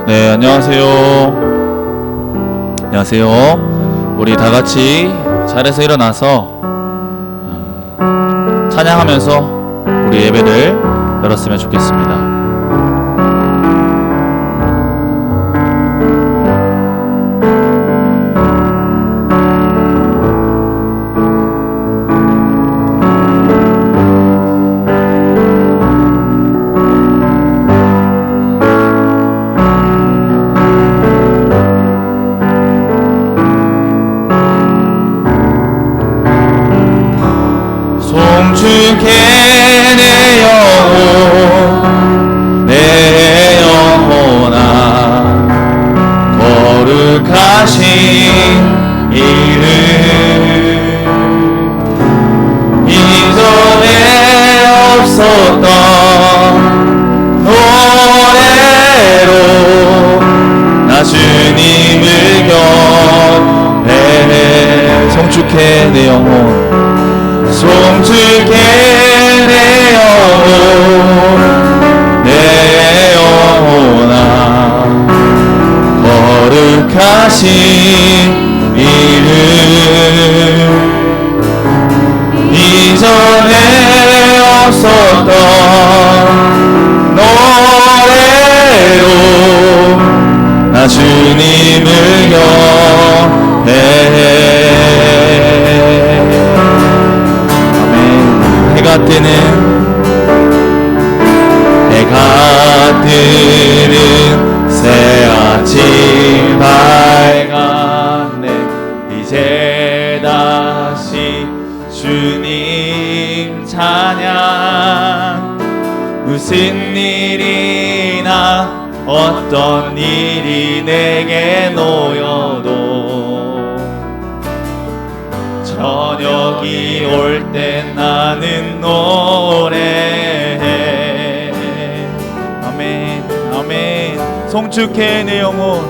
네, 안녕하세요. 안녕하세요. 우리 다 같이 자리에서 일어나서 찬양하면서 우리 예배를 열었으면 좋겠습니다. 송축해 내 영혼 내 영혼아 거룩하신 이름 이전에 없었던 노래로 나 주님을 경배해. 송축해 내 영혼 송축해 내 영혼 내 영혼아 거룩하신 이름 이전에 없었던 노래로 나 주님을 경배해. 해가 뜨는 새 아침 밝았네. 이제 다시 주님 찬양. 무슨 일이나 어떤 일이 내게 놓여도 저녁이 올 때 나는 노래해. 아멘 아멘. 송축해 내 영혼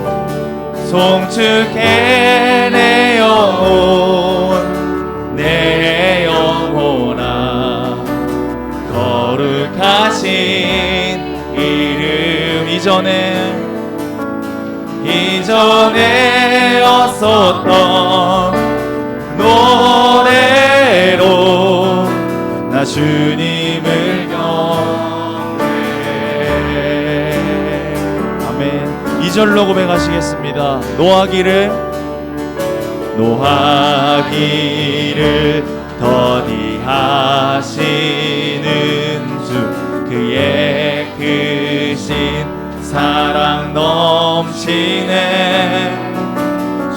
송축해 내 영혼 내 영혼아 거룩하신 이름 이전에 없었던 노래로 나 주님을 경배해. 아멘. 2절로 고백하시겠습니다. 노하기를 더디하시는 주 그의 크신 사랑 넘치네.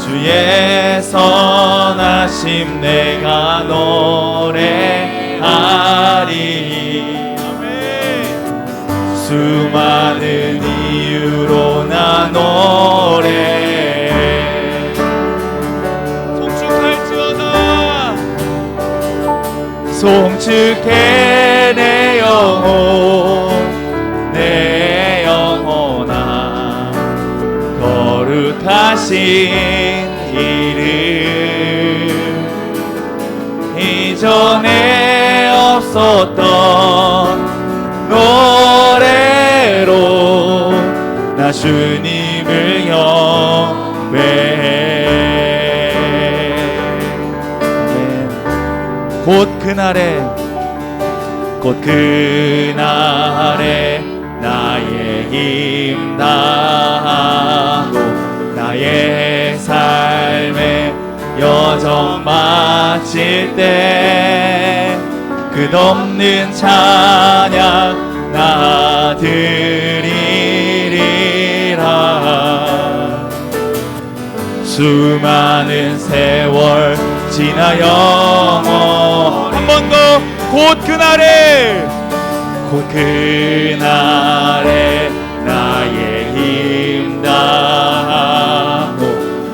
주의 선하심 내가 노래하리. 아멘. 수많은 이유로 나 노래해. 송축할지어다 송축해 내 영혼 내 영혼아 거룩하신 이름 이전에 없었던 노래로 나 주님을 경배해. 곧 그날에 나의 힘 다하고 나의 삶의 여정 마칠 때 끝없는 찬양 나 드리리라. 수많은 세월 지나 영원 한 번 더 곧 그날에 나의 힘 다하고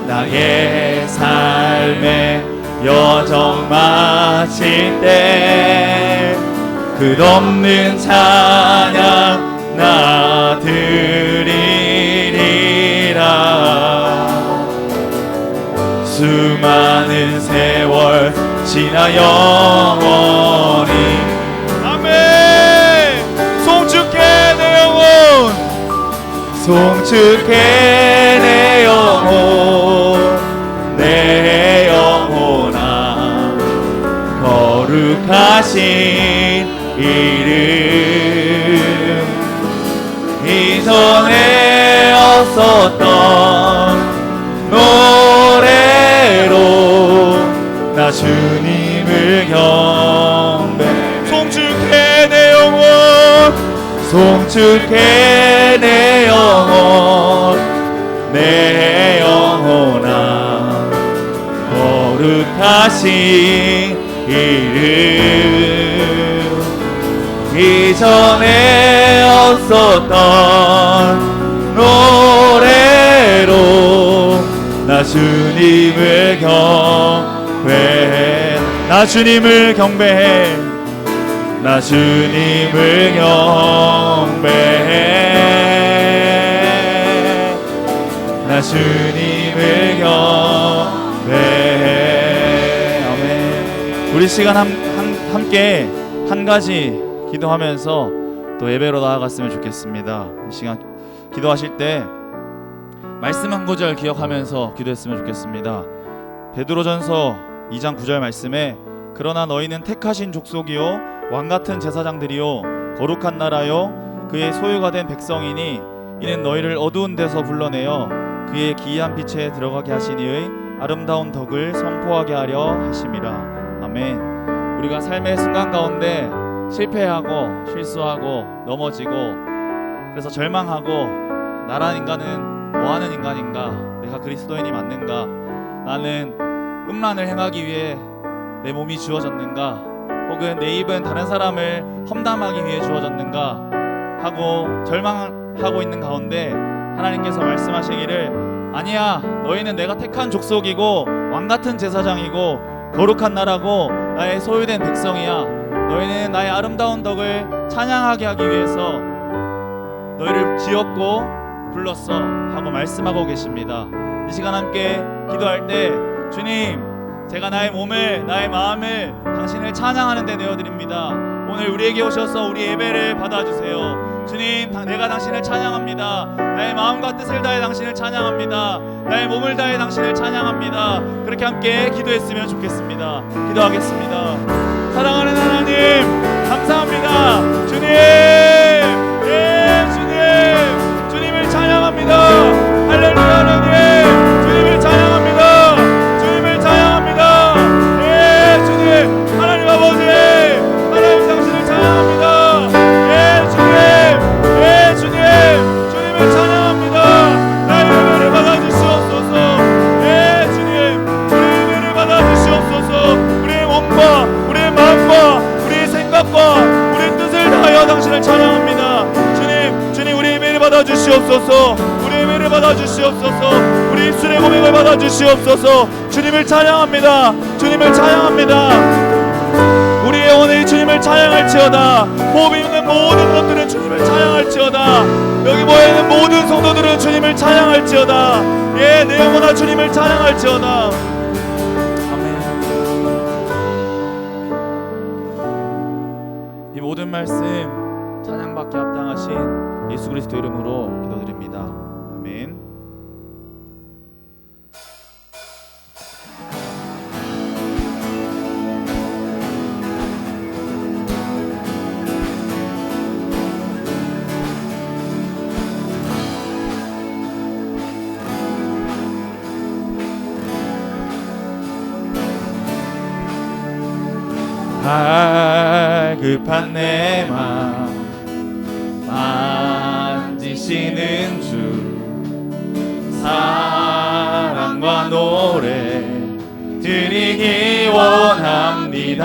나의 삶의 여정 마칠 때 끝없는 찬양 나 드리리라. 수많은 세월 지나 영원히 아멘. 송축해 내 영혼 내 영혼아 거룩하신 이름 이전에 없었던 노래로 나 주님을 경배 송축해 내 영혼 송축해 내 영혼 내 영혼아 거룩하신 이름 이전에 없었던 노래로 나 주님을 경배해 나 주님을 경배해 나 주님을 경배해 나 주님을 경배해 아멘. 우리 시간 함께 한 가지 기도하면서 또 예배로 나아갔으면 좋겠습니다. 이 시간 기도하실 때 말씀 한 구절 기억하면서 기도했으면 좋겠습니다. 베드로전서 2장 9절 말씀에 그러나 너희는 택하신 족속이요 왕같은 제사장들이요 거룩한 나라요 그의 소유가 된 백성이니 이는 너희를 어두운 데서 불러내어 그의 기이한 빛에 들어가게 하시니의 아름다운 덕을 선포하게 하려 하심이라. 아멘. 우리가 삶의 순간 가운데 실패하고 실수하고 넘어지고 그래서 절망하고 나란 인간은 뭐하는 인간인가, 내가 그리스도인이 맞는가, 나는 음란을 행하기 위해 내 몸이 주어졌는가, 혹은 내 입은 다른 사람을 험담하기 위해 주어졌는가 하고 절망하고 있는 가운데 하나님께서 말씀하시기를 아니야, 너희는 내가 택한 족속이고 왕같은 제사장이고 거룩한 나라고 나의 소유된 백성이야. 너희는 나의 아름다운 덕을 찬양하게 하기 위해서 너희를 지었고 불렀어 하고 말씀하고 계십니다. 이 시간 함께 기도할 때 주님, 제가 나의 몸을 나의 마음을 당신을 찬양하는 데 내어드립니다. 오늘 우리에게 오셔서 우리 예배를 받아주세요. 주님, 내가 당신을 찬양합니다. 나의 마음과 뜻을 다해 당신을 찬양합니다. 나의 몸을 다해 당신을 찬양합니다. 그렇게 함께 기도했으면 좋겠습니다. 기도하겠습니다. 사랑하는 하나님, 감사합니다. 주님, 예, 주님, 주님을 찬양합니다. 할렐루야. 하나님, 주님을 찬양합니다. 주님을 찬양합니다. 예, 주님, 하나님 아버지, 하나님 당신을 찬양합니다. 예, 주님, 예, 주님, 주님을 찬양합니다. 나의 예배를 받아주시옵소서. 예, 주님, 우리의 예배를 받아주시옵소서. 우리의 몸과 우리의 마음과 우리의 생각과 우리의 뜻을 다하여 당신을 찬양합니다. 주님, 주님, 우리의 예배를 받아주시옵소서. 우리의 예배를 받아주시옵소서. 우리 입술의 고백을 받아주시옵소서. 주님을 찬양합니다. 주님을 찬양합니다. 우리의 영혼이 주님을 찬양할지어다. 호흡이 있는 모든 것들은 주님을 찬양할지어다. 여기 모여있는 모든 성도들은 주님을 찬양할지어다. 예, 내 영혼아 주님을 찬양할지어다. 아멘. 이 모든 말씀 찬양받게 합당하신 예수 그리스도 이름으로 기도드립니다. 아멘. 갈급한 내 맘 만지시는 주, 사랑과 노래 드리기 원합니다.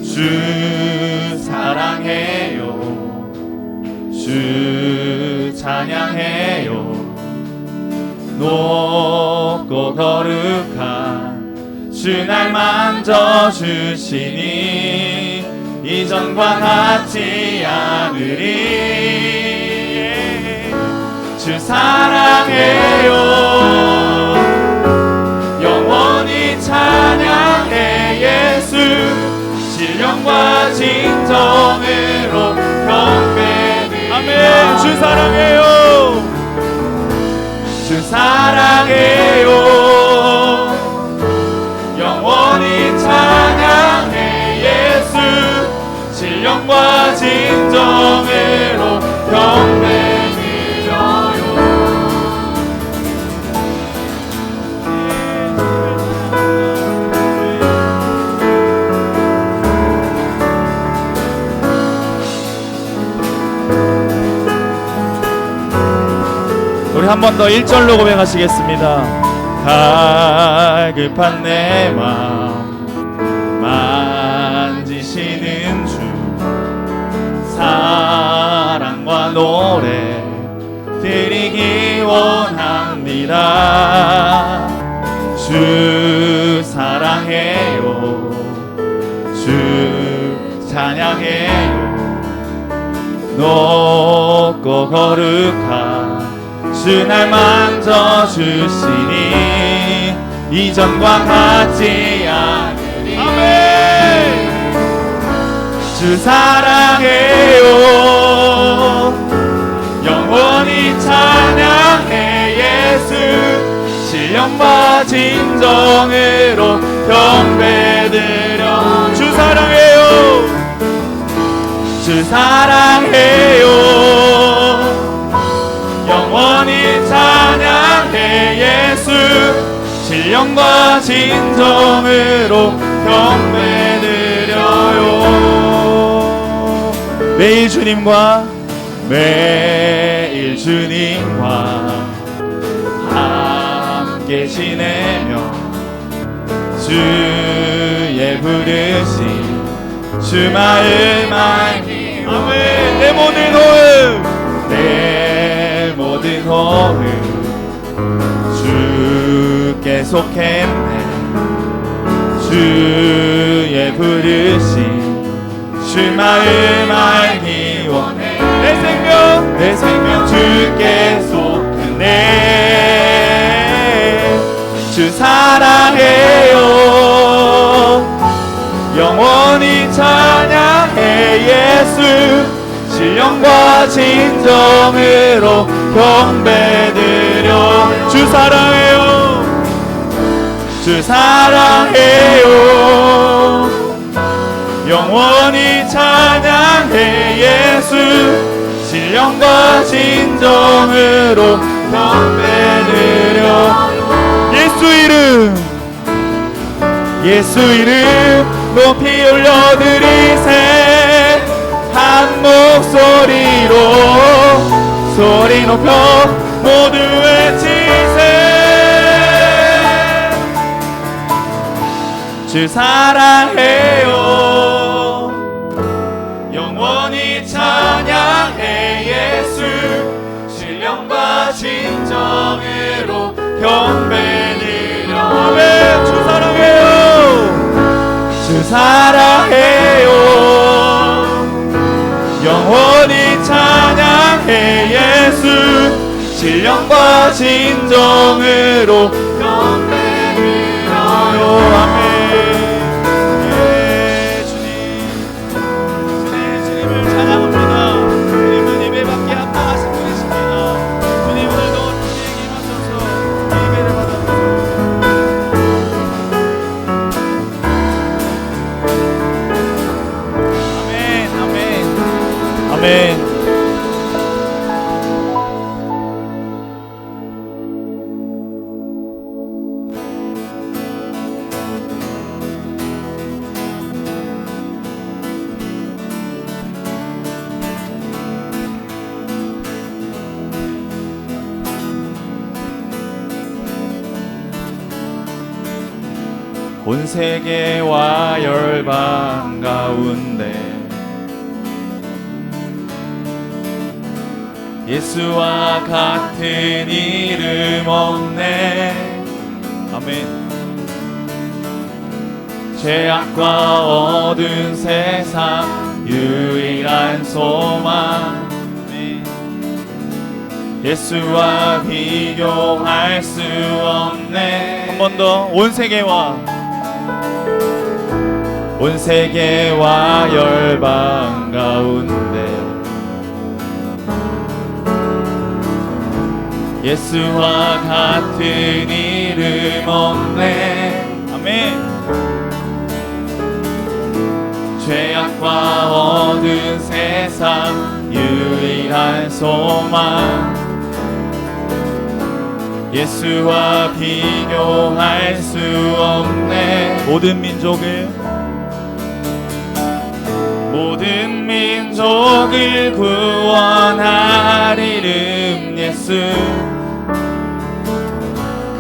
주 사랑해요, 주 찬양해요. 높고 거룩한 주 날 만져주시니 이전과 같지 않으리. 주 사랑해요, 영원히 찬양해. 예수 신령과 진정으로 경배드려. 아멘. 주 사랑해요. 주 사랑해요. 영원히 찬양해 예수. 신령과 진정으로 경배 드려요. 우리 한 번 더 1절로 고백하시겠습니다. 갈급한 내 마음 만지시는 주. 사랑과 노래 드리기 원합니다. 주 사랑해요. 주 찬양해요. 높고 거룩한 주 날 만져주시니 이전과 같지 않으리. 아멘. 주 사랑해요. 영원히 찬양해 예수. 신령과 진정으로 경배드려. 주 사랑해요. 주 사랑해요. 영원히 찬양해 예수. 신령과 진정으로 경배드려요. 매일 주님과 함께 지내며 주의 부르심 주 마음 알기. 아멘. 내 모든 호흡 주께 속했네. 주의 부르심 주 마음 알기 원해. 내 생명 주께 속했네. 주 사랑해요. 영원히 찬양해 예수. 신령과 진정으로 경배드려. 주 사랑해요. 주 사랑해요. 영원히 찬양해 예수. 신령과 진정으로 경배드려. 예수 이름 높이 올려드리세. 한 목소리로 소리 높여 모두 외치세. 주 사랑해요. 영원히 찬양해 예수. 신령과 진정으로 경배드려. 아멘. 주 사랑해요. 주 사랑해요. 영원히 찬양해 예수. 신령과 진정으로 경배드려요. 아멘. 예, 주님을 찬양합니다. 주님은 예배받기에 합당하신 분이십니다. 주님 오늘도 우리에게 임하셔서 예배를 받아주세요. 아멘. 온 세계와 열방 가운데 예수와 같은 이름 없네. 아멘. 죄악과 어두운 세상 유일한 소망. 예수와 비교할 수 없네. 한 번 더. 온 세계와 열방 가운데 예수와 같은 이름 없네. 아멘. 죄악과 어두운 세상 유일한 소망, 예수와 비교할 수 없네. 모든 민족을 구원할 이름 예수.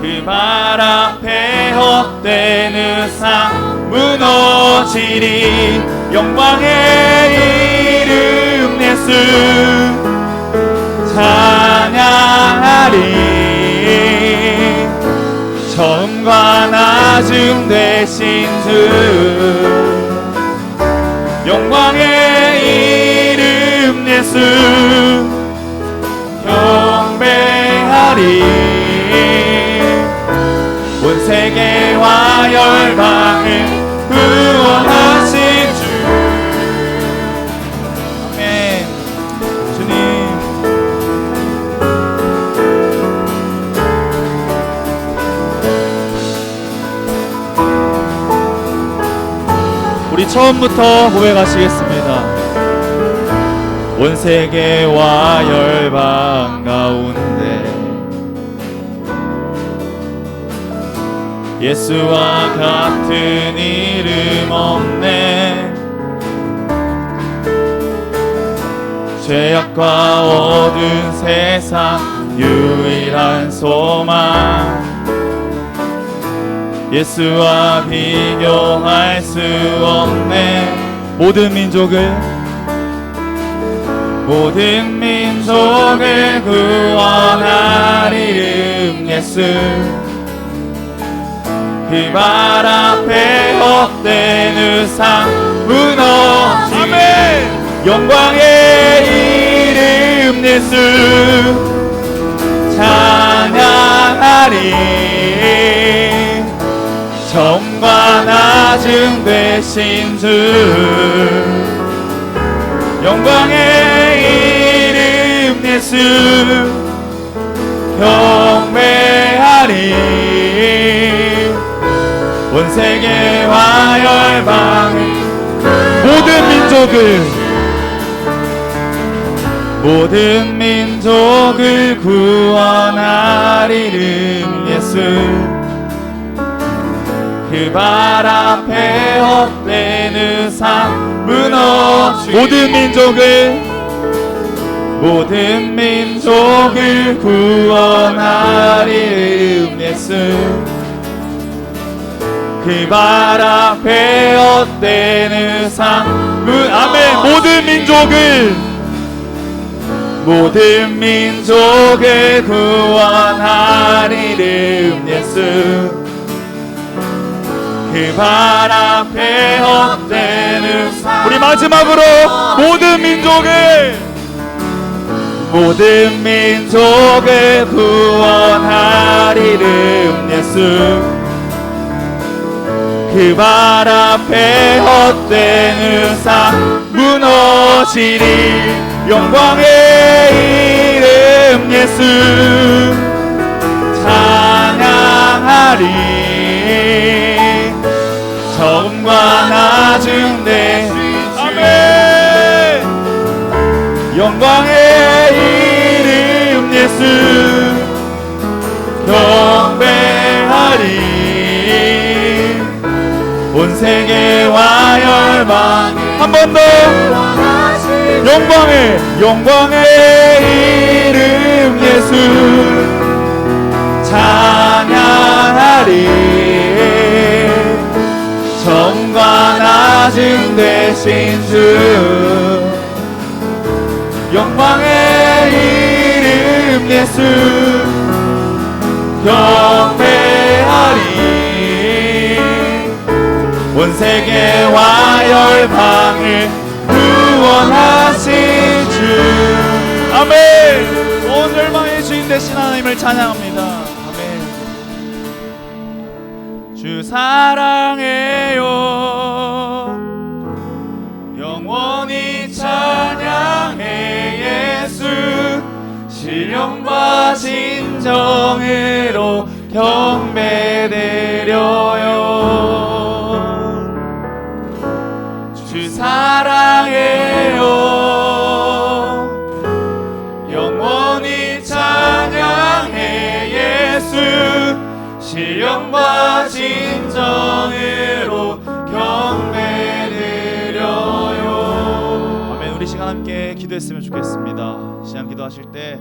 그 발 앞에 헛된 의상 무너지리. 영광의 이름 예수 찬양하리. 처음과 나중 되신 주 영광의 이름 예수 경배하리. 온 세계와 열방을 구원하신 주. 아멘. 주님, 우리 처음부터 고백하시겠습니다. 온 세계와 열방 가운데 예수와 같은 이름 없네. 죄악과 어두운 세상 유일한 소망, 예수와 비교할 수 없네. 모든 민족을 구원할 이름 예수. 그 발 앞에 헛된 의상 무너지리. 영광의 이름 예수 찬양하리. 처음과 나중 되신 주 영광의 이름 예수 경배하리. 온 세계와 열방을 모든 민족을 구원할 이름 예수. 그 발 앞에 헛된 의상 무너지리. 모든 민족을 구원할 이름 예수. 그 발 앞에 헛된 의상 아멘. 모든 민족을 구원할 이름 예수. 그 발 앞에 헛된 의상. 우리 마지막으로 모든 민족을 구원할 이름 예수. 그 발 앞에 헛된 의상 무너지리. 영광의 이름 예수 찬양하리. 처음과 나중 되신 아멘. 영광의 이름 예수 경배하리. 온 세계와 열방 한 번 더 영광의 이름 예수 찬양하리. 처음과 나중 되신 주 영광의 이름 예수 경배하리. 온 세계와 열방을 구원하신 주 아멘. 온 열방의 주인 되신 하나님을 찬양합니다. 아멘. 주 사랑해요. 영원히 찬양해 예수. 시련과 진정으로 경배드려요. 주 사랑해요. 영원히 찬양해 예수. 신령과 진정으로 경배드려요. 아멘. 우리 시간 함께 기도했으면 좋겠습니다. 시간 기도하실 때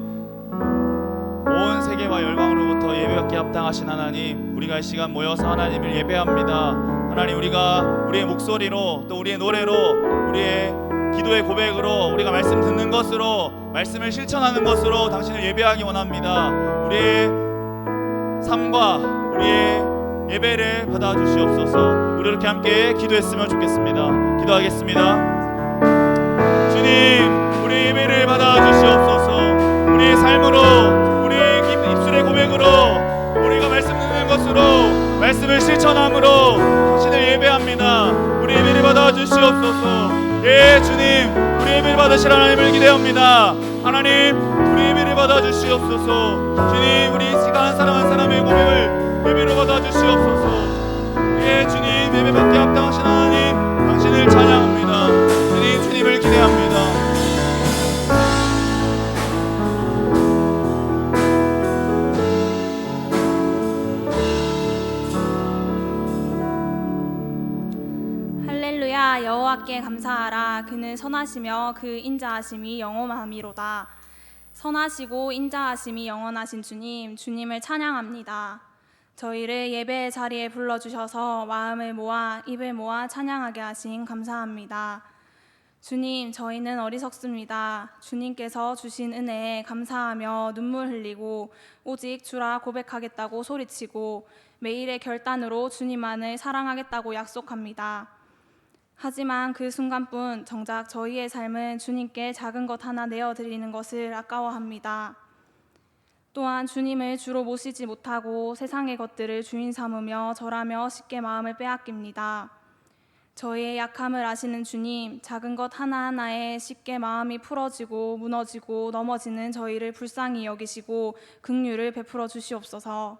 온 세계와 열방으로부터 예배받기 합당하신 하나님, 우리가 이 시간 모여서 하나님을 예배합니다. 하나님, 우리가 우리의 목소리로 또 우리의 노래로 우리의 기도의 고백으로 우리가 말씀 듣는 것으로 말씀을 실천하는 것으로 당신을 예배하기 원합니다. 우리의 삶과 우리의 예배를 받아주시옵소서. 우리 이렇게 함께 기도했으면 좋겠습니다. 기도하겠습니다. 주님, 우리 예배를 받아주시옵소서. 우리의 삶으로 우리의 입술의 고백으로 우리가 말씀 듣는 것으로 말씀을 실천함으로 당신을 예배합니다. 우리 예배를 받아주시옵소서. 예, 주님, 우리 예배를 받으실 하나님을 기대합니다. 하나님, 우리 예배를 받아주시옵소서. 주님, 우리 시간 한 사람 한 사람의 고백을 예배로 받아주시옵소서. 예, 주님, 예배받기 합당하신 하나님, 당신을 찬양합니다. 주님, 주님을 기대합니다. 할렐루야. 여호와께 감사하라. 그는 선하시며 그 인자하심이 영원함이로다. 선하시고 인자하심이 영원하신 주님, 주님을 찬양합니다. 저희를 예배의 자리에 불러주셔서 마음을 모아 입을 모아 찬양하게 하신 감사합니다. 주님, 저희는 어리석습니다. 주님께서 주신 은혜에 감사하며 눈물 흘리고 오직 주라 고백하겠다고 소리치고 매일의 결단으로 주님만을 사랑하겠다고 약속합니다. 하지만 그 순간뿐 정작 저희의 삶은 주님께 작은 것 하나 내어드리는 것을 아까워합니다. 또한 주님을 주로 모시지 못하고 세상의 것들을 주인 삼으며 절하며 쉽게 마음을 빼앗깁니다. 저희의 약함을 아시는 주님, 작은 것 하나하나에 쉽게 마음이 풀어지고 무너지고 넘어지는 저희를 불쌍히 여기시고 긍휼을 베풀어 주시옵소서.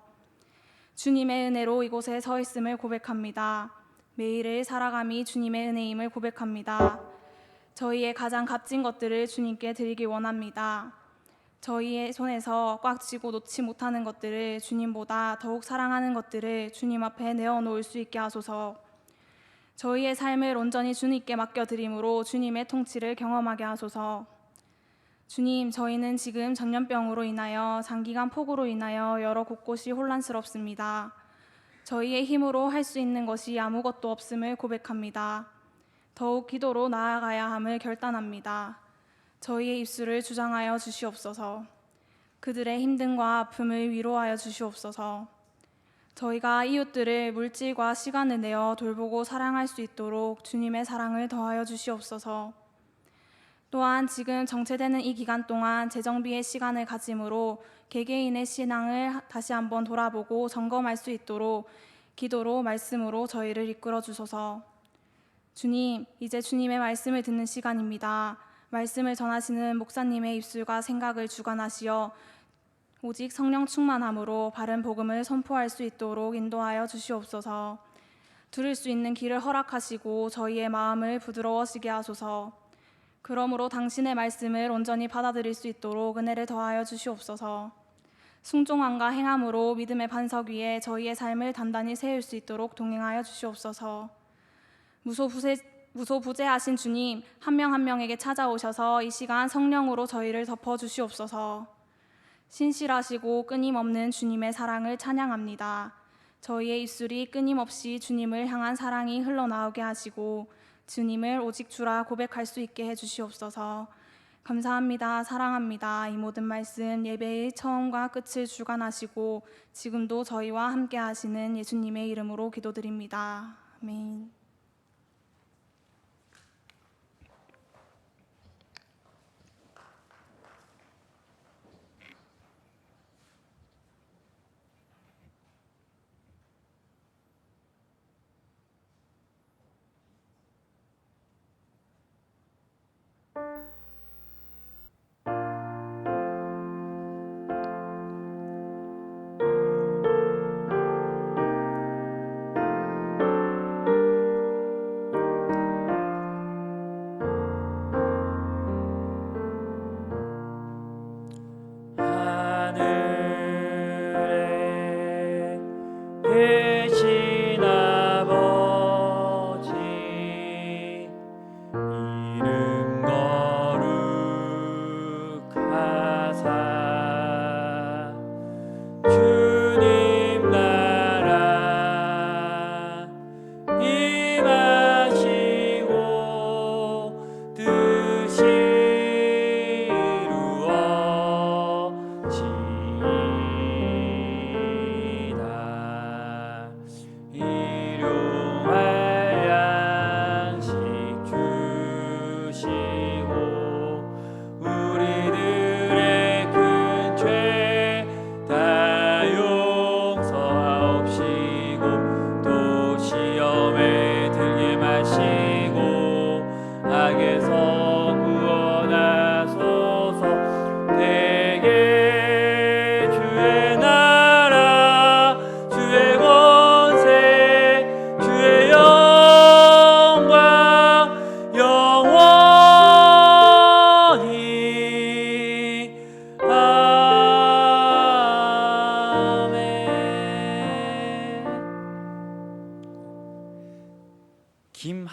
주님의 은혜로 이곳에 서 있음을 고백합니다. 매일을 살아감이 주님의 은혜임을 고백합니다. 저희의 가장 값진 것들을 주님께 드리기 원합니다. 저희의 손에서 꽉 쥐고 놓지 못하는 것들을 주님보다 더욱 사랑하는 것들을 주님 앞에 내어놓을 수 있게 하소서. 저희의 삶을 온전히 주님께 맡겨드림으로 주님의 통치를 경험하게 하소서. 주님, 저희는 지금 전염병으로 인하여 장기간 폭우로 인하여 여러 곳곳이 혼란스럽습니다. 저희의 힘으로 할 수 있는 것이 아무것도 없음을 고백합니다. 더욱 기도로 나아가야 함을 결단합니다. 저희의 입술을 주장하여 주시옵소서. 그들의 힘듦과 아픔을 위로하여 주시옵소서. 저희가 이웃들을 물질과 시간을 내어 돌보고 사랑할 수 있도록 주님의 사랑을 더하여 주시옵소서. 또한 지금 정체되는 이 기간 동안 재정비의 시간을 가짐으로 개개인의 신앙을 다시 한번 돌아보고 점검할 수 있도록 기도로 말씀으로 저희를 이끌어 주소서. 주님, 이제 주님의 말씀을 듣는 시간입니다. 말씀을 전하시는 목사님의 입술과 생각을 주관하시어 오직 성령 충만함으로 바른 복음을 선포할 수 있도록 인도하여 주시옵소서. 들을 수 있는 길을 허락하시고 저희의 마음을 부드러워지게 하소서. 그러므로 당신의 말씀을 온전히 받아들일 수 있도록 은혜를 더하여 주시옵소서. 순종함과 행함으로 믿음의 반석 위에 저희의 삶을 단단히 세울 수 있도록 동행하여 주시옵소서. 무소부재하신 주님, 한 명 한 명에게 찾아오셔서 이 시간 성령으로 저희를 덮어주시옵소서. 신실하시고 끊임없는 주님의 사랑을 찬양합니다. 저희의 입술이 끊임없이 주님을 향한 사랑이 흘러나오게 하시고 주님을 오직 주라 고백할 수 있게 해주시옵소서. 감사합니다. 사랑합니다. 이 모든 말씀 예배의 처음과 끝을 주관하시고 지금도 저희와 함께 하시는 예수님의 이름으로 기도드립니다. 아멘.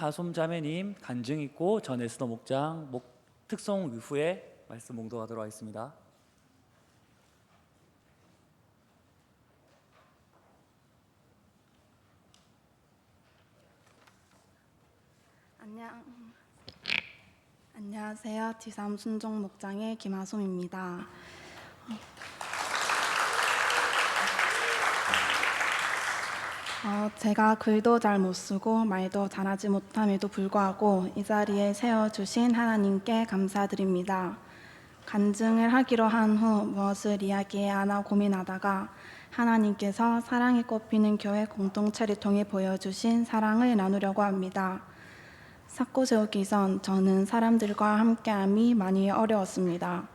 하솜 자매님 간증 있고 전 에스더 목장 특송 이후에 말씀 봉독하도록 하겠습니다. 안녕하세요. 지삼 순종 목장의 김하솜입니다. 제가 글도 잘 못 쓰고 말도 잘하지 못함에도 불구하고 이 자리에 세워주신 하나님께 감사드립니다. 간증을 하기로 한 후 무엇을 이야기해야 하나 고민하다가 하나님께서 사랑이 꽃피는 교회 공동체를 통해 보여주신 사랑을 나누려고 합니다. 쌓고 세우기 전 저는 사람들과 함께함이 많이 어려웠습니다.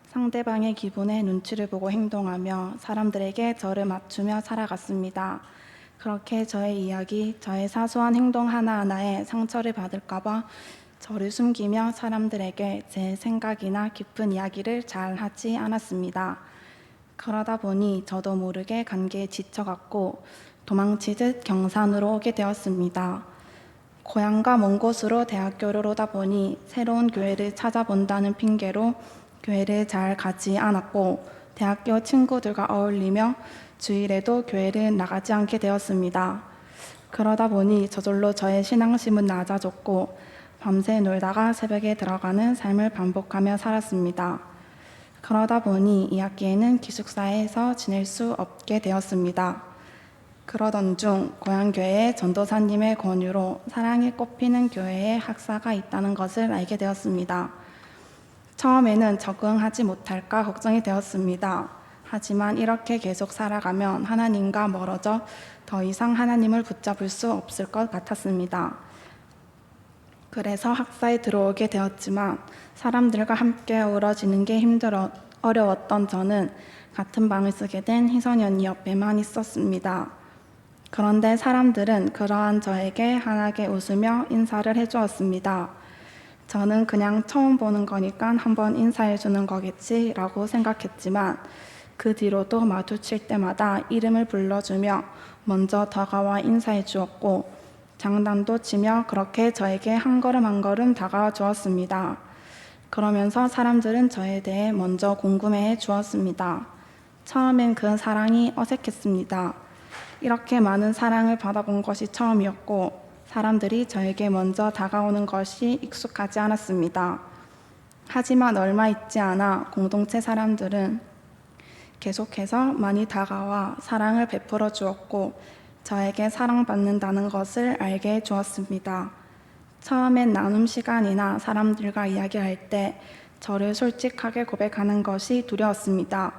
상대방의 기분에 눈치를 보고 행동하며 사람들에게 저를 맞추며 살아갔습니다. 그렇게 저의 이야기, 저의 사소한 행동 하나하나에 상처를 받을까봐 저를 숨기며 사람들에게 제 생각이나 깊은 이야기를 잘 하지 않았습니다. 그러다 보니 저도 모르게 관계에 지쳐갔고 도망치듯 경산으로 오게 되었습니다. 고향과 먼 곳으로 대학교를 오다 보니 새로운 교회를 찾아본다는 핑계로 교회를 잘 가지 않았고 대학교 친구들과 어울리며 주일에도 교회를 나가지 않게 되었습니다. 그러다 보니 저절로 저의 신앙심은 낮아졌고 밤새 놀다가 새벽에 들어가는 삶을 반복하며 살았습니다. 그러다 보니 이 학기에는 기숙사에서 지낼 수 없게 되었습니다. 그러던 중 고향교회의 전도사님의 권유로 사랑이 꽃피는 교회에 학사가 있다는 것을 알게 되었습니다. 처음에는 적응하지 못할까 걱정이 되었습니다. 하지만 이렇게 계속 살아가면 하나님과 멀어져 더 이상 하나님을 붙잡을 수 없을 것 같았습니다. 그래서 학사에 들어오게 되었지만 사람들과 함께 어우러지는 게 어려웠던 저는 같은 방을 쓰게 된 희선이 언니 옆에만 있었습니다. 그런데 사람들은 그러한 저에게 환하게 웃으며 인사를 해주었습니다. 저는 그냥 처음 보는 거니까 한번 인사해주는 거겠지라고 생각했지만 그 뒤로도 마주칠 때마다 이름을 불러주며 먼저 다가와 인사해 주었고 장난도 치며 그렇게 저에게 한 걸음 한 걸음 다가와 주었습니다. 그러면서 사람들은 저에 대해 먼저 궁금해해 주었습니다. 처음엔 그 사랑이 어색했습니다. 이렇게 많은 사랑을 받아본 것이 처음이었고 사람들이 저에게 먼저 다가오는 것이 익숙하지 않았습니다. 하지만 얼마 있지 않아 공동체 사람들은 계속해서 많이 다가와 사랑을 베풀어 주었고 저에게 사랑받는다는 것을 알게 해 주었습니다. 처음엔 나눔 시간이나 사람들과 이야기할 때 저를 솔직하게 고백하는 것이 두려웠습니다.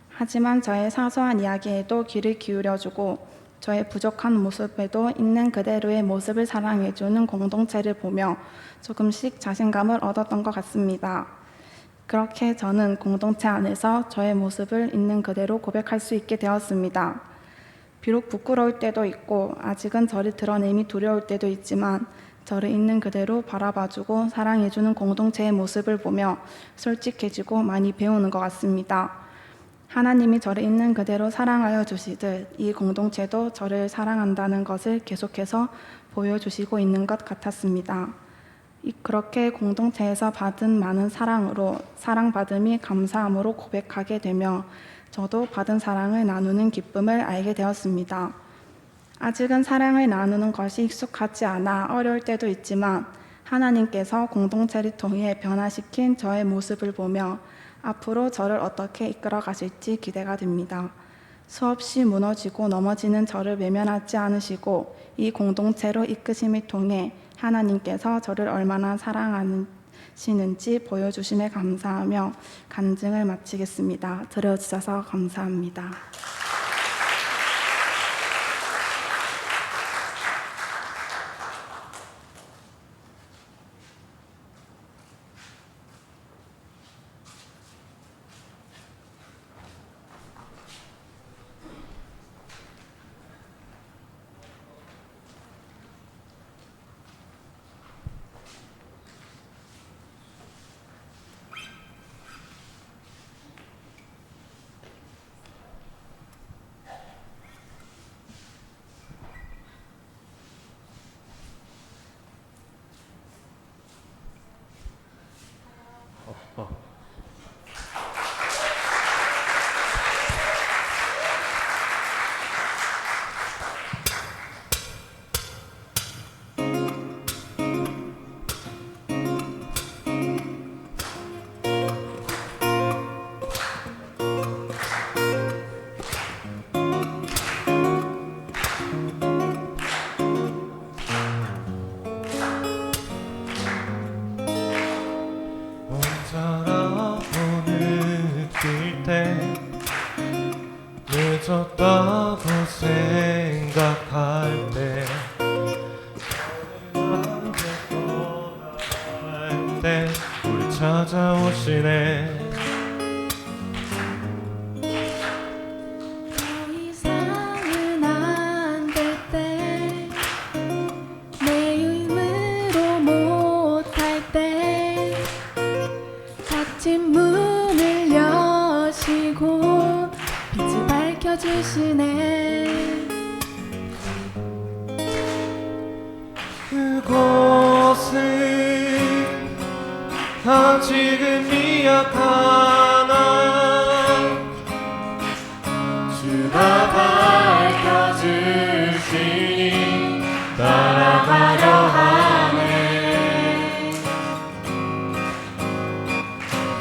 하지만 저의 사소한 이야기에도 귀를 기울여주고 저의 부족한 모습에도 있는 그대로의 모습을 사랑해주는 공동체를 보며 조금씩 자신감을 얻었던 것 같습니다. 그렇게 저는 공동체 안에서 저의 모습을 있는 그대로 고백할 수 있게 되었습니다. 비록 부끄러울 때도 있고 아직은 저를 드러내기 두려울 때도 있지만 저를 있는 그대로 바라봐주고 사랑해주는 공동체의 모습을 보며 솔직해지고 많이 배우는 것 같습니다. 하나님이 저를 있는 그대로 사랑하여 주시듯 이 공동체도 저를 사랑한다는 것을 계속해서 보여주시고 있는 것 같았습니다. 그렇게 공동체에서 받은 많은 사랑으로 사랑받음이 감사함으로 고백하게 되며 저도 받은 사랑을 나누는 기쁨을 알게 되었습니다. 아직은 사랑을 나누는 것이 익숙하지 않아 어려울 때도 있지만 하나님께서 공동체를 통해 변화시킨 저의 모습을 보며 앞으로 저를 어떻게 이끌어 가실지 기대가 됩니다. 수없이 무너지고 넘어지는 저를 외면하지 않으시고 이 공동체로 이끄심을 통해 하나님께서 저를 얼마나 사랑하시는지 보여주심에 감사하며 간증을 마치겠습니다. 들어주셔서 감사합니다. 혼자라고 느낄 때 늦었다고 생각할 때 나한테 돌아갈 때 우리 찾아오시네. 더 이상은 안 될 때 내 힘으로 못할 때 닫힌 문을 여시고 빛을 밝혀주시네. 그곳은 아직은 미약하나 주가 밝혀주시니 따라가려 하네.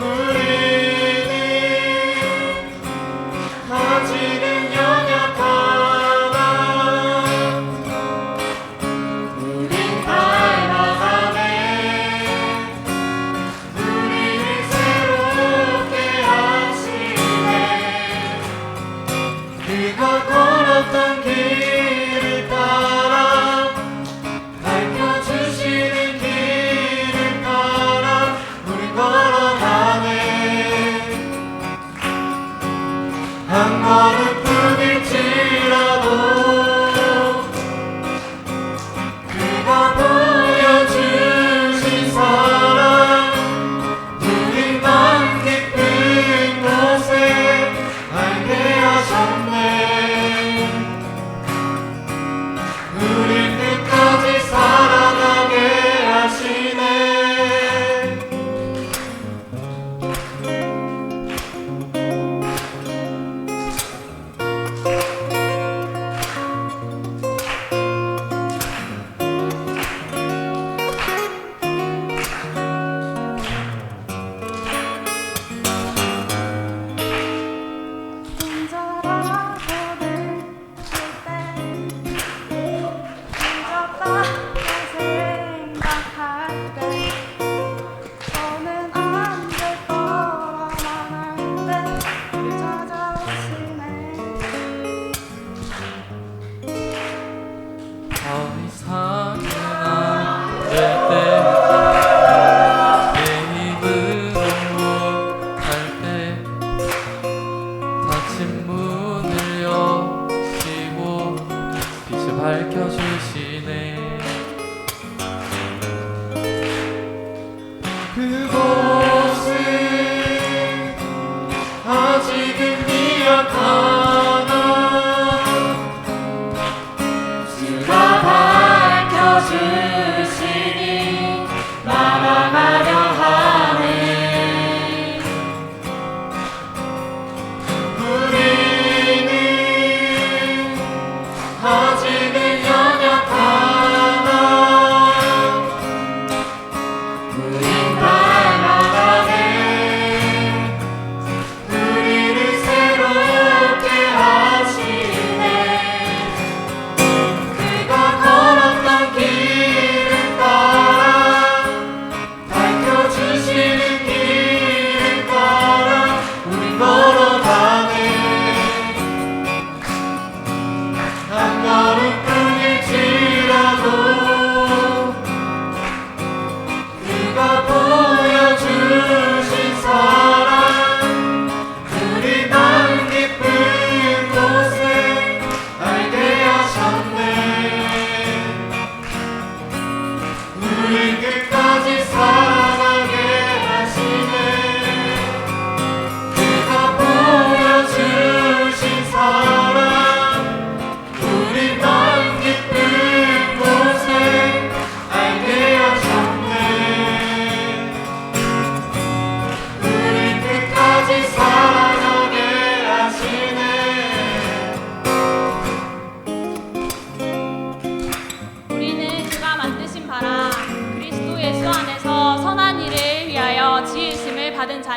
우리는 아직은 연약하나 우린 닮아가네. 우리는 새로운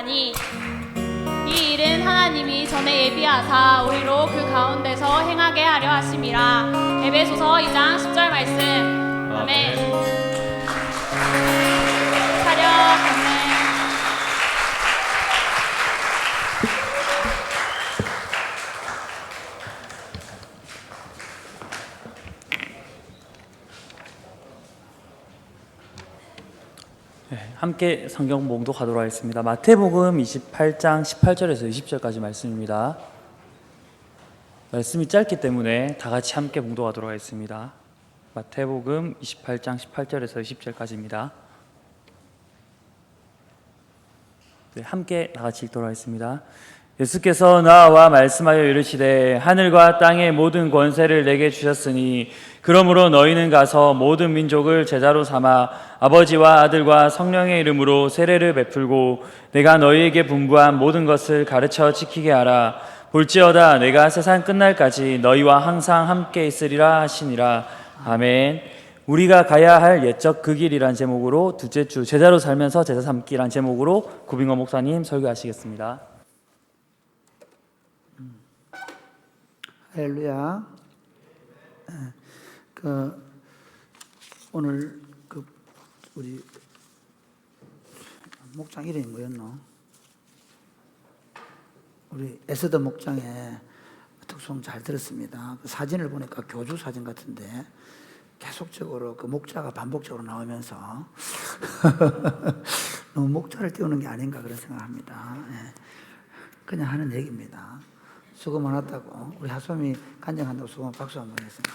하였나니 이 일은 하나님이 전에 예비하사 우리로 그 가운데서 행하게 하려 하심이라. 에베소서 2장 10절 말씀. 아멘. 차렷. 아멘. 함께 성경 봉독하도록 하겠습니다. 마태복음 28장 18절에서 20절까지 말씀입니다. 말씀이 짧기 때문에 다 같이 함께 봉독하도록 하겠습니다. 마태복음 28장 18절에서 20절까지입니다. 네, 함께 다 같이 읽도록 하겠습니다. 예수께서 나와 말씀하여 이르시되 하늘과 땅의 모든 권세를 내게 주셨으니 그러므로 너희는 가서 모든 민족을 제자로 삼아 아버지와 아들과 성령의 이름으로 세례를 베풀고 내가 너희에게 분부한 모든 것을 가르쳐 지키게 하라. 볼지어다 내가 세상 끝날까지 너희와 항상 함께 있으리라 하시니라. 아멘. 우리가 가야 할 옛적 그 길이란 제목으로 둘째 주 제자로 살면서 제자 삼기란 제목으로 구빙호 목사님 설교하시겠습니다. 할렐루야. 오늘 우리 목장 이름이 뭐였노? 우리 에스더 목장의 특송 잘 들었습니다. 그 사진을 보니까 교주 사진 같은데 계속적으로 그 목자가 반복적으로 나오면서 너무 목자를 띄우는 게 아닌가 그런 생각합니다. 그냥 하는 얘기입니다. 수고 많았다고 우리 하솜이 간증한다고 수고 박수 한번 했습니다.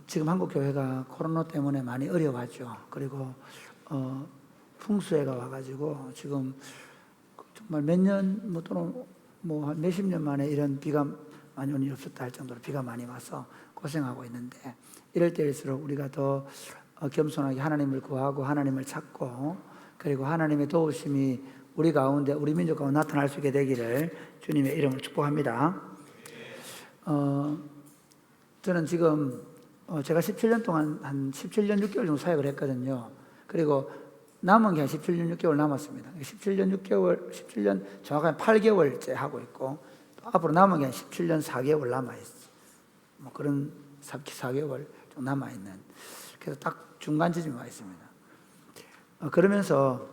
지금 한국 교회가 코로나 때문에 많이 어려웠죠. 그리고 풍수해가 와가지고 지금 정말 몇 년 또는 한 몇십 년 만에 이런 비가 많이 온 일이 없었다 할 정도로 비가 많이 와서 고생하고 있는데 이럴 때일수록 우리가 더 겸손하게 하나님을 구하고 하나님을 찾고 그리고 하나님의 도우심이 우리 가운데 우리 민족 가운데 나타날 수 있게 되기를 주님의 이름으로 축복합니다. 저는 지금 제가 17년 동안 한 17년 6개월 정도 사역을 했거든요. 그리고 남은 게 한 17년 6개월 남았습니다. 17년 정확하게 8개월째 하고 있고 또 앞으로 남은 게 한 17년 4개월 남아있어요. 그런 4개월 좀 남아있는 그래서 딱 중간 지점에 와 있습니다. 그러면서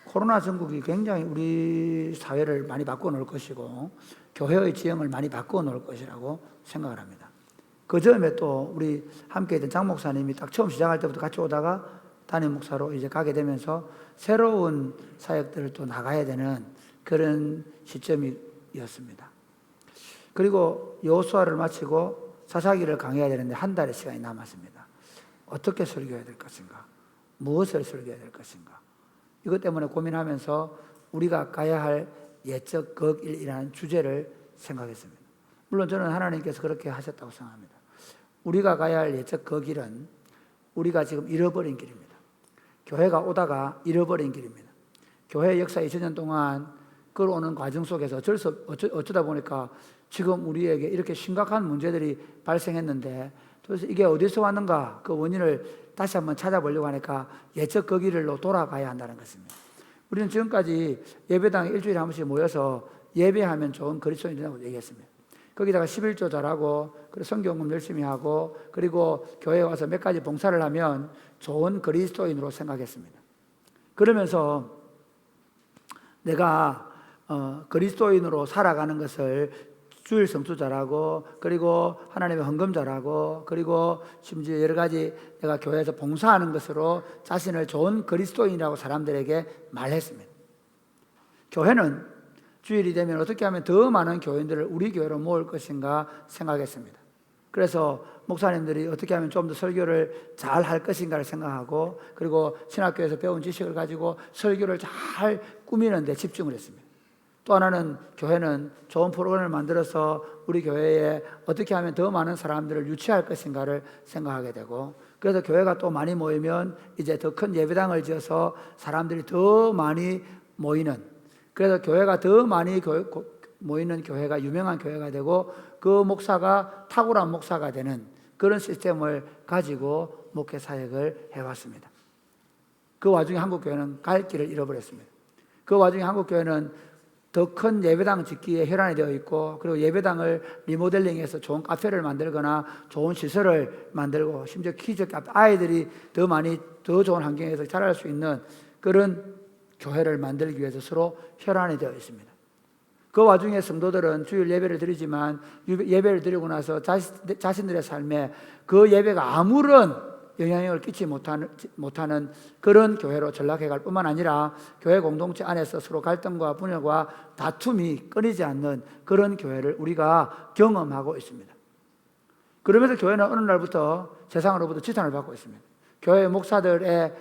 코로나 전국이 굉장히 우리 사회를 많이 바꿔 놓을 것이고 교회의 지형을 많이 바꿔 놓을 것이라고 생각을 합니다. 그 점에 또 우리 함께 있던 장 목사님이 딱 처음 시작할 때부터 같이 오다가 담임 목사로 이제 가게 되면서 새로운 사역들을 또 나가야 되는 그런 시점이었습니다. 그리고 여호수아를 마치고 사사기를 강해야 되는데 한 달의 시간이 남았습니다. 어떻게 설교해야 될 것인가? 무엇을 설교해야 될 것인가? 이것 때문에 고민하면서 우리가 가야 할 예적 거길이라는 주제를 생각했습니다. 물론 저는 하나님께서 그렇게 하셨다고 생각합니다. 우리가 가야 할 예적 거길은 우리가 지금 잃어버린 길입니다. 교회가 오다가 잃어버린 길입니다. 교회 역사 2000년 동안 끌어오는 과정 속에서 어쩌다 보니까 지금 우리에게 이렇게 심각한 문제들이 발생했는데 도대체 이게 어디서 왔는가 그 원인을 다시 한번 찾아보려고 하니까 예적 그 길로 돌아가야 한다는 것입니다. 우리는 지금까지 예배당에 일주일에 한 번씩 모여서 예배하면 좋은 그리스도인이라고 얘기했습니다. 거기다가 11조 잘하고 그리고 성경공부 열심히 하고 그리고 교회에 와서 몇 가지 봉사를 하면 좋은 그리스도인으로 생각했습니다. 그러면서 내가 그리스도인으로 살아가는 것을 주일 성수 잘하고 그리고 하나님의 헌금 잘하고 그리고 심지어 여러 가지 내가 교회에서 봉사하는 것으로 자신을 좋은 그리스도인이라고 사람들에게 말했습니다. 교회는 주일이 되면 어떻게 하면 더 많은 교인들을 우리 교회로 모을 것인가 생각했습니다. 그래서 목사님들이 어떻게 하면 좀 더 설교를 잘 할 것인가를 생각하고 그리고 신학교에서 배운 지식을 가지고 설교를 잘 꾸미는 데 집중을 했습니다. 또 하나는 교회는 좋은 프로그램을 만들어서 우리 교회에 어떻게 하면 더 많은 사람들을 유치할 것인가를 생각하게 되고 그래서 교회가 또 많이 모이면 이제 더 큰 예배당을 지어서 사람들이 더 많이 모이는 그래서 교회가 더 많이 모이는 교회가 유명한 교회가 되고 그 목사가 탁월한 목사가 되는 그런 시스템을 가지고 목회 사역을 해왔습니다. 그 와중에 한국교회는 갈 길을 잃어버렸습니다. 그 와중에 한국교회는 더 큰 예배당 짓기에 혈안이 되어 있고, 그리고 예배당을 리모델링해서 좋은 카페를 만들거나 좋은 시설을 만들고, 심지어 키즈 카페, 아이들이 더 많이 더 좋은 환경에서 자랄 수 있는 그런 교회를 만들기 위해서 서로 혈안이 되어 있습니다. 그 와중에 성도들은 주일 예배를 드리지만 예배를 드리고 나서 자신들의 삶에 그 예배가 아무런 영향력을 끼치지 못하는 그런 교회로 전락해 갈 뿐만 아니라 교회 공동체 안에서 서로 갈등과 분열과 다툼이 끊이지 않는 그런 교회를 우리가 경험하고 있습니다. 그러면서 교회는 어느 날부터 세상으로부터 지탄을 받고 있습니다. 교회 목사들의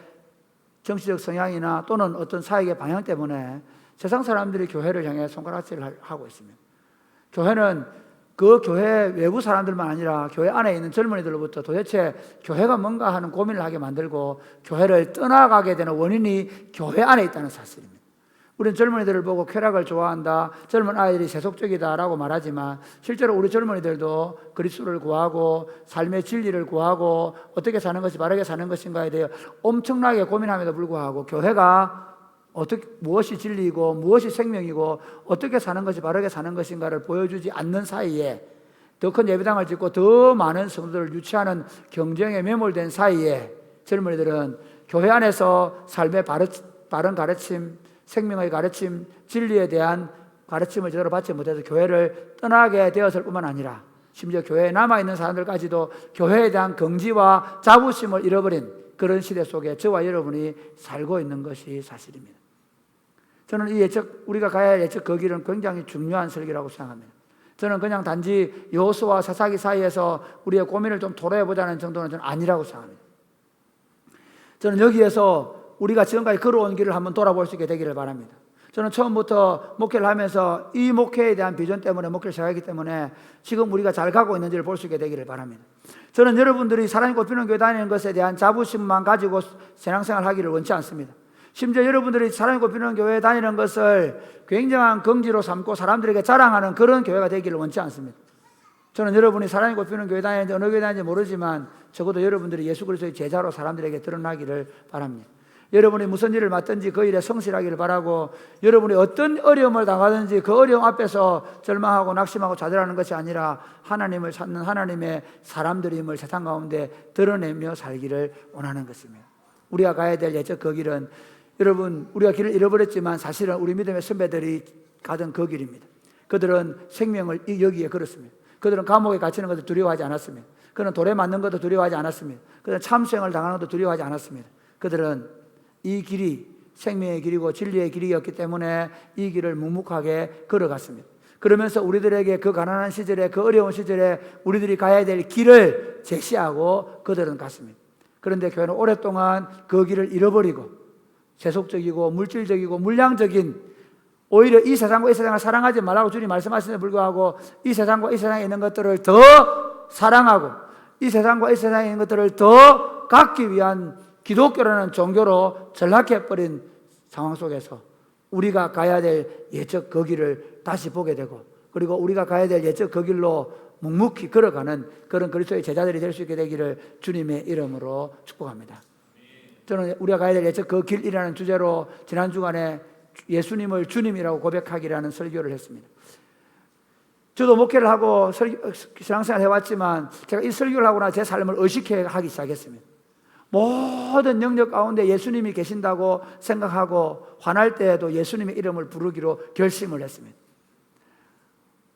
정치적 성향이나 또는 어떤 사역의 방향 때문에 세상 사람들이 교회를 향해 손가락질을 하고 있습니다. 교회는 그 교회 외부 사람들만 아니라 교회 안에 있는 젊은이들로부터 도대체 교회가 뭔가 하는 고민을 하게 만들고 교회를 떠나가게 되는 원인이 교회 안에 있다는 사실입니다. 우리는 젊은이들을 보고 쾌락을 좋아한다, 젊은 아이들이 세속적이다라고 말하지만 실제로 우리 젊은이들도 그리스도를 구하고 삶의 진리를 구하고 어떻게 사는 것이 바르게 사는 것인가에 대해 엄청나게 고민함에도 불구하고 교회가 무엇이 진리이고 무엇이 생명이고 어떻게 사는 것이 바르게 사는 것인가를 보여주지 않는 사이에, 더 큰 예배당을 짓고 더 많은 성도들을 유치하는 경쟁에 매몰된 사이에 젊은이들은 교회 안에서 삶의 바른 가르침, 생명의 가르침, 진리에 대한 가르침을 제대로 받지 못해서 교회를 떠나게 되었을 뿐만 아니라 심지어 교회에 남아있는 사람들까지도 교회에 대한 긍지와 자부심을 잃어버린 그런 시대 속에 저와 여러분이 살고 있는 것이 사실입니다. 저는 이 우리가 가야 할 예측 그 길은 굉장히 중요한 설교라고 생각합니다. 저는 그냥 단지 여호수아와 사사기 사이에서 우리의 고민을 좀 토로해보자는 정도는 저는 아니라고 생각합니다. 저는 여기에서 우리가 지금까지 걸어온 길을 한번 돌아볼 수 있게 되기를 바랍니다. 저는 처음부터 목회를 하면서 이 목회에 대한 비전 때문에 목회를 시작했기 때문에 지금 우리가 잘 가고 있는지를 볼 수 있게 되기를 바랍니다. 저는 여러분들이 사랑이 꽃피는 교회 다니는 것에 대한 자부심만 가지고 신앙생활 하기를 원치 않습니다. 심지어 여러분들이 사랑이 꽃피는 교회에 다니는 것을 굉장한 긍지로 삼고 사람들에게 자랑하는 그런 교회가 되기를 원치 않습니다. 저는 여러분이 사랑이 꽃피는 교회 다니는지 어느 교회 다니는지 모르지만 적어도 여러분들이 예수 그리스도의 제자로 사람들에게 드러나기를 바랍니다. 여러분이 무슨 일을 맡든지 그 일에 성실하기를 바라고, 여러분이 어떤 어려움을 당하든지 그 어려움 앞에서 절망하고 낙심하고 좌절하는 것이 아니라 하나님을 찾는 하나님의 사람들임을 세상 가운데 드러내며 살기를 원하는 것입니다. 우리가 가야 될 예적 그 길은, 여러분, 우리가 길을 잃어버렸지만 사실은 우리 믿음의 선배들이 가던 그 길입니다. 그들은 생명을 여기에 걸었습니다. 그들은 감옥에 갇히는 것도 두려워하지 않았습니다. 그들은 돌에 맞는 것도 두려워하지 않았습니다. 그들은 참수형을 당하는 것도 두려워하지 않았습니다. 그들은 이 길이 생명의 길이고 진리의 길이었기 때문에 이 길을 묵묵하게 걸어갔습니다. 그러면서 우리들에게 그 가난한 시절에, 그 어려운 시절에 우리들이 가야 될 길을 제시하고 그들은 갔습니다. 그런데 교회는 오랫동안 그 길을 잃어버리고 세속적이고 물질적이고 물량적인, 오히려 이 세상과 이 세상을 사랑하지 말라고 주님 말씀하시는데 불구하고 이 세상과 이 세상에 있는 것들을 더 사랑하고 이 세상과 이 세상에 있는 것들을 더 갖기 위한 기독교라는 종교로 전락해버린 상황 속에서 우리가 가야 될 예적 그 길을 다시 보게 되고, 그리고 우리가 가야 될 예적 그 길로 묵묵히 걸어가는 그런 그리스도의 제자들이 될 수 있게 되기를 주님의 이름으로 축복합니다. 저는 우리가 가야 될 예적 그 길이라는 주제로 지난 주간에 예수님을 주님이라고 고백하기라는 설교를 했습니다. 저도 목회를 하고 신앙생활 해왔지만 제가 이 설교를 하고 나서 제 삶을 의식하기 시작했습니다. 모든 영역 가운데 예수님이 계신다고 생각하고 화날 때에도 예수님의 이름을 부르기로 결심을 했습니다.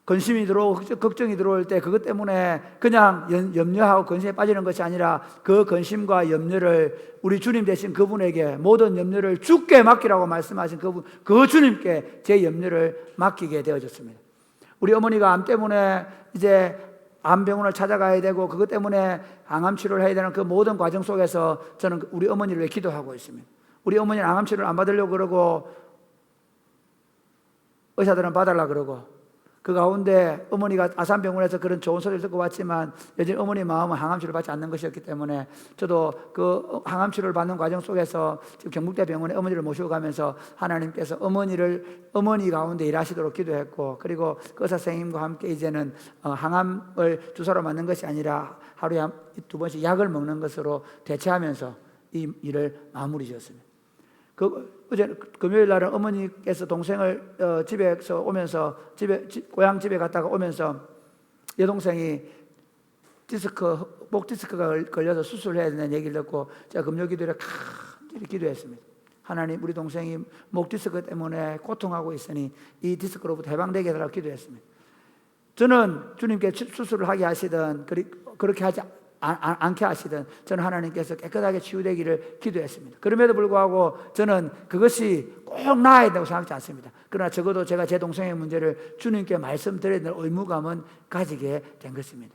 근심이 들어오고 걱정이 들어올 때 그것 때문에 그냥 염려하고 근심에 빠지는 것이 아니라 그 근심과 염려를 우리 주님 되신 그분에게 모든 염려를 주께 맡기라고 말씀하신 그분, 그 주님께 제 염려를 맡기게 되어졌습니다. 우리 어머니가 암 때문에 이제 암병원을 찾아가야 되고 그것 때문에 항암 치료를 해야 되는 그 모든 과정 속에서 저는 우리 어머니를 위해 기도하고 있습니다. 우리 어머니는 항암 치료를 안 받으려고 그러고 의사들은 받으려고 그러고, 그 가운데 어머니가 아산병원에서 그런 좋은 소리를 듣고 왔지만 여전히 어머니 마음은 항암치료를 받지 않는 것이었기 때문에 저도 그 항암치료를 받는 과정 속에서 지금 경북대병원에 어머니를 모시고 가면서 하나님께서 어머니 가운데 일하시도록 기도했고, 그리고 그 의사 선생님과 함께 이제는 항암을 주사로 맞는 것이 아니라 하루에 2번씩 약을 먹는 것으로 대체하면서 이 일을 마무리 지었습니다. 어제 금요일 날은 어머니께서 동생을 집에서 오면서 고향 집에 갔다가 오면서 여동생이 목 디스크가 걸려서 수술을 해야 된다는 얘기를 듣고 제가 금요 기도를 간절히 기도했습니다. 하나님, 우리 동생이 목 디스크 때문에 고통하고 있으니 이 디스크로부터 해방되게 해달라고 기도했습니다. 저는 주님께 수술을 하게 하시든 그렇게 하지 않게 하시든 저는 하나님께서 깨끗하게 치유되기를 기도했습니다. 그럼에도 불구하고 저는 그것이 꼭 나아야 된다고 생각하지 않습니다. 그러나 적어도 제가 제 동생의 문제를 주님께 말씀드려야 될 의무감은 가지게 된 것입니다.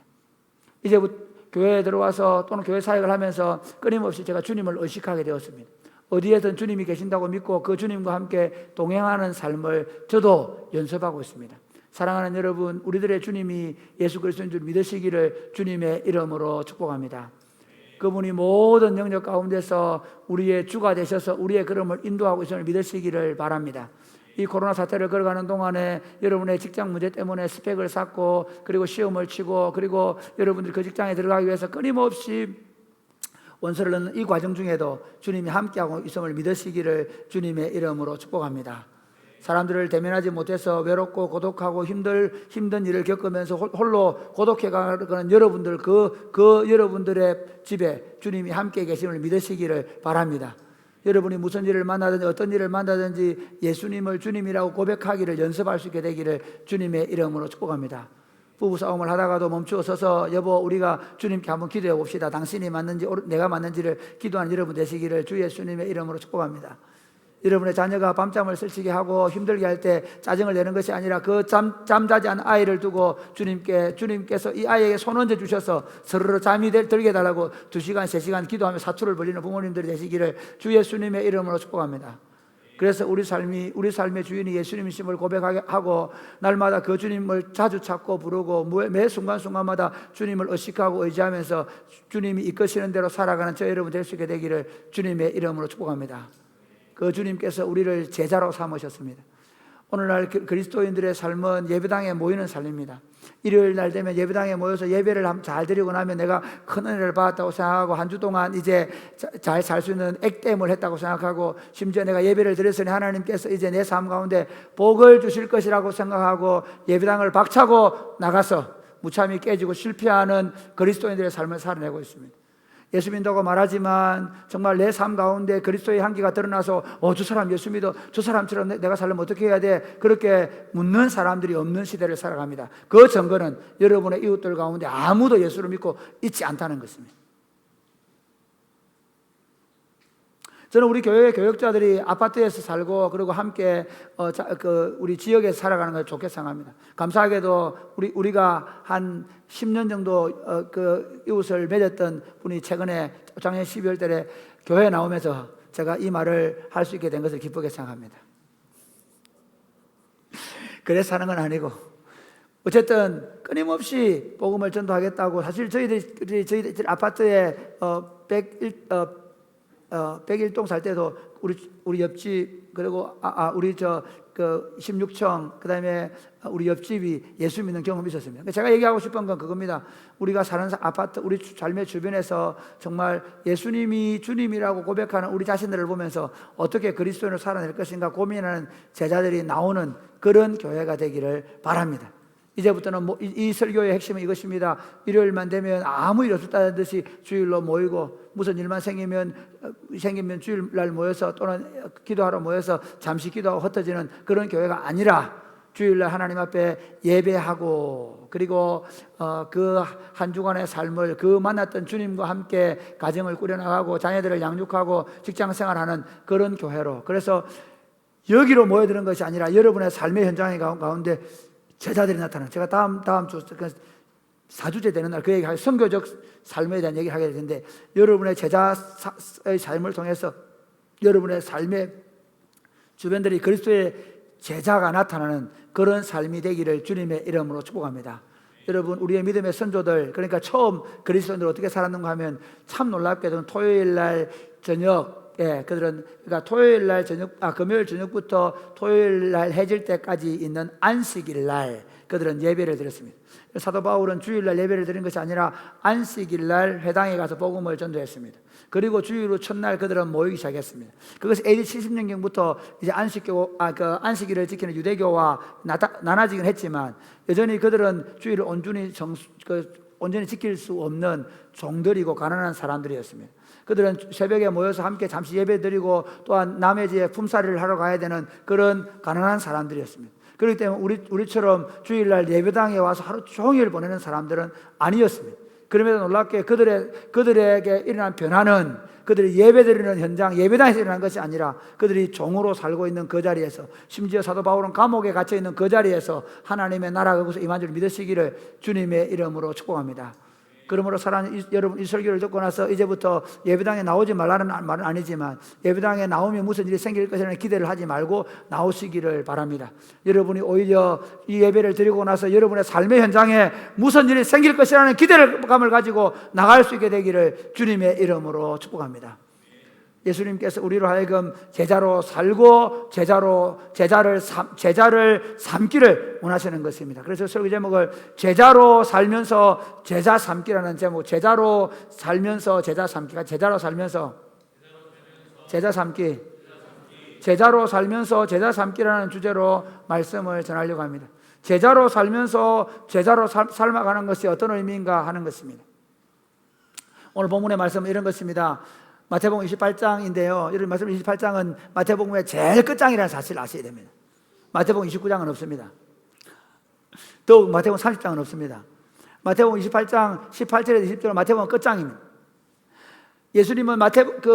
이제부터 교회에 들어와서 또는 교회 사역을 하면서 끊임없이 제가 주님을 의식하게 되었습니다. 어디에든 주님이 계신다고 믿고 그 주님과 함께 동행하는 삶을 저도 연습하고 있습니다. 사랑하는 여러분, 우리들의 주님이 예수 그리스도인 줄 믿으시기를 주님의 이름으로 축복합니다. 그분이 모든 영역 가운데서 우리의 주가 되셔서 우리의 걸음을 인도하고 있음을 믿으시기를 바랍니다. 이 코로나 사태를 걸어가는 동안에 여러분의 직장 문제 때문에 스펙을 쌓고 그리고 시험을 치고 그리고 여러분들이 그 직장에 들어가기 위해서 끊임없이 원서를 넣는 이 과정 중에도 주님이 함께하고 있음을 믿으시기를 주님의 이름으로 축복합니다. 사람들을 대면하지 못해서 외롭고 고독하고 힘든 일을 겪으면서 홀로 고독해가는 여러분들, 그 여러분들의 집에 주님이 함께 계심을 믿으시기를 바랍니다. 여러분이 무슨 일을 만나든지 어떤 일을 만나든지 예수님을 주님이라고 고백하기를 연습할 수 있게 되기를 주님의 이름으로 축복합니다. 부부싸움을 하다가도 멈추어 서서 여보, 우리가 주님께 한번 기도해 봅시다. 당신이 맞는지 내가 맞는지를 기도하는 여러분 되시기를 주 예수님의 이름으로 축복합니다. 여러분의 자녀가 밤잠을 설치게 하고 힘들게 할 때 짜증을 내는 것이 아니라 그 잠자지 않은 아이를 두고 주님께서 이 아이에게 손 얹어 주셔서 서로 잠이 들게 해달라고 2시간, 3시간 기도하며 사투를 벌이는 부모님들이 되시기를 주 예수님의 이름으로 축복합니다. 그래서 우리 삶의 주인이 예수님이심을 고백하고 날마다 그 주님을 자주 찾고 부르고 매 순간순간마다 주님을 의식하고 의지하면서 주님이 이끄시는 대로 살아가는 저 여러분 될 수 있게 되기를 주님의 이름으로 축복합니다. 그 주님께서 우리를 제자로 삼으셨습니다. 오늘날 그리스도인들의 삶은 예배당에 모이는 삶입니다. 일요일 날 되면 예배당에 모여서 예배를 잘 드리고 나면 내가 큰 은혜를 받았다고 생각하고 한 주 동안 이제 잘 살 수 있는 액땜을 했다고 생각하고 심지어 내가 예배를 드렸으니 하나님께서 이제 내 삶 가운데 복을 주실 것이라고 생각하고 예배당을 박차고 나가서 무참히 깨지고 실패하는 그리스도인들의 삶을 살아내고 있습니다. 예수 믿는다고 말하지만 정말 내 삶 가운데 그리스도의 향기가 드러나서 저 사람 예수 믿어, 저 사람처럼 내가 살려면 어떻게 해야 돼? 그렇게 묻는 사람들이 없는 시대를 살아갑니다. 그 증거는 여러분의 이웃들 가운데 아무도 예수를 믿고 있지 않다는 것입니다. 저는 우리 교회 교역자들이 아파트에서 살고 그리고 함께 우리 지역에서 살아가는 걸 좋게 생각합니다. 감사하게도 우리가 한 10년 정도 그 이웃을 맺었던 분이 최근에 작년 12월 달에 교회에 나오면서 제가 이 말을 할 수 있게 된 것을 기쁘게 생각합니다. 그래서 하는 건 아니고 어쨌든 끊임없이 복음을 전도하겠다고 사실 저희들 아파트에 101동 살 때도 우리 옆집 그리고 우리 16층 그다음에 우리 옆집이 예수 믿는 경험이 있었습니다. 제가 얘기하고 싶은 건 그겁니다. 우리가 사는 아파트 우리 삶의 주변에서 정말 예수님이 주님이라고 고백하는 우리 자신들을 보면서 어떻게 그리스도인으로 살아낼 것인가 고민하는 제자들이 나오는 그런 교회가 되기를 바랍니다. 이제부터는 이 설교의 핵심은 이것입니다. 일요일만 되면 아무 일 없었다는 듯이 주일로 모이고 무슨 일만 생기면 주일날 모여서 또는 기도하러 모여서 잠시 기도하고 흩어지는 그런 교회가 아니라 주일날 하나님 앞에 예배하고 그리고 그 한 주간의 삶을 그 만났던 주님과 함께 가정을 꾸려나가고 자녀들을 양육하고 직장생활하는 그런 교회로, 그래서 여기로 모여드는 것이 아니라 여러분의 삶의 현장의 가운데 제자들이 나타나는, 제가 다음 주 4주째 되는 날 그 얘기 선교적 삶에 대한 얘기를 하게 되는데 여러분의 제자의 삶을 통해서 여러분의 삶의 주변들이 그리스도의 제자가 나타나는 그런 삶이 되기를 주님의 이름으로 축복합니다. 여러분, 우리의 믿음의 선조들, 그러니까 처음 그리스도인들 어떻게 살았는가 하면 참 놀랍게도 토요일 날 저녁, 그들은 그러니까 토요일 날 저녁, 금요일 저녁부터 토요일 날 해질 때까지 있는 안식일 날 그들은 예배를 드렸습니다. 사도 바울은 주일 날 예배를 드린 것이 아니라 안식일 날 회당에 가서 복음을 전도했습니다. 그리고 주일 후 첫날 그들은 모이기 시작했습니다. 그것이 AD 70년경부터 이제 안식일을 지키는 유대교와 나눠지긴 했지만 여전히 그들은 주일을 온전히 지킬 수 없는 종들이고 가난한 사람들이었습니다. 그들은 새벽에 모여서 함께 잠시 예배드리고 또한 남의 집에 품살이를 하러 가야 되는 그런 가난한 사람들이었습니다. 그렇기 때문에 우리처럼 주일날 예배당에 와서 하루 종일 보내는 사람들은 아니었습니다. 그럼에도 놀랍게 그들에게 일어난 변화는 그들이 예배드리는 현장, 예배당에서 일어난 것이 아니라 그들이 종으로 살고 있는 그 자리에서, 심지어 사도 바울은 감옥에 갇혀 있는 그 자리에서 하나님의 나라가 그곳에 임한 줄 믿으시기를 주님의 이름으로 축복합니다. 그러므로 사랑하는 여러분, 이 설교를 듣고 나서 이제부터 예배당에 나오지 말라는 말은 아니지만 예배당에 나오면 무슨 일이 생길 것이라는 기대를 하지 말고 나오시기를 바랍니다. 여러분이 오히려 이 예배를 드리고 나서 여러분의 삶의 현장에 무슨 일이 생길 것이라는 기대감을 가지고 나갈 수 있게 되기를 주님의 이름으로 축복합니다. 예수님께서 우리로 하여금 제자로 살고 제자를 삼기를 원하시는 것입니다. 그래서 설교 제목을 제자로 살면서 제자 삼기라는 제목, 제자로 살면서 제자 삼기가 제자로 살면서 제자 삼기, 제자로 살면서 제자 삼기라는 주제로 말씀을 전하려고 합니다. 제자로 살면서 제자로 삶아가는 것이 어떤 의미인가 하는 것입니다. 오늘 본문의 말씀은 이런 것입니다. 마태복음 28장인데요. 여러분, 말씀 28장은 마태복음의 제일 끝장이라는 사실을 아셔야 됩니다. 마태복음 29장은 없습니다. 더욱 마태복음 30장은 없습니다. 마태복음 28장 18절에서 20절 마태복음 끝장입니다. 예수님은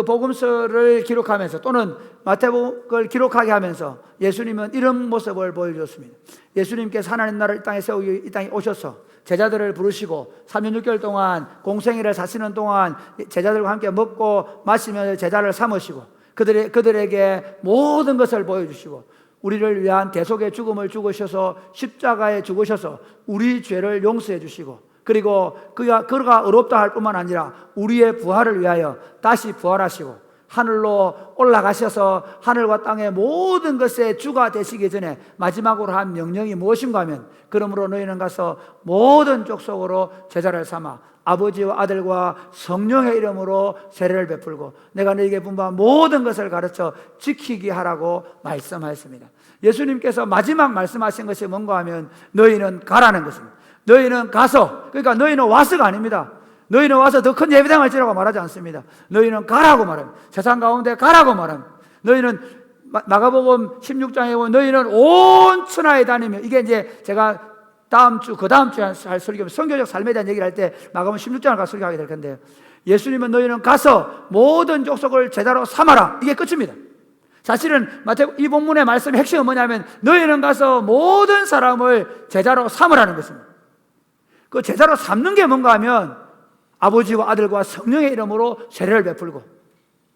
복음서를 기록하면서 또는 마태복음을 기록하게 하면서 예수님은 이런 모습을 보여주었습니다. 예수님께서 하나님 나라를 이 땅에 세우기 이 땅에 오셔서 제자들을 부르시고 3년 6개월 동안 공생애를 사시는 동안 제자들과 함께 먹고 마시며 제자를 삼으시고 그들에게 모든 것을 보여주시고 우리를 위한 대속의 죽음을 죽으셔서 십자가에 죽으셔서 우리 죄를 용서해 주시고 그리고 그가 의롭다 할 뿐만 아니라 우리의 부활을 위하여 다시 부활하시고 하늘로 올라가셔서 하늘과 땅의 모든 것의 주가 되시기 전에 마지막으로 한 명령이 무엇인가 하면 그러므로 너희는 가서 모든 족속으로 제자를 삼아 아버지와 아들과 성령의 이름으로 세례를 베풀고 내가 너희에게 분부한 모든 것을 가르쳐 지키게 하라고 말씀하였습니다. 예수님께서 마지막 말씀하신 것이 뭔가 하면 너희는 가라는 것입니다. 너희는 가서, 그러니까 너희는 와서가 아닙니다. 너희는 와서 더 큰 예배당을 지라고 말하지 않습니다. 너희는 가라고 말합니다. 세상 가운데 가라고 말합니다. 너희는 마가복음 16장에 보면 너희는 온 천하에 다니며, 이게 이제 제가 그 다음 주에 할 설교, 선교적 삶에 대한 얘기를 할 때 마가복음 16장을 가서 설교하게 될 건데요. 예수님은 너희는 가서 모든 족속을 제자로 삼아라. 이게 끝입니다. 사실은 이 본문의 말씀의 핵심은 뭐냐면 너희는 가서 모든 사람을 제자로 삼으라는 것입니다. 그 제자로 삼는 게 뭔가 하면 아버지와 아들과 성령의 이름으로 세례를 베풀고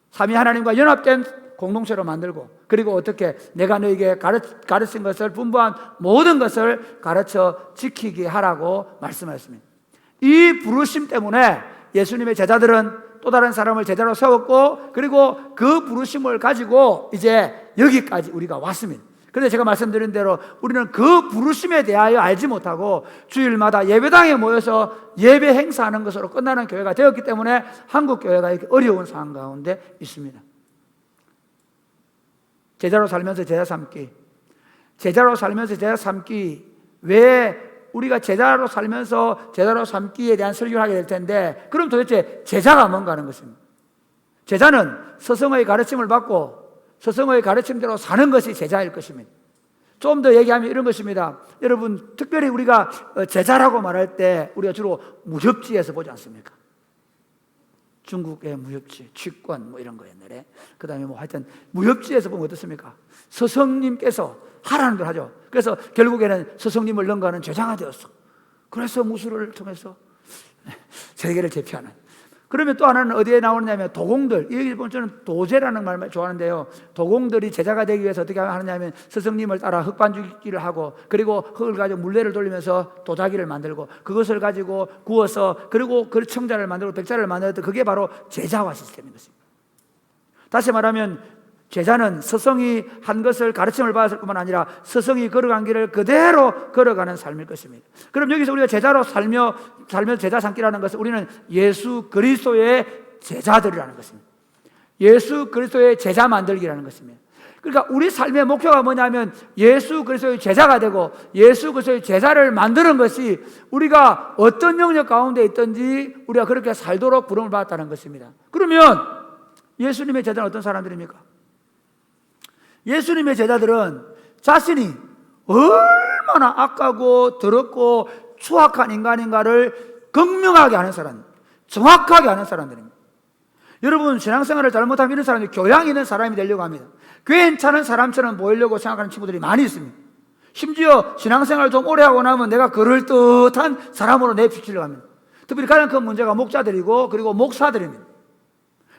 삼위 하나님과 연합된 공동체로 만들고 그리고 어떻게 내가 너에게 가르친 것을 분부한 모든 것을 가르쳐 지키게 하라고 말씀하셨습니다. 이 부르심 때문에 예수님의 제자들은 또 다른 사람을 제자로 세웠고 그리고 그 부르심을 가지고 이제 여기까지 우리가 왔습니다. 그런데 제가 말씀드린 대로 우리는 그 부르심에 대하여 알지 못하고 주일마다 예배당에 모여서 예배 행사하는 것으로 끝나는 교회가 되었기 때문에 한국 교회가 이렇게 어려운 상황 가운데 있습니다. 제자로 살면서 제자 삼기. 제자로 살면서 제자 삼기. 왜 우리가 제자로 살면서 제자로 삼기에 대한 설교를 하게 될 텐데 그럼 도대체 제자가 뭔가 하는 것입니다. 제자는 스승의 가르침을 받고 스승의 가르침대로 사는 것이 제자일 것입니다. 좀 더 얘기하면 이런 것입니다. 여러분, 특별히 우리가 제자라고 말할 때 우리가 주로 무협지에서 보지 않습니까? 중국의 무협지, 취권 뭐 이런 거 옛날에. 그 다음에 뭐 하여튼 무협지에서 보면 어떻습니까? 스승님께서 하라는 걸 하죠. 그래서 결국에는 스승님을 능가하는 제자가 되었어. 그래서 무술을 통해서 세계를 제패하는 그러면 또 하나는 어디에 나오느냐면 도공들. 여기 보면 저는 도제라는 말을 좋아하는데요. 도공들이 제자가 되기 위해서 어떻게 하느냐면 스승님을 따라 흙반죽기를 하고 그리고 흙을 가지고 물레를 돌리면서 도자기를 만들고 그것을 가지고 구워서 그리고 그 청자를 만들고 백자를 만들었던 그게 바로 제자화 시스템인 것입니다. 다시 말하면 제자는 스승이 한 것을 가르침을 받았을 뿐만 아니라 스승이 걸어간 길을 그대로 걸어가는 삶일 것입니다. 그럼 여기서 우리가 제자로 살며 제자 삼기라는 것은 우리는 예수 그리스도의 제자들이라는 것입니다. 예수 그리스도의 제자 만들기라는 것입니다. 그러니까 우리 삶의 목표가 뭐냐면 예수 그리스도의 제자가 되고 예수 그리스도의 제자를 만드는 것이 우리가 어떤 영역 가운데 있든지 우리가 그렇게 살도록 부름을 받았다는 것입니다. 그러면 예수님의 제자는 어떤 사람들입니까? 예수님의 제자들은 자신이 얼마나 악하고 더럽고 추악한 인간인가를 극명하게 아는 사람, 정확하게 아는 사람들입니다. 여러분, 신앙생활을 잘못하면 이런 사람이 교양 있는 사람이 되려고 합니다. 괜찮은 사람처럼 보이려고 생각하는 친구들이 많이 있습니다. 심지어 신앙생활을 좀 오래 하고 나면 내가 그럴듯한 사람으로 내비치려고 합니다. 특별히 가장 큰 문제가 목자들이고 그리고 목사들입니다.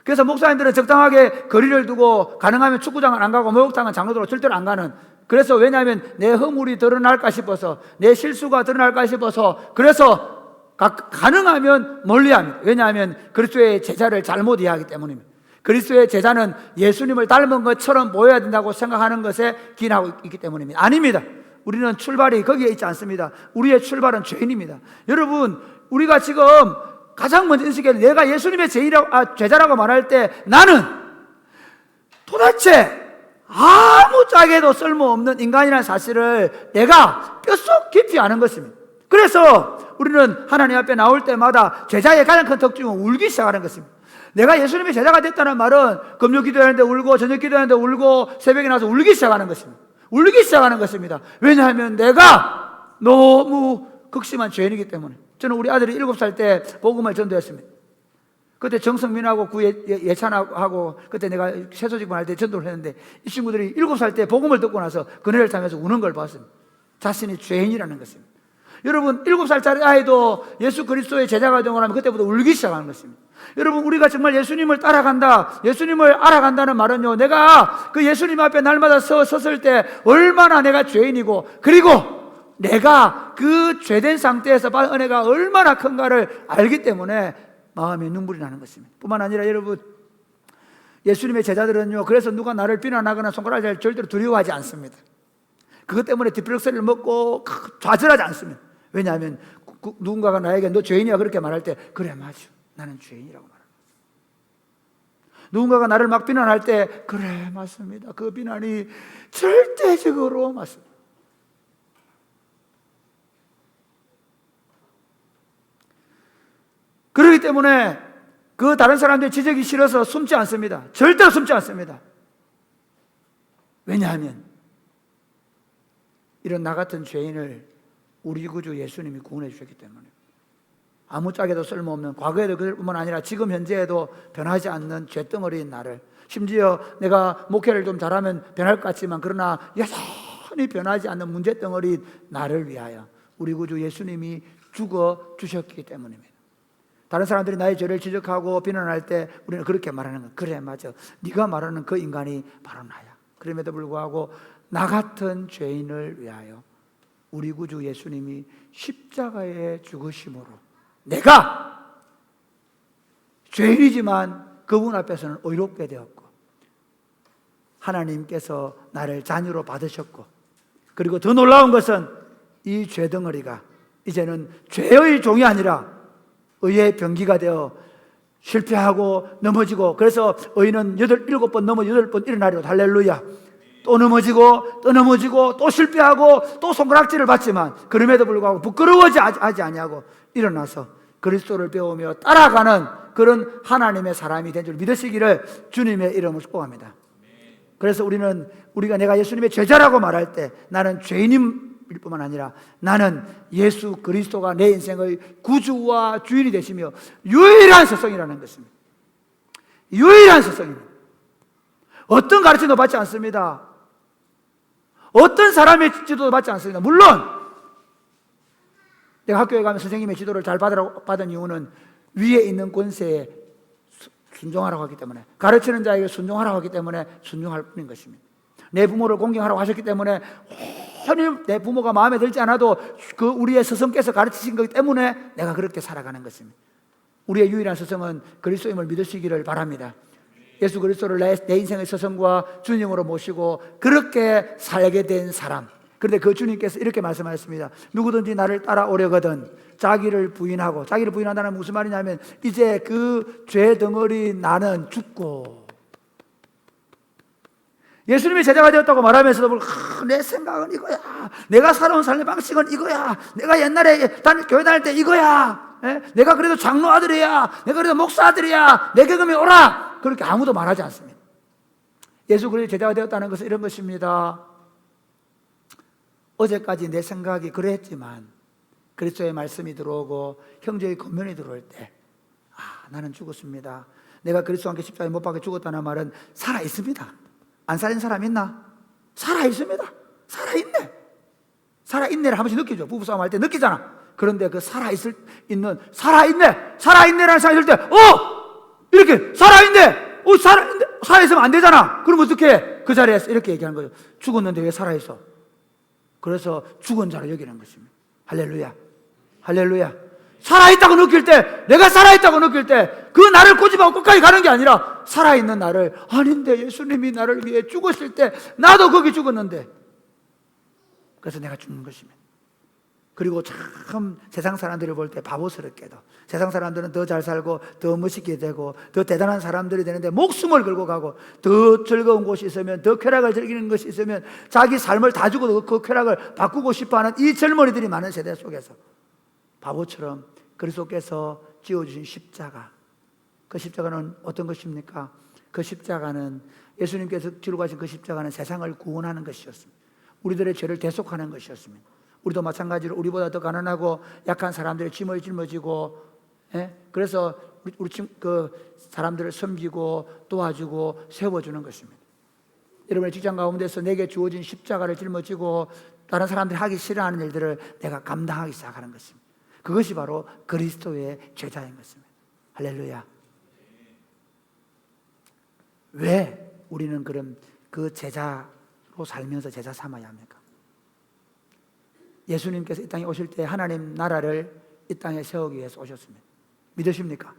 그래서 목사님들은 적당하게 거리를 두고 가능하면 축구장은 안 가고 목욕탕은 장로들로 절대로 안 가는, 그래서 왜냐하면 내 허물이 드러날까 싶어서 내 실수가 드러날까 싶어서 그래서 가능하면 멀리합니다. 왜냐하면 그리스도의 제자를 잘못 이해하기 때문입니다. 그리스도의 제자는 예수님을 닮은 것처럼 보여야 된다고 생각하는 것에 기인하고 있기 때문입니다. 아닙니다. 우리는 출발이 거기에 있지 않습니다. 우리의 출발은 죄인입니다. 여러분, 우리가 지금 가장 먼저 인식해야 돼. 내가 예수님의 제자라고 말할 때 나는 도대체 아무짝에도 쓸모없는 인간이라는 사실을 내가 뼛속 깊이 아는 것입니다. 그래서 우리는 하나님 앞에 나올 때마다 제자의 가장 큰 특징은 울기 시작하는 것입니다. 내가 예수님의 제자가 됐다는 말은 금요 기도하는데 울고 저녁 기도하는데 울고 새벽에 나서 울기 시작하는 것입니다. 울기 시작하는 것입니다. 왜냐하면 내가 너무 극심한 죄인이기 때문에. 저는 우리 아들이 7살 때 복음을 전도했습니다. 그때 정성민하고 예찬하고 그때 내가 세소직분 할 때 전도를 했는데 이 친구들이 7살 때 복음을 듣고 나서 그네를 타면서 우는 걸 봤습니다. 자신이 죄인이라는 것입니다. 여러분, 7살짜리 아이도 예수 그리스도의 제자가 되고 나면 그때부터 울기 시작하는 것입니다. 여러분, 우리가 정말 예수님을 따라간다, 예수님을 알아간다는 말은요, 내가 그 예수님 앞에 날마다 섰을 때 얼마나 내가 죄인이고 그리고 내가 그 죄된 상태에서 받은 은혜가 얼마나 큰가를 알기 때문에 마음에 눈물이 나는 것입니다. 뿐만 아니라 여러분, 예수님의 제자들은요, 그래서 누가 나를 비난하거나 손가락질 절대로 두려워하지 않습니다. 그것 때문에 디플렉스를 먹고 좌절하지 않습니다. 왜냐하면 누군가가 나에게 너 죄인이야 그렇게 말할 때 그래 맞아, 나는 죄인이라고 말합니다. 누군가가 나를 막 비난할 때 그래 맞습니다, 그 비난이 절대적으로 맞습니다. 그렇기 때문에 그 다른 사람들의 지적이 싫어서 숨지 않습니다. 절대로 숨지 않습니다. 왜냐하면 이런 나 같은 죄인을 우리 구주 예수님이 구원해 주셨기 때문에, 아무짝에도 쓸모없는 과거에도 그뿐만 아니라 지금 현재에도 변하지 않는 죄덩어리인 나를, 심지어 내가 목회를 좀 잘하면 변할 것 같지만 그러나 여전히 변하지 않는 문제덩어리인 나를 위하여 우리 구주 예수님이 죽어 주셨기 때문입니다. 다른 사람들이 나의 죄를 지적하고 비난할 때 우리는 그렇게 말하는 거예요. 그래 맞아, 네가 말하는 그 인간이 바로 나야. 그럼에도 불구하고 나 같은 죄인을 위하여 우리 구주 예수님이 십자가에 죽으심으로 내가 죄인이지만 그분 앞에서는 의롭게 되었고 하나님께서 나를 자녀로 받으셨고, 그리고 더 놀라운 것은 이 죄덩어리가 이제는 죄의 종이 아니라 의의 병기가 되어 실패하고 넘어지고, 그래서 의인은 7번 넘어 8번 일어나리로다. 할렐루야. 또 넘어지고 또 넘어지고 또 실패하고 또 손가락질을 받지만 그럼에도 불구하고 부끄러워하지 아니하고 일어나서 그리스도를 배우며 따라가는 그런 하나님의 사람이 된 줄 믿으시기를 주님의 이름으로 축복합니다. 그래서 우리가 내가 예수님의 제자라고 말할 때 나는 죄인임 일 뿐만 아니라 나는 예수 그리스도가 내 인생의 구주와 주인이 되시며 유일한 스승이라는 것입니다. 유일한 스승입니다. 어떤 가르침도 받지 않습니다. 어떤 사람의 지도도 받지 않습니다. 물론 내가 학교에 가면 선생님의 지도를 잘 받은 이유는 위에 있는 권세에 순종하라고 하기 때문에, 가르치는 자에게 순종하라고 하기 때문에 순종할 뿐인 것입니다. 내 부모를 공경하라고 하셨기 때문에 전혀 내 부모가 마음에 들지 않아도 그 우리의 스승께서 가르치신 거기 때문에 내가 그렇게 살아가는 것입니다. 우리의 유일한 스승은 그리스도임을 믿으시기를 바랍니다. 예수 그리스도를 내 인생의 스승과 주님으로 모시고 그렇게 살게 된 사람. 그런데 그 주님께서 이렇게 말씀하셨습니다. 누구든지 나를 따라오려거든 자기를 부인하고, 자기를 부인한다는 무슨 말이냐면 이제 그 죄 덩어리 나는 죽고, 예수님이 제자가 되었다고 말하면서도 내 생각은 이거야, 내가 살아온 삶의 방식은 이거야, 내가 옛날에 교회 다닐 때 이거야, 내가 그래도 장로 아들이야, 내가 그래도 목사 아들이야, 내 계급에 오라, 그렇게 아무도 말하지 않습니다. 예수 그리스도 제자가 되었다는 것은 이런 것입니다. 어제까지 내 생각이 그랬지만 그리스도의 말씀이 들어오고 형제의 권면이 들어올 때, 나는 죽었습니다. 내가 그리스도와 함께 십자가에 못 박혀 죽었다는 말은 살아 있습니다. 안 살린 사람 있나? 살아 있습니다. 살아 있네. 살아 있네를 한 번씩 느끼죠. 부부싸움 할 때 느끼잖아. 그런데 그 살아 있는 살아 있네라는 생각이 들 때, 이렇게 살아 있네. 살아 있으면 안 되잖아. 그럼 어떻게 그 자리에서 이렇게 얘기하는 거죠. 죽었는데 왜 살아 있어? 그래서 죽은 자를 여기는 것입니다. 할렐루야. 할렐루야. 살아있다고 느낄 때, 내가 살아있다고 느낄 때 그 나를 꼬집하고 끝까지 가는 게 아니라 살아있는 나를, 아닌데 예수님이 나를 위해 죽으실 때 나도 거기 죽었는데, 그래서 내가 죽는 것입니다. 그리고 참 세상 사람들을 볼 때 바보스럽게도, 세상 사람들은 더 잘 살고 더 멋있게 되고 더 대단한 사람들이 되는데 목숨을 걸고 가고, 더 즐거운 곳이 있으면, 더 쾌락을 즐기는 것이 있으면 자기 삶을 다 주고도 그 쾌락을 바꾸고 싶어하는 이 젊은이들이 많은 세대 속에서 바보처럼 그리스도께서 지어주신 십자가, 그 십자가는 어떤 것입니까? 그 십자가는, 예수님께서 지고 가신 그 십자가는 세상을 구원하는 것이었습니다. 우리들의 죄를 대속하는 것이었습니다. 우리도 마찬가지로 우리보다 더 가난하고 약한 사람들의 짐을 짊어지고, 그래서 우리 그 사람들을 섬기고 도와주고 세워주는 것입니다. 여러분의 직장 가운데서 내게 주어진 십자가를 짊어지고 다른 사람들이 하기 싫어하는 일들을 내가 감당하기 시작하는 것입니다. 그것이 바로 그리스도의 제자인 것입니다. 할렐루야. 왜 우리는 그럼 그 제자로 살면서 제자 삼아야 합니까? 예수님께서 이 땅에 오실 때 하나님 나라를 이 땅에 세우기 위해서 오셨습니다. 믿으십니까?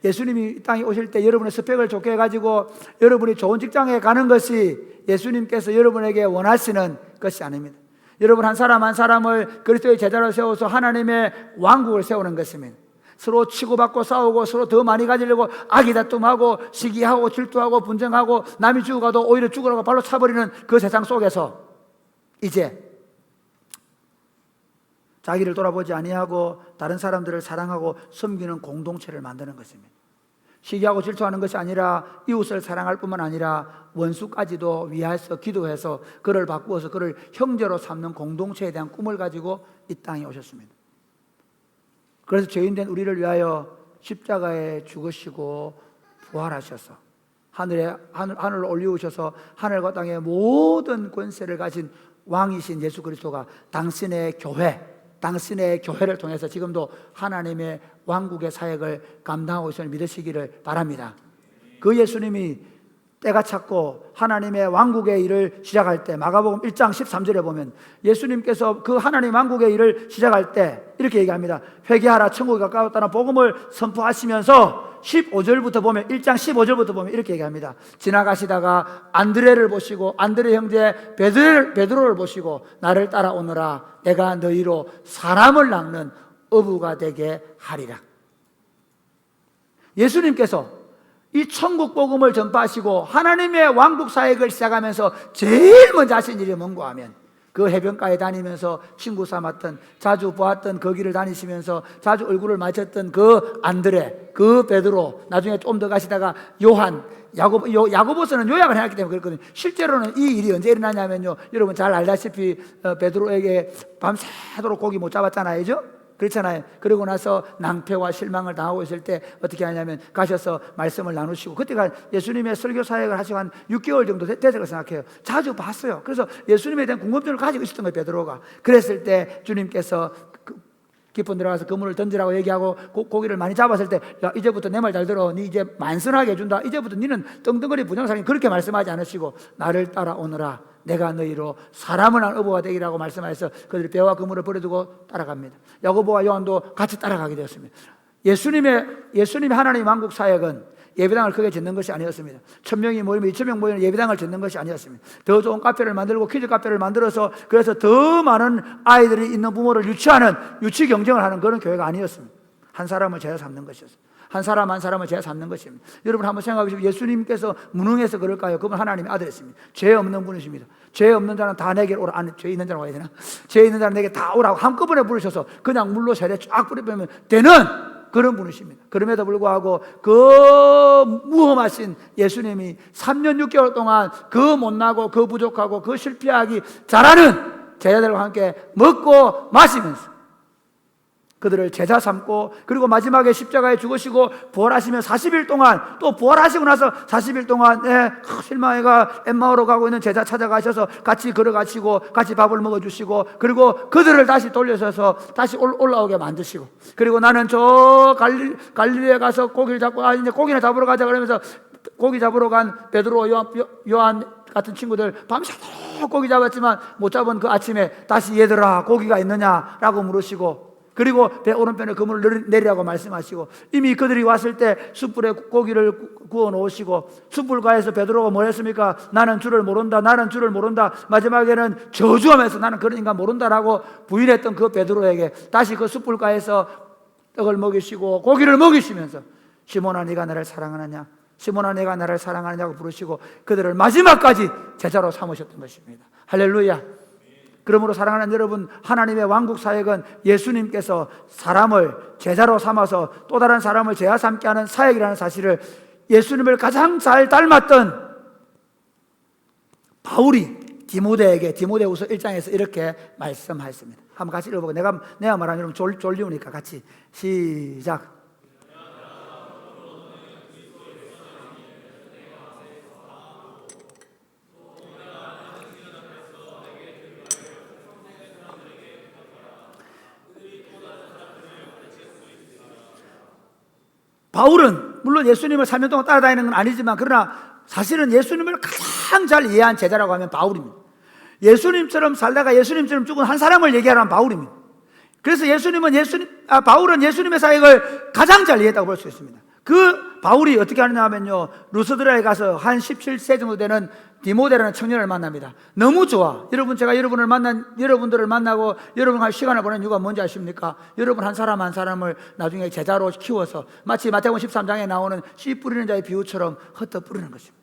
예수님이 이 땅에 오실 때 여러분의 스펙을 좋게 해가지고 여러분이 좋은 직장에 가는 것이 예수님께서 여러분에게 원하시는 것이 아닙니다. 여러분 한 사람 한 사람을 그리스도의 제자로 세워서 하나님의 왕국을 세우는 것입니다. 서로 치고받고 싸우고 서로 더 많이 가지려고 악의다툼하고 시기하고 질투하고 분쟁하고, 남이 죽어가도 오히려 죽으라고 발로 차버리는 그 세상 속에서 이제 자기를 돌아보지 아니하고 다른 사람들을 사랑하고 섬기는 공동체를 만드는 것입니다. 시기하고 질투하는 것이 아니라 이웃을 사랑할 뿐만 아니라 원수까지도 위하여서 기도해서 그를 바꾸어서 그를 형제로 삼는 공동체에 대한 꿈을 가지고 이 땅에 오셨습니다. 그래서 죄인된 우리를 위하여 십자가에 죽으시고 부활하셔서 하늘로 올리우셔서 하늘과 땅의 모든 권세를 가진 왕이신 예수 그리스도가 당신의 교회를 통해서 지금도 하나님의 왕국의 사역을 감당하고 있음을 믿으시기를 바랍니다. 그 예수님이 때가 찼고 하나님의 왕국의 일을 시작할 때, 마가복음 1장 13절에 보면 예수님께서 그 하나님 왕국의 일을 시작할 때 이렇게 얘기합니다. 회개하라, 천국이 가까웠다는 복음을 선포하시면서 15절부터 보면, 1장 15절부터 보면 이렇게 얘기합니다. 지나가시다가 안드레를 보시고, 안드레 형제 베드로를 보시고, 나를 따라오너라, 내가 너희로 사람을 낚는 어부가 되게 하리라. 예수님께서 이 천국 복음을 전파하시고 하나님의 왕국 사역을 시작하면서 제일 먼저 하신 일이 뭔가 하면, 그 해변가에 다니면서 친구 삼았던, 자주 보았던, 그 길을 다니시면서 자주 얼굴을 맞췄던 그 안드레, 그 베드로, 나중에 좀 더 가시다가 요한, 야고보서는 요약을 해놨기 때문에 그렇거든요. 실제로는 이 일이 언제 일어나냐면요, 여러분 잘 알다시피 베드로에게 밤새도록 고기 못 잡았잖아요, 그죠? 그렇잖아요. 그러고 나서 낭패와 실망을 당하고 있을 때 어떻게 하냐면 가셔서 말씀을 나누시고, 그때가 예수님의 설교 사역을 하시고 한 6개월 정도 됐을 거 생각해요. 자주 봤어요. 그래서 예수님에 대한 궁금증을 가지고 있었던 거예요, 베드로가. 그랬을 때 주님께서 깊은 데로 가서 그물을 던지라고 얘기하고 고기를 많이 잡았을 때 야, 이제부터 내 말 잘 들어. 네 이제 만선하게 해준다. 이제부터 너는 떵떵거리 부정사님 그렇게 말씀하지 않으시고 나를 따라오너라. 내가 너희로 사람을 한 어부가 되기라고 말씀하셔서 그들이 배와 그물을 버려두고 따라갑니다. 야고보와 요한도 같이 따라가게 되었습니다. 예수님의 하나님 왕국 사역은 예배당을 크게 짓는 것이 아니었습니다. 1000명이 모이면 2000명 모이는 예배당을 짓는 것이 아니었습니다. 더 좋은 카페를 만들고 퀴즈 카페를 만들어서 그래서 더 많은 아이들이 있는 부모를 유치하는 유치 경쟁을 하는 그런 교회가 아니었습니다. 한 사람을 제자 삼는 것이었습니다. 한 사람을 제자 삼는 것입니다. 여러분 한번 생각해 보시면 예수님께서 무능해서 그럴까요? 그분 하나님의 아들이십니다. 죄 없는 분이십니다. 죄 없는 자는 다 내게 오라. 아니, 죄 있는 자라고 해야 되나? 죄 있는 자는 내게 다 오라고 한꺼번에 부르셔서 그냥 물로 세례 쫙 뿌리면 되는 그런 분이십니다. 그럼에도 불구하고 그 무험하신 예수님이 3년 6개월 동안 그 못나고 그 부족하고 그 실패하기 잘하는 제자들과 함께 먹고 마시면서 그들을 제자 삼고 그리고 마지막에 십자가에 죽으시고 부활하시면 40일 동안 또 부활하시고 나서 40일 동안 실마이가 엠마오로 가고 있는 제자 찾아가셔서 같이 걸어가시고 같이 밥을 먹어주시고 그리고 그들을 다시 돌려서서 다시 올라오게 만드시고 그리고 나는 저 갈릴리에 가서 고기를 잡고 이제 고기나 잡으러 가자 그러면서 고기 잡으러 간 베드로 요한 같은 친구들 밤새도록 고기 잡았지만 못 잡은 그 아침에 다시 얘들아 고기가 있느냐라고 물으시고 그리고 배 오른편에 그물을 내리라고 말씀하시고 이미 그들이 왔을 때 숯불에 고기를 구워 놓으시고 숯불가에서 베드로가 뭘 했습니까? 나는 주를 모른다. 마지막에는 저주하면서 나는 그런 인간 모른다라고 부인했던 그 베드로에게 다시 그 숯불가에서 떡을 먹이시고 고기를 먹이시면서 시몬아 네가 나를 사랑하느냐? 시몬아 내가 나를 사랑하느냐고 부르시고 그들을 마지막까지 제자로 삼으셨던 것입니다. 할렐루야. 그러므로 사랑하는 여러분, 하나님의 왕국 사역은 예수님께서 사람을 제자로 삼아서 또 다른 사람을 제자 삼게 하는 사역이라는 사실을 예수님을 가장 잘 닮았던 바울이 디모데후서 1장에서 이렇게 말씀하였습니다. 한번 같이 읽어보고 내가 말하는 여러분 졸리우니까 같이 시작. 바울은 물론 예수님을 3년 동안 따라다니는 건 아니지만 그러나 사실은 예수님을 가장 잘 이해한 제자라고 하면 바울입니다. 예수님처럼 살다가 예수님처럼 죽은 한 사람을 얘기하라면 바울입니다. 그래서 바울은 예수님의 사역을 가장 잘 이해했다고 볼 수 있습니다. 그 바울이 어떻게 하느냐 하면요, 루스드라에 가서 한 17세 정도 되는 디모데라는 청년을 만납니다. 너무 좋아. 제가 여러분들을 만나고 여러분과 시간을 보낸 이유가 뭔지 아십니까? 여러분 한 사람 한 사람을 나중에 제자로 키워서 마치 마태복음 13장에 나오는 씨 뿌리는 자의 비유처럼 흩어 뿌리는 것입니다.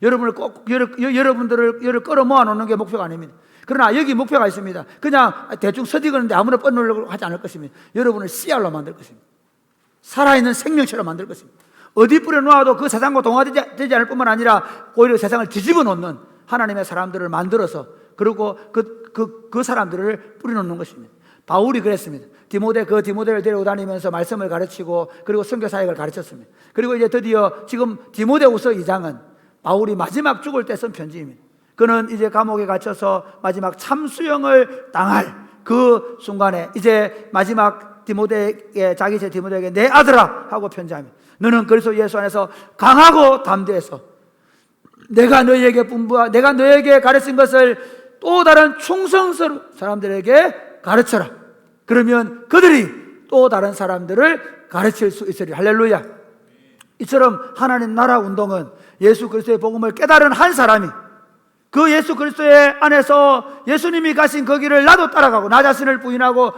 여러분들을 끌어 모아 놓는 게 목표가 아닙니다. 그러나 여기 목표가 있습니다. 그냥 대충 서디거는데 아무나 뻗으려고 하지 않을 것입니다. 여러분을 씨알로 만들 것입니다. 살아있는 생명체로 만들 것입니다. 어디 뿌려놓아도 그 세상과 동화되지 않을 뿐만 아니라 오히려 세상을 뒤집어 놓는 하나님의 사람들을 만들어서 그리고 그 사람들을 뿌려놓는 것입니다. 바울이 그랬습니다. 디모데를 데리고 다니면서 말씀을 가르치고 그리고 선교 사역을 가르쳤습니다. 그리고 이제 드디어 지금 디모데후서 2장은 바울이 마지막 죽을 때 쓴 편지입니다. 그는 이제 감옥에 갇혀서 마지막 참수형을 당할 그 순간에 이제 마지막 자기 제 디모데에게 내 아들아 하고 편지합니다. 너는 그리스도 예수 안에서 강하고 담대해서 내가 너에게 가르친 것을 또 다른 충성스러운 사람들에게 가르쳐라. 그러면 그들이 또 다른 사람들을 가르칠 수 있으리. 할렐루야. 이처럼 하나님 나라 운동은 예수 그리스도의 복음을 깨달은 한 사람이 그 예수 그리스도의 안에서 예수님이 가신 그 길을 나도 따라가고 나 자신을 부인하고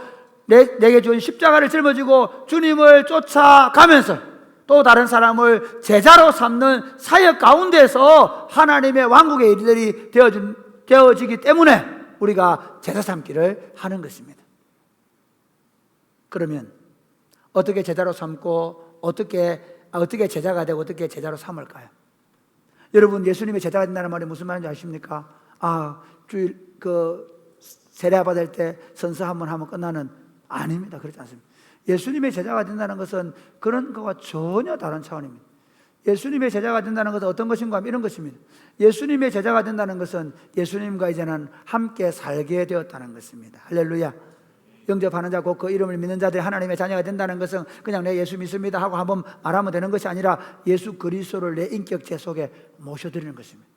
내게 주신 십자가를 짊어지고 주님을 쫓아가면서 또 다른 사람을 제자로 삼는 사역 가운데서 하나님의 왕국의 일들이 되어지기 때문에 우리가 제자 삼기를 하는 것입니다. 그러면 어떻게 제자로 삼고 어떻게 제자가 되고 어떻게 제자로 삼을까요? 여러분, 예수님의 제자가 된다는 말이 무슨 말인지 아십니까? 주일 세례 받을 때 선서 한번 하면 끝나는, 아닙니다. 그렇지 않습니다. 예수님의 제자가 된다는 것은 그런 것과 전혀 다른 차원입니다. 예수님의 제자가 된다는 것은 어떤 것인가 하면 이런 것입니다. 예수님의 제자가 된다는 것은 예수님과 이제는 함께 살게 되었다는 것입니다. 할렐루야. 영접하는 자 곧 그 이름을 믿는 자들이 하나님의 자녀가 된다는 것은 그냥 내 예수 믿습니다 하고 한번 말하면 되는 것이 아니라 예수 그리스도를 내 인격체 속에 모셔드리는 것입니다.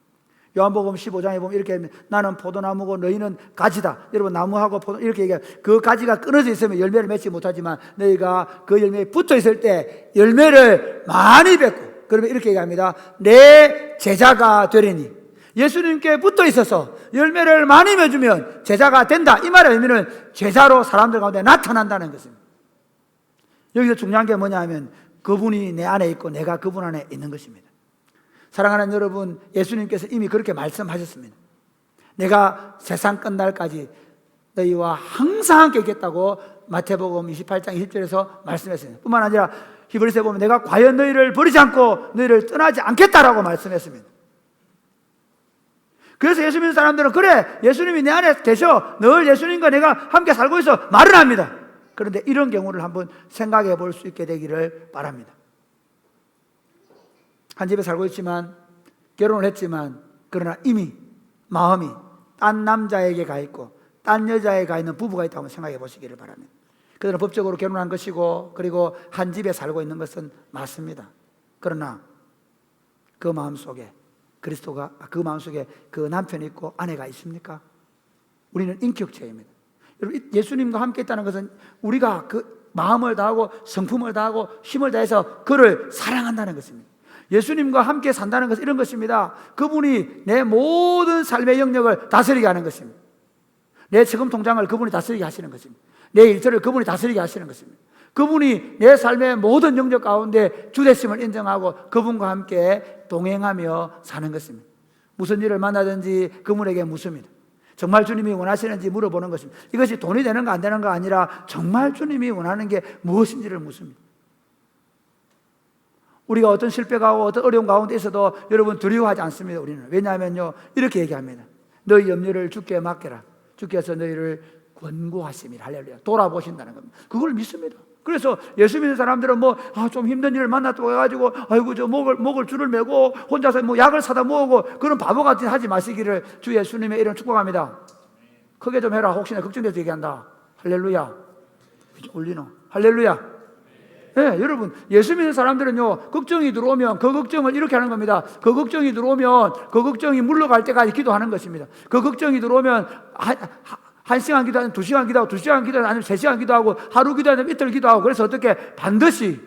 요한복음 15장에 보면 이렇게 나는 포도나무고 너희는 가지다. 여러분 나무하고 포도 이렇게 얘기해요. 그 가지가 끊어져 있으면 열매를 맺지 못하지만 너희가 그 열매에 붙어 있을 때 열매를 많이 맺고, 그러면 이렇게 얘기합니다. 내 제자가 되리니. 예수님께 붙어 있어서 열매를 많이 맺으면 제자가 된다. 이 말의 의미는 제자로 사람들 가운데 나타난다는 것입니다. 여기서 중요한 게 뭐냐 하면 그분이 내 안에 있고 내가 그분 안에 있는 것입니다. 사랑하는 여러분, 예수님께서 이미 그렇게 말씀하셨습니다. 내가 세상 끝날까지 너희와 항상 함께 있겠다고 마태복음 28장 20절에서 말씀했습니다. 뿐만 아니라 히브리서에 보면 내가 과연 너희를 버리지 않고 너희를 떠나지 않겠다라고 말씀했습니다. 그래서 예수 믿는 사람들은 그래, 예수님이 내 안에 계셔, 늘 예수님과 내가 함께 살고 있어 말은 합니다. 그런데 이런 경우를 한번 생각해 볼 수 있게 되기를 바랍니다. 한 집에 살고 있지만, 결혼을 했지만, 그러나 이미 마음이 딴 남자에게 가 있고 딴 여자에게 가 있는 부부가 있다고 생각해 보시기를 바랍니다. 그들은 법적으로 결혼한 것이고 그리고 한 집에 살고 있는 것은 맞습니다. 그러나 그 마음속에 그리스도가, 그 마음속에 그 남편이 있고 아내가 있습니까? 우리는 인격체입니다. 여러분, 예수님과 함께 있다는 것은 우리가 그 마음을 다하고 성품을 다하고 힘을 다해서 그를 사랑한다는 것입니다. 예수님과 함께 산다는 것은 이런 것입니다. 그분이 내 모든 삶의 영역을 다스리게 하는 것입니다. 내 지금 통장을 그분이 다스리게 하시는 것입니다. 내 일터를 그분이 다스리게 하시는 것입니다. 그분이 내 삶의 모든 영역 가운데 주되심을 인정하고 그분과 함께 동행하며 사는 것입니다. 무슨 일을 만나든지 그분에게 묻습니다. 정말 주님이 원하시는지 물어보는 것입니다. 이것이 돈이 되는가 안 되는가 아니라 정말 주님이 원하는 게 무엇인지를 묻습니다. 우리가 어떤 실패가 오고 어떤 어려움 가운데 있어도 여러분 두려워하지 않습니다. 우리는. 왜냐하면요, 이렇게 얘기합니다. 너희 염려를 주께 맡겨라. 주께서 너희를 권고하심이라. 할렐루야. 돌아보신다는 겁니다. 그걸 믿습니다. 그래서 예수 믿는 사람들은 좀 힘든 일을 만났다고 해가지고 아이고 저 목을 줄을 메고 혼자서 약을 사다 모으고 그런 바보 같은 하지 마시기를 주 예수님의 이름 축복합니다. 크게 좀 해라. 혹시나 걱정돼서 얘기한다. 할렐루야. 올리노. 할렐루야. 네, 여러분, 예수 믿는 사람들은요, 걱정이 들어오면 그 걱정을 이렇게 하는 겁니다. 그 걱정이 들어오면 그 걱정이 물러갈 때까지 기도하는 것입니다. 그 걱정이 들어오면 한 시간 기도하면 2시간 기도하고 2시간 기도하면 아니면 3시간 기도하고 하루 기도하면 이틀 기도하고 그래서 어떻게 반드시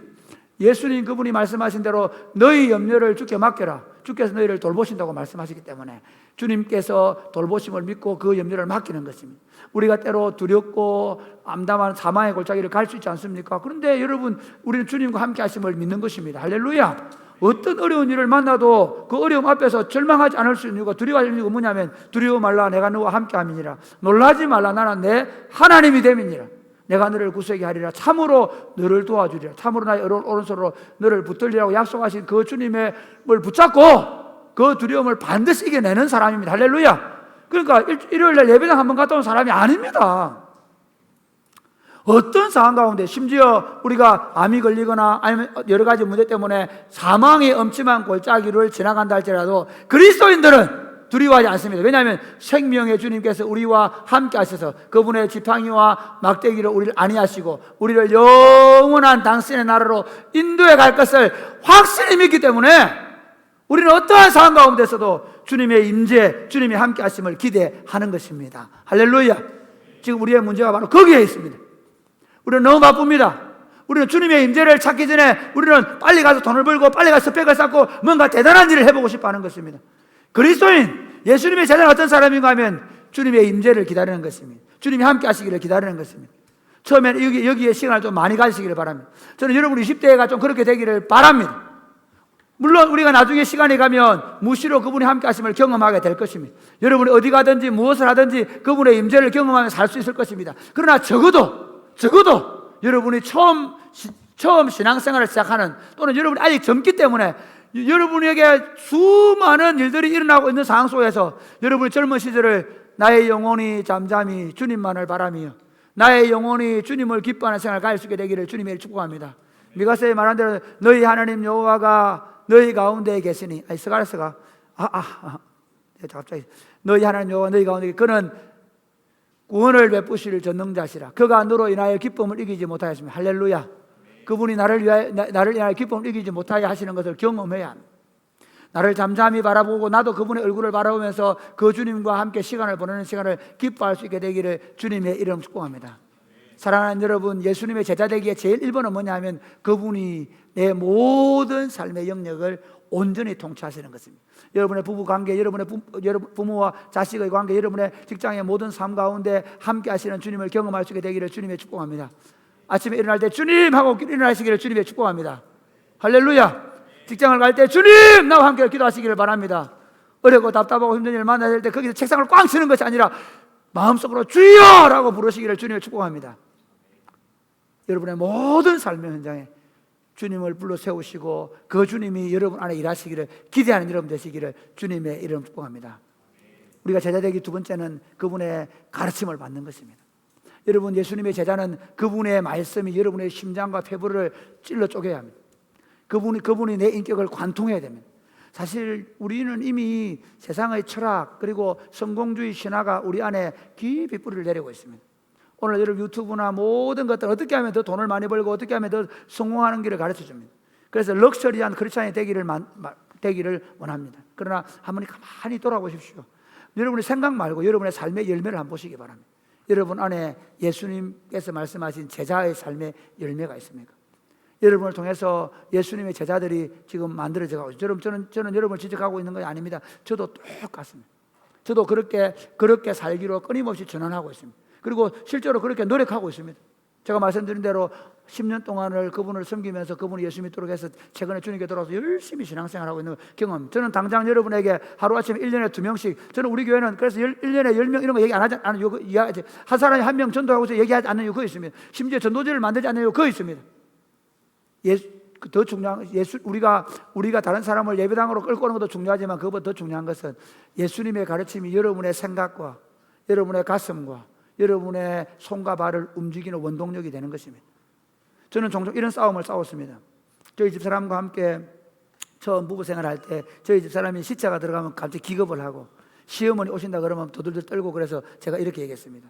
예수님 그분이 말씀하신 대로 너희 염려를 주께 맡겨라. 주께서 너희를 돌보신다고 말씀하시기 때문에 주님께서 돌보심을 믿고 그 염려를 맡기는 것입니다. 우리가 때로 두렵고 암담한 사망의 골짜기를 갈 수 있지 않습니까? 그런데 여러분, 우리는 주님과 함께 하심을 믿는 것입니다. 할렐루야. 어떤 어려운 일을 만나도 그 어려움 앞에서 절망하지 않을 수 있는 이유가, 두려워할 이유가 뭐냐면 두려워 말라 내가 너와 함께 함이니라. 놀라지 말라 나는 내 하나님이 됨이니라. 내가 너를 구세게 하리라. 참으로 너를 도와주리라. 참으로 나의 오른손으로 너를 붙들리라고 약속하신 그 주님의 뭘 붙잡고 그 두려움을 반드시 이겨내는 사람입니다. 할렐루야. 그러니까 일요일날 예배당 한번 갔다 온 사람이 아닙니다. 어떤 상황 가운데 심지어 우리가 암이 걸리거나 아니면 여러 가지 문제 때문에 사망의 엄침한 골짜기를 지나간다 할지라도 그리스도인들은 두려워하지 않습니다. 왜냐하면 생명의 주님께서 우리와 함께 하셔서 그분의 지팡이와 막대기를 우리를 안위하시고 우리를 영원한 당신의 나라로 인도해 갈 것을 확실히 믿기 때문에 우리는 어떠한 상황 가운데서도 주님의 임재, 주님이 함께 하심을 기대하는 것입니다. 할렐루야. 지금 우리의 문제가 바로 거기에 있습니다. 우리는 너무 바쁩니다. 우리는 주님의 임재를 찾기 전에 우리는 빨리 가서 돈을 벌고 빨리 가서 스펙을 쌓고 뭔가 대단한 일을 해보고 싶어 하는 것입니다. 그리스도인, 예수님의 제자는 어떤 사람인가 하면 주님의 임재를 기다리는 것입니다. 주님이 함께 하시기를 기다리는 것입니다. 처음에는 여기에 시간을 좀 많이 가지시기를 바랍니다. 저는 여러분 20대가 좀 그렇게 되기를 바랍니다. 물론 우리가 나중에 시간이 가면 무시로 그분이 함께 하심을 경험하게 될 것입니다. 여러분이 어디 가든지 무엇을 하든지 그분의 임재를 경험하며 살 수 있을 것입니다. 그러나 적어도 여러분이 처음 신앙생활을 시작하는 또는 여러분이 아직 젊기 때문에 여러분에게 수많은 일들이 일어나고 있는 상황 속에서 여러분이 젊은 시절을 나의 영혼이 잠잠히 주님만을 바라며 나의 영혼이 주님을 기뻐하는 생활을 갈 수 있게 되기를 주님의 축복합니다. 미가서에 말한 대로 너희 하나님 여호와가 너희 가운데 계시니 갑자기 너희 하나님 여호와 너희 가운데 그는 구원을 베푸실 전능자시라. 그가 너로 인하여 기쁨을 이기지 못하였습니다. 할렐루야. 그분이 나를 인하여 기쁨을 이기지 못하게 하시는 것을 경험해야 합니다. 나를 잠잠히 바라보고 나도 그분의 얼굴을 바라보면서 그 주님과 함께 시간을 보내는 시간을 기뻐할 수 있게 되기를 주님의 이름 축복합니다. 사랑하는 여러분, 예수님의 제자 되기에 제일 1번은 뭐냐 하면 그분이 내 모든 삶의 영역을 온전히 통치하시는 것입니다. 여러분의 부부관계, 여러분의 부모와 자식의 관계, 여러분의 직장의 모든 삶 가운데 함께 하시는 주님을 경험할 수 있게 되기를 주님의 축복합니다. 아침에 일어날 때 주님 하고 일어나시기를 주님의 축복합니다. 할렐루야. 직장을 갈 때 주님 나와 함께 기도하시기를 바랍니다. 어렵고 답답하고 힘든 일을 만나야 될 때 거기서 책상을 꽝 치는 것이 아니라 마음속으로 주여! 라고 부르시기를 주님을 축복합니다. 여러분의 모든 삶의 현장에 주님을 불러 세우시고 그 주님이 여러분 안에 일하시기를 기대하는 여러분 되시기를 주님의 이름 축복합니다. 우리가 제자 되기 두 번째는 그분의 가르침을 받는 것입니다. 여러분, 예수님의 제자는 그분의 말씀이 여러분의 심장과 폐부를 찔러 쪼개야 합니다. 그분이 내 인격을 관통해야 됩니다. 사실 우리는 이미 세상의 철학 그리고 성공주의 신화가 우리 안에 깊이 뿌리를 내리고 있습니다. 오늘 여러분 유튜브나 모든 것들 어떻게 하면 더 돈을 많이 벌고 어떻게 하면 더 성공하는 길을 가르쳐 줍니다. 그래서 럭셔리한 크리스찬이 되기를 원합니다. 그러나 한번 가만히 돌아보십시오. 여러분의 생각 말고 여러분의 삶의 열매를 한번 보시기 바랍니다. 여러분 안에 예수님께서 말씀하신 제자의 삶의 열매가 있습니까? 여러분을 통해서 예수님의 제자들이 지금 만들어져 가고 있어요. 저는 여러분을 지적하고 있는 거 아닙니다. 저도 똑같습니다. 저도 그렇게 살기로 끊임없이 전환하고 있습니다. 그리고 실제로 그렇게 노력하고 있습니다. 제가 말씀드린 대로 10년 동안을 그분을 섬기면서 그분이 예수 믿도록 해서 최근에 주님께 돌아와서 열심히 신앙생활하고 있는 경험. 저는 당장 여러분에게 하루아침에 1년에 2명씩, 저는 우리 교회는 그래서 1년에 10명 이런 거 얘기 안 하는 이유, 한 사람이 한 명 전도하고 있어서 얘기하지 않는 이유 그거 있습니다. 심지어 전도제를 만들지 않는 이유 그거 있습니다. 더 중요한 우리가 다른 사람을 예배당으로 끌고 오는 것도 중요하지만 그것보다 더 중요한 것은 예수님의 가르침이 여러분의 생각과 여러분의 가슴과 여러분의 손과 발을 움직이는 원동력이 되는 것입니다. 저는 종종 이런 싸움을 싸웠습니다. 저희 집사람과 함께 처음 부부 생활할 때 저희 집사람이 시차가 들어가면 갑자기 기겁을 하고 시어머니 오신다 그러면 도들들 떨고 그래서 제가 이렇게 얘기했습니다.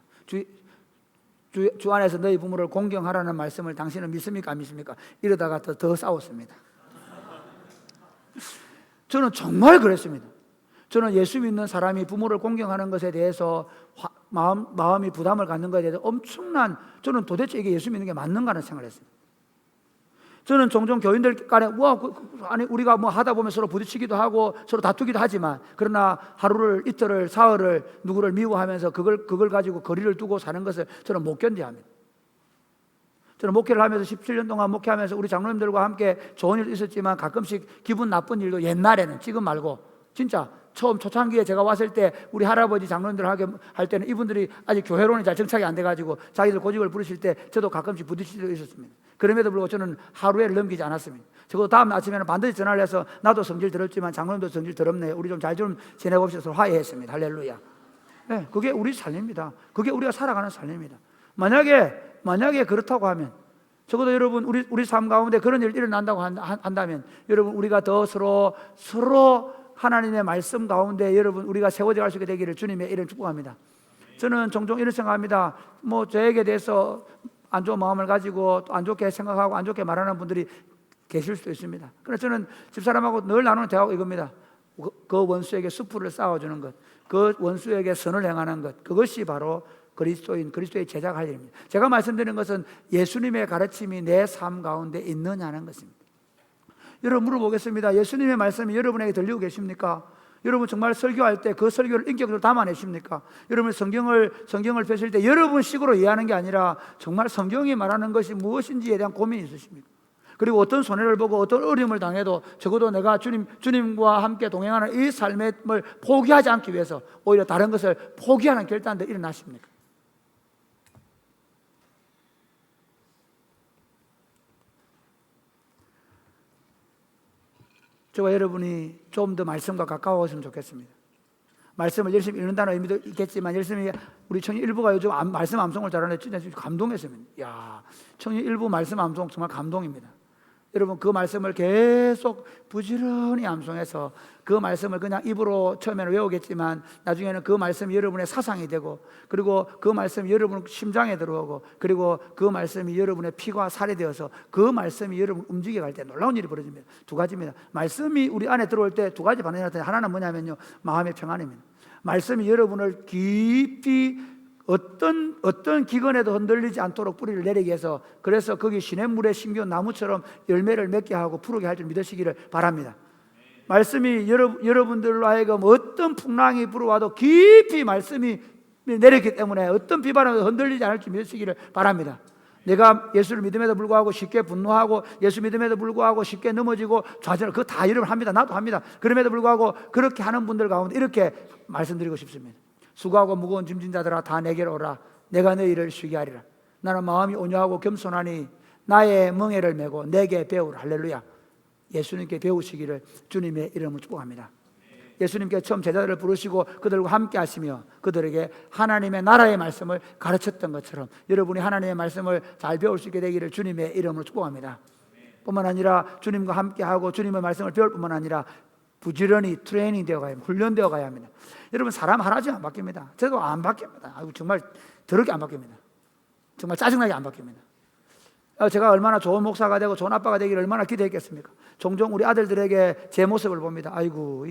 주 안에서 너희 부모를 공경하라는 말씀을 당신은 믿습니까? 안 믿습니까? 이러다가 더 싸웠습니다. 저는 정말 그랬습니다. 저는 예수 믿는 사람이 부모를 공경하는 것에 대해서 마음이 부담을 갖는 것에 대해서 저는 도대체 이게 예수 믿는 게 맞는가 하는 생각을 했습니다. 저는 종종 교인들 간에 우리가 뭐 하다 보면 서로 부딪히기도 하고 서로 다투기도 하지만 그러나 하루를 이틀을 사흘을 누구를 미워하면서 그걸 가지고 거리를 두고 사는 것을 저는 못 견뎌합니다. 저는 목회를 하면서 17년 동안 목회하면서 우리 장로님들과 함께 좋은 일도 있었지만 가끔씩 기분 나쁜 일도 옛날에는 지금 말고 진짜 처음 초창기에 제가 왔을 때 우리 할아버지 장로님들 할 때는 이분들이 아직 교회론이 잘 정착이 안 돼가지고 자기들 고집을 부리실 때 저도 가끔씩 부딪힐 때도 있었습니다. 그럼에도 불구하고 저는 하루에를 넘기지 않았습니다. 적어도 다음 아침에는 반드시 전화를 해서 나도 성질 더럽지만 장로님도 성질 더럽네요. 우리 좀 잘 좀 지내봅시다. 화해했습니다. 할렐루야. 네, 그게 우리 삶입니다. 그게 우리가 살아가는 삶입니다. 만약에 그렇다고 하면 적어도 여러분 우리 삶 가운데 그런 일이 일어난다고 한다면 여러분 우리가 더 서로 하나님의 말씀 가운데 여러분 우리가 세워져 갈 수 있게 되기를 주님의 이름 축복합니다. 저는 종종 이런 생각합니다. 뭐 저에게 대해서 안 좋은 마음을 가지고 또 안 좋게 생각하고 안 좋게 말하는 분들이 계실 수도 있습니다. 그래서 저는 집사람하고 늘 나누는 대화가 이겁니다. 그 원수에게 수풀을 쌓아주는 것, 그 원수에게 선을 행하는 것, 그것이 바로 그리스도의 제자가 할 일입니다. 제가 말씀드리는 것은 예수님의 가르침이 내 삶 가운데 있느냐는 것입니다. 여러분 물어보겠습니다. 예수님의 말씀이 여러분에게 들리고 계십니까? 여러분 정말 설교할 때 그 설교를 인격적으로 담아내십니까? 여러분 성경을 펴실 때 여러분 식으로 이해하는 게 아니라 정말 성경이 말하는 것이 무엇인지에 대한 고민이 있으십니까? 그리고 어떤 손해를 보고 어떤 어려움을 당해도 적어도 내가 주님과 함께 동행하는 이 삶을 포기하지 않기 위해서 오히려 다른 것을 포기하는 결단도 일어나십니까? 저와 여러분이 좀 더 말씀과 가까워졌으면 좋겠습니다. 말씀을 열심히 읽는다는 의미도 있겠지만 열심히 우리 청년 일부가 요즘 말씀 암송을 잘하는데 진짜 감동했습니다. 야, 청년 일부 말씀 암송 정말 감동입니다. 여러분 그 말씀을 계속 부지런히 암송해서 그 말씀을 그냥 입으로 처음에는 외우겠지만 나중에는 그 말씀이 여러분의 사상이 되고, 그리고 그 말씀이 여러분 심장에 들어오고, 그리고 그 말씀이 여러분의 피가 살이 되어서 그 말씀이 여러분 움직여 갈 때 놀라운 일이 벌어집니다. 두 가지입니다. 말씀이 우리 안에 들어올 때 두 가지 반응이 나타나요. 하나는 뭐냐면요, 마음의 평안입니다. 말씀이 여러분을 깊이 어떤 기근에도 흔들리지 않도록 뿌리를 내리게 해서, 그래서 거기 시냇물에 심겨온 나무처럼 열매를 맺게 하고 푸르게 할 줄 믿으시기를 바랍니다. 말씀이 여러분들로 하여금 어떤 풍랑이 불어와도 깊이 말씀이 내렸기 때문에 어떤 비바람에도 흔들리지 않을 줄 믿으시기를 바랍니다. 내가 예수를 믿음에도 불구하고 쉽게 분노하고, 예수 믿음에도 불구하고 쉽게 넘어지고 좌절, 그거 다 여러분 합니다. 나도 합니다. 그럼에도 불구하고 그렇게 하는 분들 가운데 이렇게 말씀드리고 싶습니다. 수고하고 무거운 짐진 자들아 다 내게로 오라. 내가 너희를 쉬게 하리라. 나는 마음이 온유하고 겸손하니 나의 멍에를 메고 내게 배우라. 할렐루야. 예수님께 배우시기를 주님의 이름으로 축복합니다. 예수님께 처음 제자들을 부르시고 그들과 함께 하시며 그들에게 하나님의 나라의 말씀을 가르쳤던 것처럼 여러분이 하나님의 말씀을 잘 배울 수 있게 되기를 주님의 이름으로 축복합니다. 뿐만 아니라 주님과 함께하고 주님의 말씀을 배울 뿐만 아니라 부지런히 트레이닝 되어 가야 합니다. 훈련되어 가야 합니다. 여러분 사람 하나쯤 안 바뀝니다. 저도 안 바뀝니다. 정말 더럽게 안 바뀝니다. 정말 짜증나게 안 바뀝니다. 제가 얼마나 좋은 목사가 되고 좋은 아빠가 되기를 얼마나 기대했겠습니까? 종종 우리 아들들에게 제 모습을 봅니다. 아이고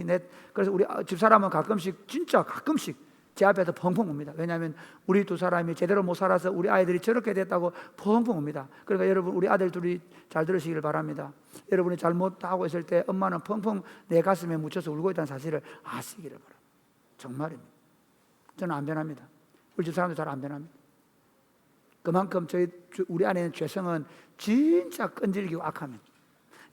그래서 우리 집사람은 가끔씩, 진짜 가끔씩 제 앞에서 펑펑 웁니다. 왜냐하면 우리 두 사람이 제대로 못 살아서 우리 아이들이 저렇게 됐다고 펑펑 웁니다. 그러니까 여러분 우리 아들 둘이 잘 들으시길 바랍니다. 여러분이 잘못하고 있을 때 엄마는 펑펑 내 가슴에 묻혀서 울고 있다는 사실을 아시기를 바랍니다. 정말입니다. 저는 안 변합니다. 우리 집 사람도 잘 안 변합니다. 그만큼 우리 안에는 죄성은 진짜 끈질기고 악합니다.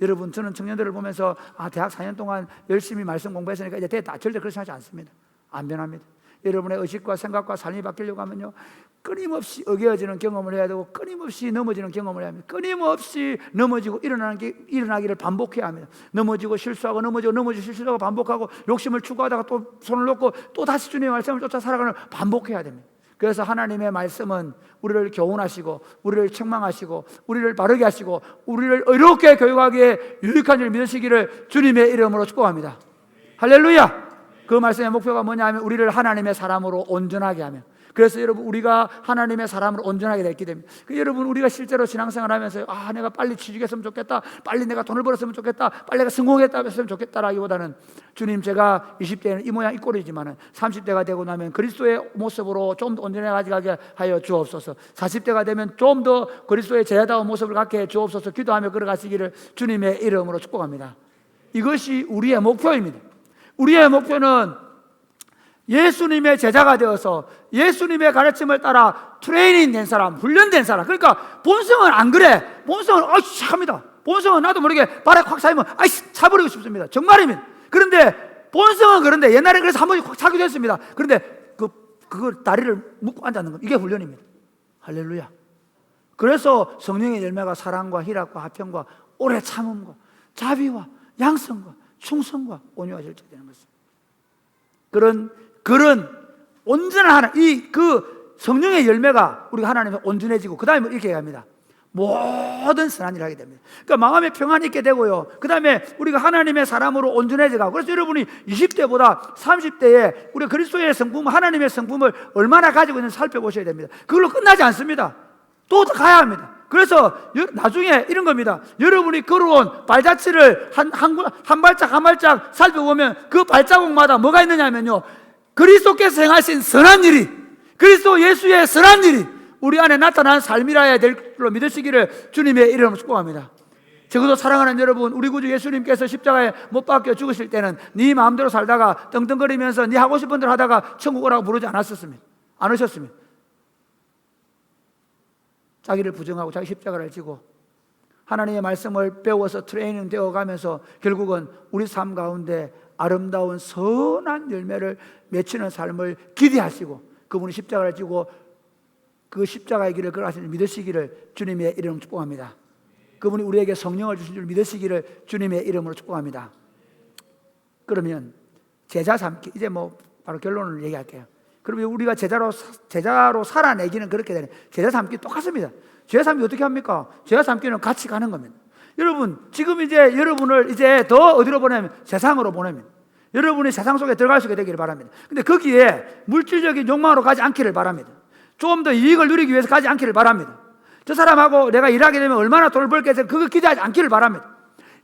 여러분 저는 청년들을 보면서 대학 4년 동안 열심히 말씀 공부했으니까 이제 됐다, 절대 그렇게 생각하지 않습니다. 안 변합니다. 여러분의 의식과 생각과 삶이 바뀌려고 하면요, 끊임없이 어겨지는 경험을 해야 되고 끊임없이 넘어지는 경험을 해야 합니다. 끊임없이 넘어지고 일어나기를 반복해야 합니다. 넘어지고 실수하고 넘어지고 실수하고 반복하고 욕심을 추구하다가 또 손을 놓고 또 다시 주님의 말씀을 쫓아 살아가는 반복해야 됩니다. 그래서 하나님의 말씀은 우리를 교훈하시고 우리를 책망하시고 우리를 바르게 하시고 우리를 의롭게 교육하기에 유익한 줄 믿으시기를 주님의 이름으로 축복합니다. 할렐루야. 그 말씀의 목표가 뭐냐 하면 우리를 하나님의 사람으로 온전하게 하며, 그래서 여러분 우리가 하나님의 사람으로 온전하게 됐기 때문에 여러분 우리가 실제로 신앙생활 하면서 내가 빨리 취직했으면 좋겠다, 빨리 내가 돈을 벌었으면 좋겠다, 빨리 내가 성공했으면 좋겠다라기보다는 주님 제가 20대에는 이 모양 이 꼴이지만 30대가 되고 나면 그리스도의 모습으로 좀 더 온전해지게 하여 주옵소서. 40대가 되면 좀 더 그리스도의 제자다운 모습을 갖게 해 주옵소서. 기도하며 걸어가시기를 주님의 이름으로 축복합니다. 이것이 우리의 목표입니다. 우리의 목표는 예수님의 제자가 되어서 예수님의 가르침을 따라 트레이닝 된 사람, 훈련된 사람. 그러니까 본성은 안 그래. 본성은 합니다. 본성은 나도 모르게 발에 콱 차이면 차버리고 싶습니다. 정말입니다. 그런데 본성은 그런데 옛날에 그래서 한 번씩 콱 차기도 했습니다. 그런데 그걸 다리를 묶고 앉았는 것, 이게 훈련입니다. 할렐루야. 그래서 성령의 열매가 사랑과 희락과 화평과 오래 참음과 자비와 양성과 충성과 온유와 절제 되는 것입니다. 그런 온전한 그 성령의 열매가 우리가 하나님의 온전해지고, 그 다음에 이렇게 합니다. 모든 선한 일을 하게 됩니다. 그러니까 마음의 평안이 있게 되고요. 그 다음에 우리가 하나님의 사람으로 온전해져가고, 그래서 여러분이 20대보다 30대에 우리 그리스도의 성품, 하나님의 성품을 얼마나 가지고 있는지 살펴보셔야 됩니다. 그걸로 끝나지 않습니다. 또 가야 합니다. 그래서 나중에 이런 겁니다. 여러분이 걸어온 발자취를 한 발짝 한 발짝 살펴보면 그 발자국마다 뭐가 있느냐면요, 그리스도께서 행하신 선한 일이, 그리스도 예수의 선한 일이 우리 안에 나타난 삶이라야 될 줄로 믿으시기를 주님의 이름으로 축복합니다. 적어도 사랑하는 여러분, 우리 구주 예수님께서 십자가에 못 박혀 죽으실 때는 네 마음대로 살다가 떵떵거리면서 네 하고 싶은 대로 하다가 천국 오라고 부르지 않았었습니다. 안 오셨습니다. 자기를 부정하고 자기 십자가를 지고 하나님의 말씀을 배워서 트레이닝 되어 가면서 결국은 우리 삶 가운데 아름다운 선한 열매를 맺히는 삶을 기대하시고 그분이 십자가를 지고 그 십자가의 길을 걸어가시는 믿으시기를 주님의 이름으로 축복합니다. 그분이 우리에게 성령을 주신 줄 믿으시기를 주님의 이름으로 축복합니다. 그러면 제자 삼기, 이제 바로 결론을 얘기할게요. 그러면 우리가 제자로 살아내기는 그렇게 되는, 제자 삼기 똑같습니다. 제자 삼기 어떻게 합니까? 제자 삼기는 같이 가는 겁니다. 여러분 지금 이제 여러분을 이제 더 어디로 보내면 세상으로 보냅니다. 여러분이 세상 속에 들어갈 수 있게 되기를 바랍니다. 근데 거기에 물질적인 욕망으로 가지 않기를 바랍니다. 좀 더 이익을 누리기 위해서 가지 않기를 바랍니다. 저 사람하고 내가 일하게 되면 얼마나 돈을 벌게 해서 그거 기대하지 않기를 바랍니다.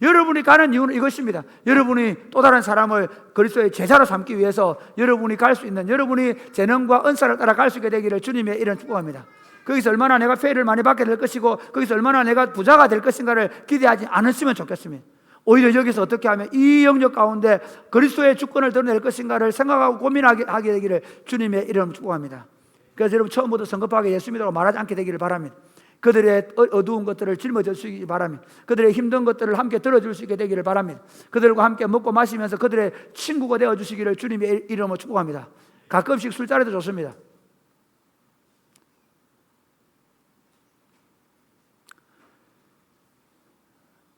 여러분이 가는 이유는 이것입니다. 여러분이 또 다른 사람을 그리스도의 제자로 삼기 위해서 여러분이 갈 수 있는, 여러분이 재능과 은사를 따라 갈 수 있게 되기를 주님의 이름 축복합니다. 거기서 얼마나 내가 페이를 많이 받게 될 것이고 거기서 얼마나 내가 부자가 될 것인가를 기대하지 않으시면 좋겠습니다. 오히려 여기서 어떻게 하면 이 영역 가운데 그리스도의 주권을 드러낼 것인가를 생각하고 고민하게 되기를 주님의 이름 축복합니다. 그래서 여러분 처음부터 성급하게 예수 믿으라고 말하지 않게 되기를 바랍니다. 그들의 어두운 것들을 짊어질 수 있기 바랍니다. 그들의 힘든 것들을 함께 들어줄 수 있게 되기를 바랍니다. 그들과 함께 먹고 마시면서 그들의 친구가 되어주시기를 주님의 이름으로 축복합니다. 가끔씩 술자리도 좋습니다.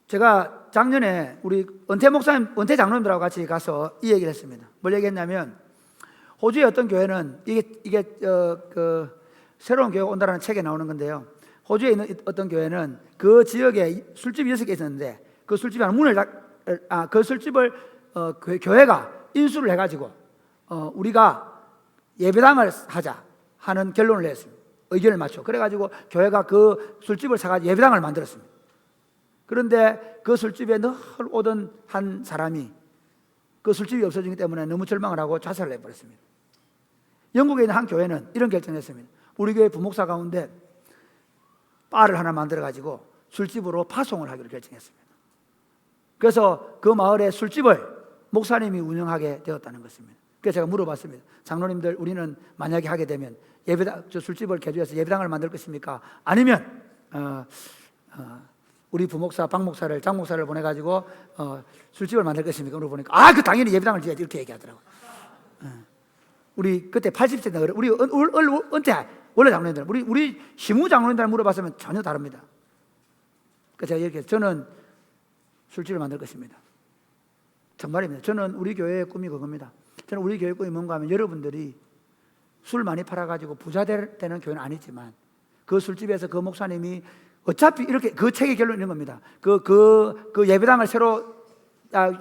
제가 작년에 우리 은퇴 목사님, 은퇴 장로님들하고 같이 가서 이 얘기를 했습니다. 뭘 얘기했냐면 호주의 어떤 교회는 이게 새로운 교회가 온다라는 책에 나오는 건데요. 호주에 있는 어떤 교회는 그 지역에 술집이 6개 있었는데 그 술집이 그 술집을 교회가 인수를 해가지고 우리가 예배당을 하자 하는 결론을 냈습니다. 의견을 맞춰. 그래가지고 교회가 그 술집을 사가지고 예배당을 만들었습니다. 그런데 그 술집에 늘 오던 한 사람이 그 술집이 없어지기 때문에 너무 절망을 하고 자살을 해버렸습니다. 영국에 있는 한 교회는 이런 결정을 했습니다. 우리 교회 부목사 가운데 바를 하나 만들어가지고 술집으로 파송을 하기로 결정했습니다. 그래서 그 마을의 술집을 목사님이 운영하게 되었다는 것입니다. 그래서 제가 물어봤습니다. 장로님들, 우리는 만약에 하게 되면 예배당, 저 술집을 개조해서 예배당을 만들 것입니까? 아니면 우리 부목사, 박목사를, 장목사를 보내가지고 술집을 만들 것입니까? 물어보니까 그 당연히 예배당을 지어야지 이렇게 얘기하더라고요. 우리 그때 80세인데 우리 은퇴 원래 장로님들, 우리 시무 장로님들 물어봤으면 전혀 다릅니다. 그래서 제가 이렇게 저는 술집을 만들 것입니다. 정말입니다. 저는 우리 교회의 꿈이 그겁니다. 저는 우리 교회 꿈이 뭔가 하면 여러분들이 술 많이 팔아가지고 부자 되는 교회는 아니지만 그 술집에서 그 목사님이 어차피 이렇게 그 책의 결론이 있는 겁니다. 그 예배당을 새로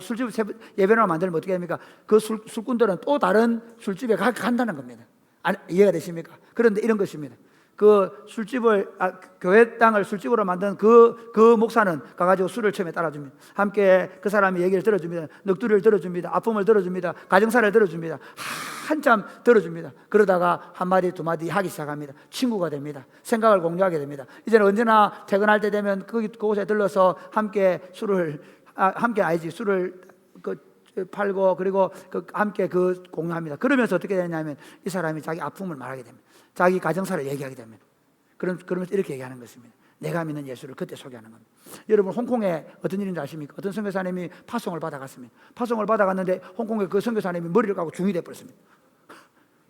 술집 예배당을 만들면 어떻게 됩니까? 그 술꾼들은 또 다른 술집에 간다는 겁니다. 이해가 되십니까? 그런데 이런 것입니다. 그 술집을 교회 땅을 술집으로 만든 그 목사는 가가지고 술을 처음에 따라줍니다. 함께 그 사람이 얘기를 들어줍니다. 넋두리를 들어줍니다. 아픔을 들어줍니다. 가정사를 들어줍니다. 한참 들어줍니다. 그러다가 한마디 두마디 하기 시작합니다. 친구가 됩니다. 생각을 공유하게 됩니다. 이제는 언제나 퇴근할 때 되면 그곳에 들러서 함께 술을 팔고 그리고 함께 공유합니다. 그러면서 어떻게 되냐면 이 사람이 자기 아픔을 말하게 됩니다. 자기 가정사를 얘기하게 됩니다. 그러면서 이렇게 얘기하는 것입니다. 내가 믿는 예수를 그때 소개하는 겁니다. 여러분 홍콩에 어떤 일인지 아십니까? 어떤 선교사님이 파송을 받아갔습니다. 파송을 받아갔는데 홍콩에 그 선교사님이 머리를 까고 중이 되어버렸습니다.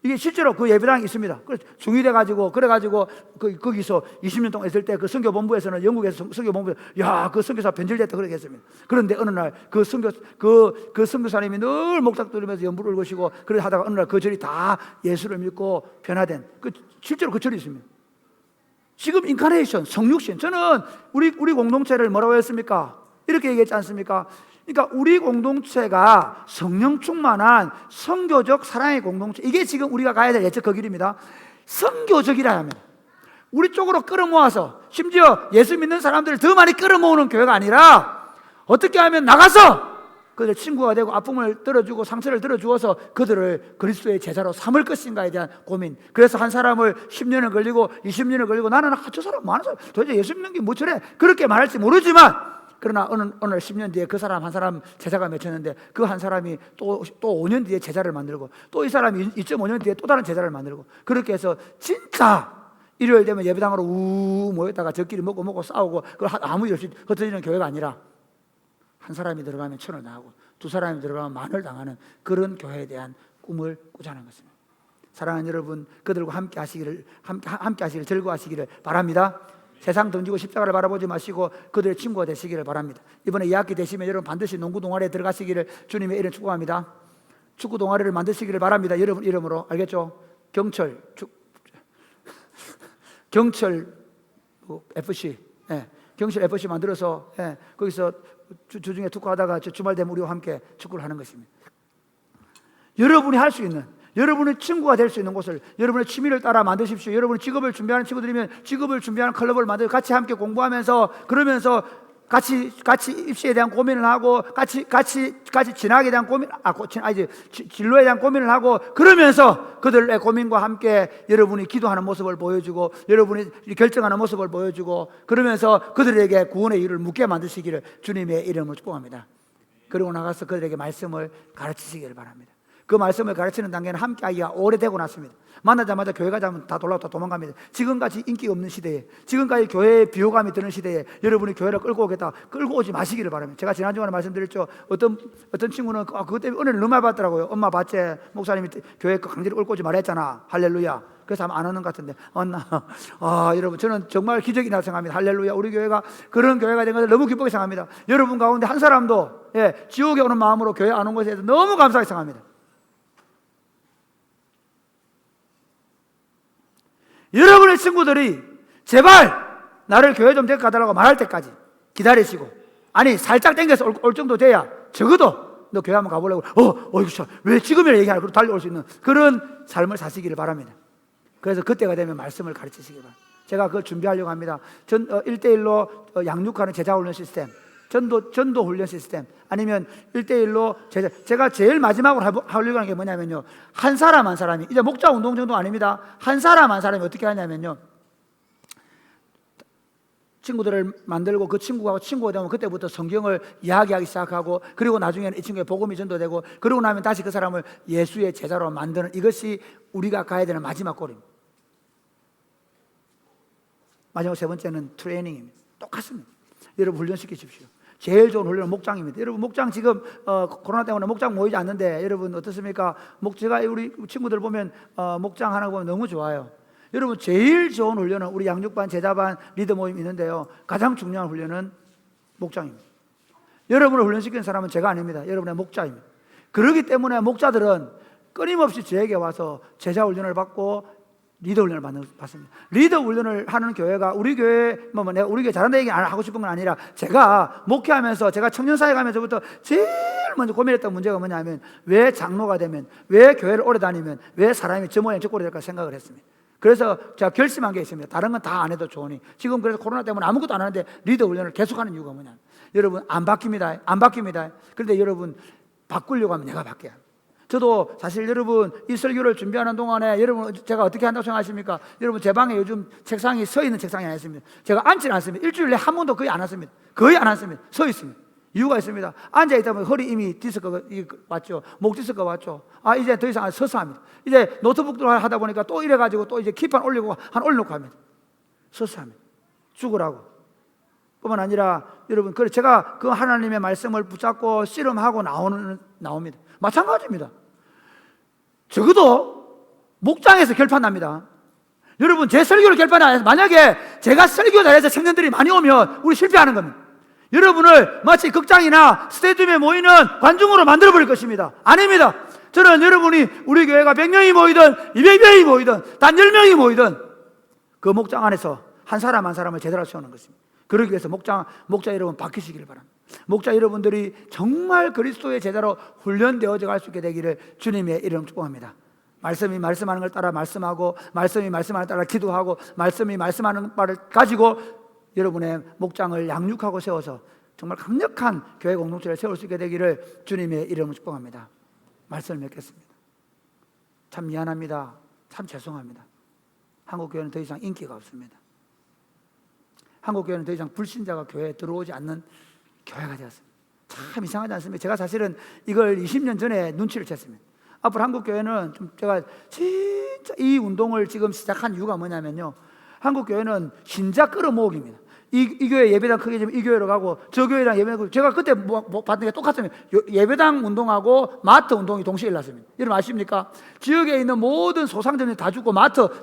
이게 실제로 그 예배당이 있습니다. 중이 돼가지고 그래가지고 거기서 20년 동안 있을 때 그 선교본부에서는 영국에서 선교본부에서 그 선교사 변질됐다 그렇게 했습니다. 그런데 어느 날 그 선교사님이 늘 목탁 들으면서 연부를 읽으시고 그래 하다가 어느 날 그 절이 다 예수를 믿고 변화된 실제로 그 절이 있습니다. 지금 인카네이션 성육신, 저는 우리 공동체를 뭐라고 했습니까? 이렇게 얘기했지 않습니까? 그러니까 우리 공동체가 성령 충만한 선교적 사랑의 공동체, 이게 지금 우리가 가야 될 예측 그 길입니다. 선교적이라 하면 우리 쪽으로 끌어모아서 심지어 예수 믿는 사람들을 더 많이 끌어모으는 교회가 아니라 어떻게 하면 나가서 그들 친구가 되고 아픔을 들어주고 상처를 들어주어서 그들을 그리스도의 제자로 삼을 것인가에 대한 고민. 그래서 한 사람을 10년을 걸리고 20년을 걸리고 나는 저 사람 많은 사람 도대체 예수 믿는 게 뭐 저래 그렇게 말할지 모르지만 그러나 어느 10년 뒤에 그 사람 한 사람 제자가 맺혔는데 그 한 사람이 또 5년 뒤에 제자를 만들고 또 이 사람이 2.5년 뒤에 또 다른 제자를 만들고 그렇게 해서 진짜 일요일 되면 예배당으로 모였다가 저끼리 먹고 싸우고 그걸 아무 일 없이 흩어지는 교회가 아니라 한 사람이 들어가면 1,000을 당하고 두 사람이 들어가면 10,000을 당하는 그런 교회에 대한 꿈을 꾸자는 것입니다. 사랑하는 여러분, 그들과 함께 하시기를 즐거워하시기를 바랍니다. 세상 던지고 십자가를 바라보지 마시고 그들의 친구가 되시기를 바랍니다. 이번에 2학기 되시면 여러분 반드시 농구 동아리에 들어가시기를 주님의 이름 축복합니다. 축구 동아리를 만드시기를 바랍니다. 여러분 이름으로. 알겠죠? 경철 FC 경실 FC 만들어서 거기서 주중에 축구하다가 주말 되면 우리와 함께 축구를 하는 것입니다. 여러분이 할 수 있는, 여러분의 친구가 될 수 있는 곳을 여러분의 취미를 따라 만드십시오. 여러분의 직업을 준비하는 친구들이면 직업을 준비하는 클럽을 만들어 같이 함께 공부하면서, 그러면서 같이 입시에 대한 고민을 하고, 같이 진학에 대한 진로에 대한 고민을 하고, 그러면서 그들의 고민과 함께 여러분이 기도하는 모습을 보여주고, 여러분이 결정하는 모습을 보여주고, 그러면서 그들에게 구원의 일을 묻게 만드시기를 주님의 이름으로 축복합니다. 그리고 나가서 그들에게 말씀을 가르치시기를 바랍니다. 그 말씀을 가르치는 단계는 함께 하기가 오래되고 났습니다. 만나자마자 교회 가자면 다 도망갑니다. 지금까지 인기 없는 시대에, 지금까지 교회에 비호감이 드는 시대에 여러분이 교회를 끌고 오겠다, 끌고 오지 마시기를 바랍니다. 제가 지난주에 말씀드렸죠. 어떤 친구는 그것 때문에 은혜를 너무 많이 받더라고요. 엄마 봤지? 목사님이 교회 강제로 끌고 오지 말라 했잖아. 할렐루야. 그래서 아마 안 하는 것 같은데, 맞나? 여러분, 저는 정말 기적이라고 생각합니다. 할렐루야. 우리 교회가 그런 교회가 된 것을 너무 기쁘게 생각합니다. 여러분 가운데 한 사람도 지옥에 오는 마음으로 교회 안 온 것에 대해서 너무 감사하게 생각합니다. 여러분의 친구들이 제발 나를 교회 좀 데리고 가달라고 말할 때까지 기다리시고, 아니 살짝 땡겨서 올 정도 돼야 적어도 너 교회 한번 가보려고 왜 지금이라 얘기하나, 그리고 달려올 수 있는 그런 삶을 사시기를 바랍니다. 그래서 그때가 되면 말씀을 가르치시기 바랍니다. 제가 그걸 준비하려고 합니다. 1대1로 양육하는 제자훈련 시스템, 전도 훈련 시스템, 아니면 1대1로 제가 제일 마지막으로 하려고 하는 게 뭐냐면요, 한 사람 한 사람이, 이제 목자 운동 정도 아닙니다. 한 사람 한 사람이 어떻게 하냐면요, 친구들을 만들고 그 친구가 되면 그때부터 성경을 이야기하기 시작하고, 그리고 나중에는 이 친구의 복음이 전도되고, 그러고 나면 다시 그 사람을 예수의 제자로 만드는, 이것이 우리가 가야 되는 마지막 골입니다. 마지막 세 번째는 트레이닝입니다. 똑같습니다. 여러분 훈련시키십시오. 제일 좋은 훈련은 목장입니다. 여러분 목장 지금 코로나 때문에 목장 모이지 않는데 여러분 어떻습니까? 제가 우리 친구들 보면 목장 하나 보면 너무 좋아요. 여러분 제일 좋은 훈련은 우리 양육반, 제자반, 리더 모임 있는데요, 가장 중요한 훈련은 목장입니다. 여러분을 훈련시키는 사람은 제가 아닙니다. 여러분의 목자입니다. 그렇기 때문에 목자들은 끊임없이 저에게 와서 제자 훈련을 받고 리더 훈련을 받습니다. 리더 훈련을 하는 교회가 우리 교회, 내가 우리 교회 잘한다 얘기 안 하고 싶은 건 아니라, 제가 목회하면서, 제가 청년사회 가면서부터 제일 먼저 고민했던 문제가 뭐냐면, 왜 장로가 되면, 왜 교회를 오래 다니면, 왜 사람이 저 모양 저 꼴이 될까 생각을 했습니다. 그래서 제가 결심한 게 있습니다. 다른 건 다 안 해도 좋으니, 지금 그래서 코로나 때문에 아무것도 안 하는데 리더 훈련을 계속하는 이유가 뭐냐, 여러분 안 바뀝니다. 그런데 여러분 바꾸려고 하면 내가 바뀌어야 합니다. 저도 사실 여러분 이 설교를 준비하는 동안에 여러분 제가 어떻게 한다고 생각하십니까? 여러분 제 방에 요즘 책상이 서 있는 책상이 아니습니다. 제가 앉지는 않습니다. 일주일에 한 번도 거의 안 앉습니다. 서 있습니다. 이유가 있습니다. 앉아 있다 보면 허리 이미 디스크가 왔죠. 목 디스크가 왔죠. 이제 더 이상 서서 합니다. 이제 노트북도 하다 보니까 또 이래가지고 또 이제 키판 올리고 올려놓고 합니다. 서서 합니다. 죽으라고. 뿐만 아니라 여러분, 그래 제가 그 하나님의 말씀을 붙잡고 씨름하고 나옵니다. 마찬가지입니다. 적어도 목장에서 결판납니다. 여러분 제 설교를 결판 안 해서, 만약에 제가 설교 잘해서 청년들이 많이 오면 우리 실패하는 겁니다. 여러분을 마치 극장이나 스테디움에 모이는 관중으로 만들어버릴 것입니다. 아닙니다. 저는 여러분이 우리 교회가 100명이 모이든 200명이 모이든 단 10명이 모이든 그 목장 안에서 한 사람 한 사람을 제대로 세우는 것입니다. 그러기 위해서 목자 여러분 바뀌시기를 바랍니다. 목자 여러분들이 정말 그리스도의 제자로 훈련되어져 갈 수 있게 되기를 주님의 이름 축복합니다. 말씀이 말씀하는 걸 따라 말씀하고, 말씀이 말씀하는 걸 따라 기도하고, 말씀이 말씀하는 바를 가지고 여러분의 목장을 양육하고 세워서 정말 강력한 교회 공동체를 세울 수 있게 되기를 주님의 이름으로 축복합니다. 말씀을 맺겠습니다. 참 미안합니다. 참 죄송합니다. 한국교회는 더 이상 인기가 없습니다. 한국교회는 더 이상 불신자가 교회에 들어오지 않는 교회가 되었습니다. 참 이상하지 않습니까? 제가 사실은 이걸 20년 전에 눈치를 챘습니다. 앞으로 한국교회는 좀 제가 진짜 이 운동을 지금 시작한 이유가 뭐냐면요, 한국교회는 신자 끌어모으기입니다. 이 교회 예배당 크게 되면 이 교회로 가고, 저 교회랑 예배당, 제가 그때 봤던 게 똑같습니다. 예배당 운동하고 마트 운동이 동시에 일어났습니다. 여러분 아십니까? 지역에 있는 모든 소상점이 다 죽고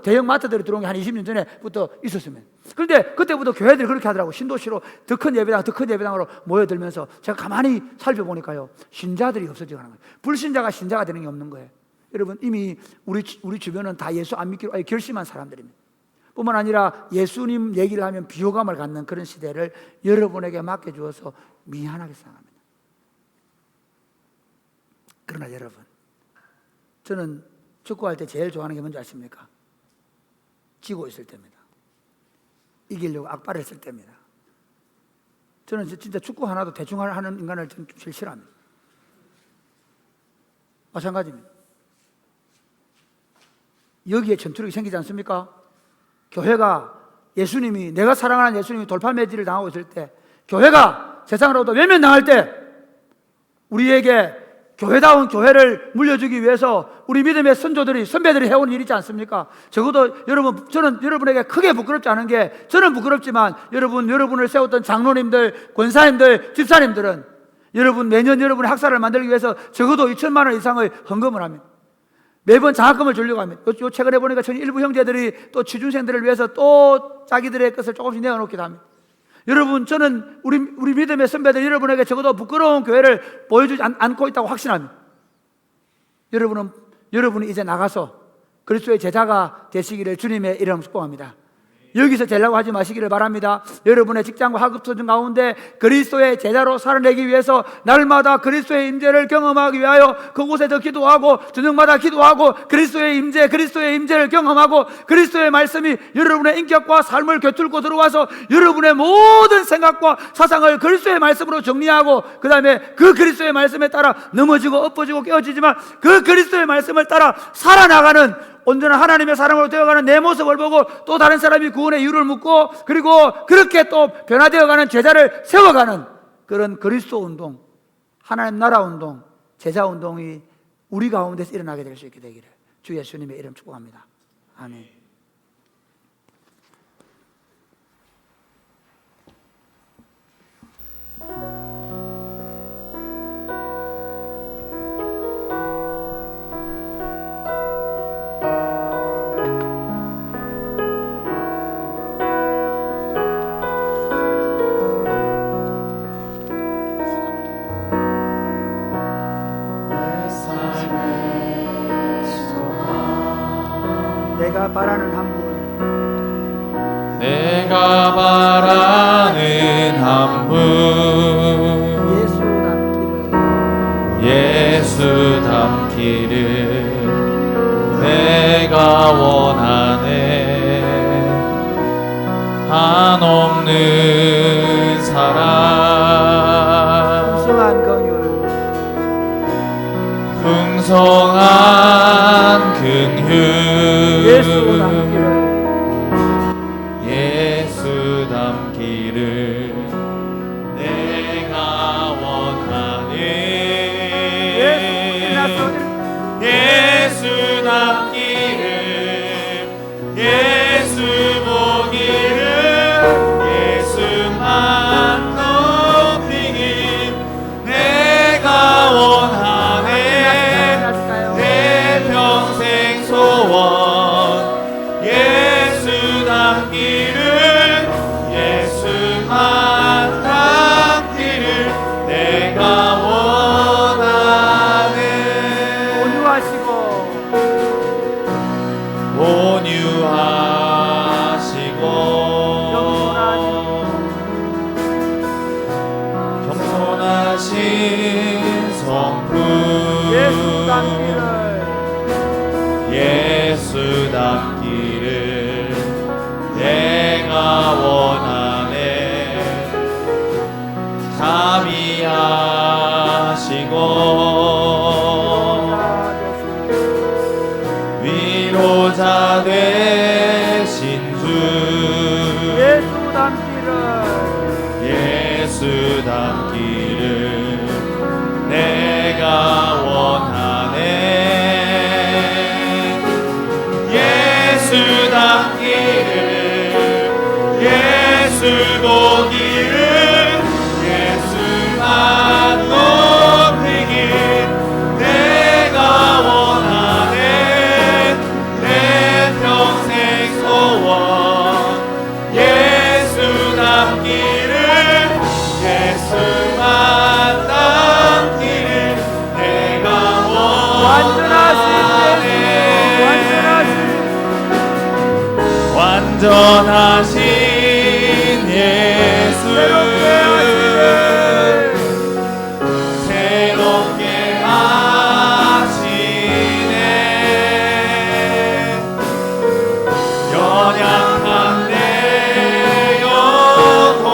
대형 마트들이 들어온 게 한 20년 전에부터 있었습니다. 그런데 그때부터 교회들이 그렇게 하더라고요. 신도시로 더 큰 예배당으로 모여들면서 제가 가만히 살펴보니까요, 신자들이 없어지는 거예요. 불신자가 신자가 되는 게 없는 거예요. 여러분 이미 우리 주변은 다 예수 안 믿기로 결심한 사람들입니다. 뿐만 아니라 예수님 얘기를 하면 비호감을 갖는 그런 시대를 여러분에게 맡겨주어서 미안하게 생각합니다. 그러나 여러분, 저는 축구할 때 제일 좋아하는 게 뭔지 아십니까? 지고 있을 때입니다. 이기려고 악발했을 때입니다. 저는 진짜 축구 하나도 대충 하는 인간을 좀 제일 싫어합니다. 마찬가지입니다. 여기에 전투력이 생기지 않습니까? 교회가 예수님이, 내가 사랑하는 예수님이 돌팔매질을 당하고 있을 때, 교회가 세상으로부터 외면당할 때, 우리에게 교회다운 교회를 물려주기 위해서 우리 믿음의 선배들이 해온 일이지 않습니까? 적어도 저는 여러분에게 크게 부끄럽지 않은 게, 저는 부끄럽지만 여러분을 세웠던 장로님들, 권사님들, 집사님들은 매년 여러분의 학사를 만들기 위해서 적어도 2천만 원 이상의 헌금을 합니다. 매번 장학금을 주려고 합니다. 요 최근에 보니까 저희 일부 형제들이 또 취준생들을 위해서 또 자기들의 것을 조금씩 내어놓기도 합니다. 여러분, 저는 우리 믿음의 선배들 여러분에게 적어도 부끄러운 교회를 보여주지 않고 있다고 확신합니다. 여러분이 이제 나가서 그리스도의 제자가 되시기를 주님의 이름으로 축복합니다. 여기서 되려고 하지 마시기를 바랍니다. 여러분의 직장과 학업소중 가운데 그리스도의 제자로 살아내기 위해서 날마다 그리스도의 임재를 경험하기 위하여 그곳에서 기도하고 저녁마다 기도하고 그리스도의 임재를 경험하고 그리스도의 말씀이 여러분의 인격과 삶을 꿰뚫고 들어와서 여러분의 모든 생각과 사상을 그리스도의 말씀으로 정리하고, 그 다음에 그 그리스도의 말씀에 따라 넘어지고 엎어지고 깨어지지만 그 그리스도의 말씀을 따라 살아나가는, 온전한 하나님의 사람으로 되어가는 내 모습을 보고 또 다른 사람이 구원의 이유를 묻고, 그리고 그렇게 또 변화되어가는 제자를 세워가는 그런 그리스도 운동, 하나님 나라 운동, 제자 운동이 우리 가운데서 일어나게 될 수 있게 되기를 주 예수님의 이름 축복합니다. 아멘. 내가 바라는 한 분, 내가 바라는 한 분, 예수 닮기를 내가 원하네. 한없는 사랑, 풍성한 긍휼, 풍성한 긍휼, 예수 닮기를 내가 원하네. 예수 닮기를, 예수 보기를, 예수만 높이길 내가 원하네. 내 평생 소원, 예수 닮기를, 예수만 닮기를 내가 원하네. 온유하시고 겸손하신 성품, 예수 닮기를, 예수 닮기를 내가 원하네. 자비하시고 위로자 되신 주, 예수 닮기를, 예수 닮기를 내가 원하네. 예수 닮기를, 예수 보기를, 예수만 높이길 내가 원하네. 내 평생 완전하신 예수 새롭게 하시네 연약한 내 영혼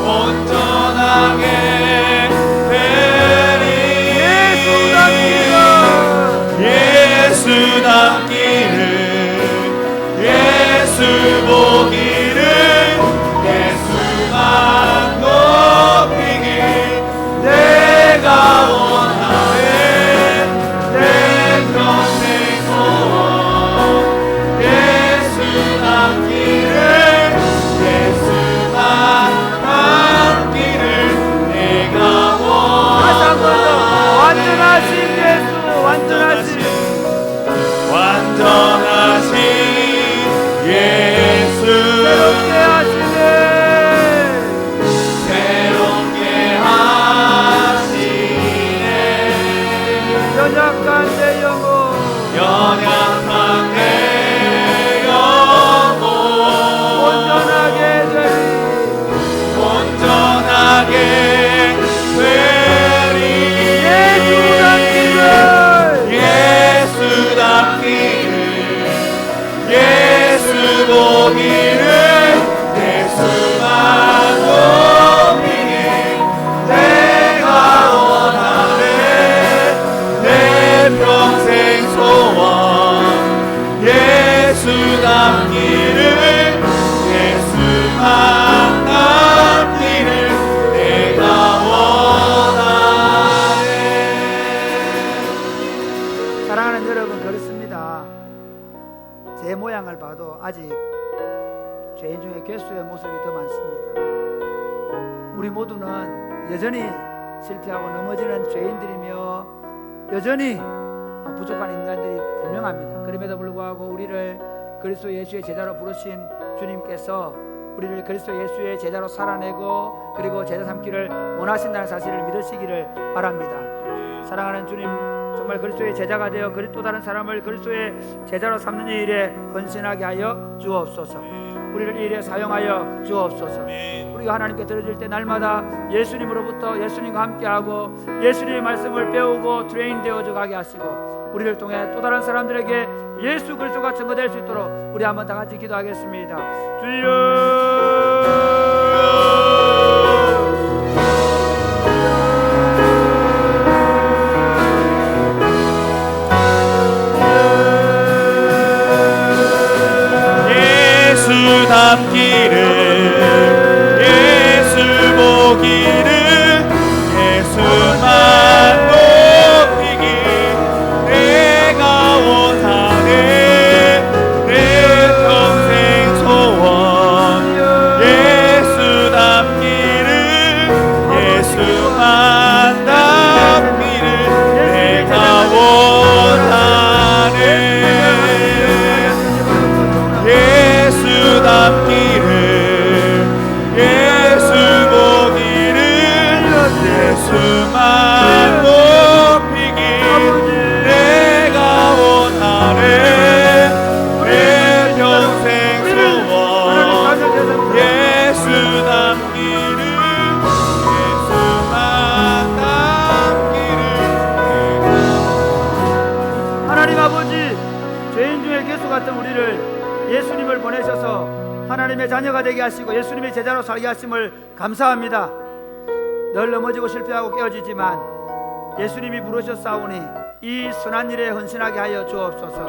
온전하게 되리 예수답기를 예수 보기를 예수만 높이길 내가 원하네 내 평생 소원 예수답기를 예수만 남기를 내가 원하네 완전하신 예수, 완전하신 완전하신 예수 새롭게 하시네. 새롭게 하시네 연약한 내 영혼 연약한 내 영혼 온전하게 되리. 온전하게 되리 예수답기를 예수 보기를 예수만 높이길 내가 원하네 내 평생 소원 예수답기를 예수만 남기를 내가 원하네. 사랑하는 여러분, 그렇습니다. 제 모양을 봐도 아직 죄인 중에 괴수의 모습이 더 많습니다. 우리 모두는 여전히 실패하고 넘어지는 죄인들이며 여전히 부족한 인간들이 분명합니다. 그럼에도 불구하고 우리를 그리스도 예수의 제자로 부르신 주님께서 우리를 그리스도 예수의 제자로 살아내고 그리고 제자 삼기를 원하신다는 사실을 믿으시기를 바랍니다. 사랑하는 주님, 정말 그리스도의 제자가 되어 또 다른 사람을 그리스도의 제자로 삼는 일에 헌신하게 하여 주옵소서. 우리를 이 일에 사용하여 주옵소서. 우리가 하나님께 드려질 때 날마다 예수님으로부터 예수님과 함께하고 예수님의 말씀을 배우고 트레인 되어져 가게 하시고 우리를 통해 또 다른 사람들에게 예수 그리스도가 증거될 수 있도록 우리 한번 다 같이 기도하겠습니다. 주여 예수답기를 예수 보기를 예수만 높이길 내가 원하네 내 평생 소원 예수답기를 예수만 남기를 내가 원하네 예수답기를 예수 보기를 예수만 높이길 내가 원하네 내 평생 소원 예수답기를 예수만 남기를 하나님 아버지, 죄인 중에 괴수 같은 우리를 예수님을 보내셔서 하나님의 자녀가 되게 하시고 예수님의 제자로 살게 하심을 감사합니다. 늘 넘어지고 실패하고 깨어지지만 예수님이 부르셨사오니 이 선한 일에 헌신하게 하여 주옵소서.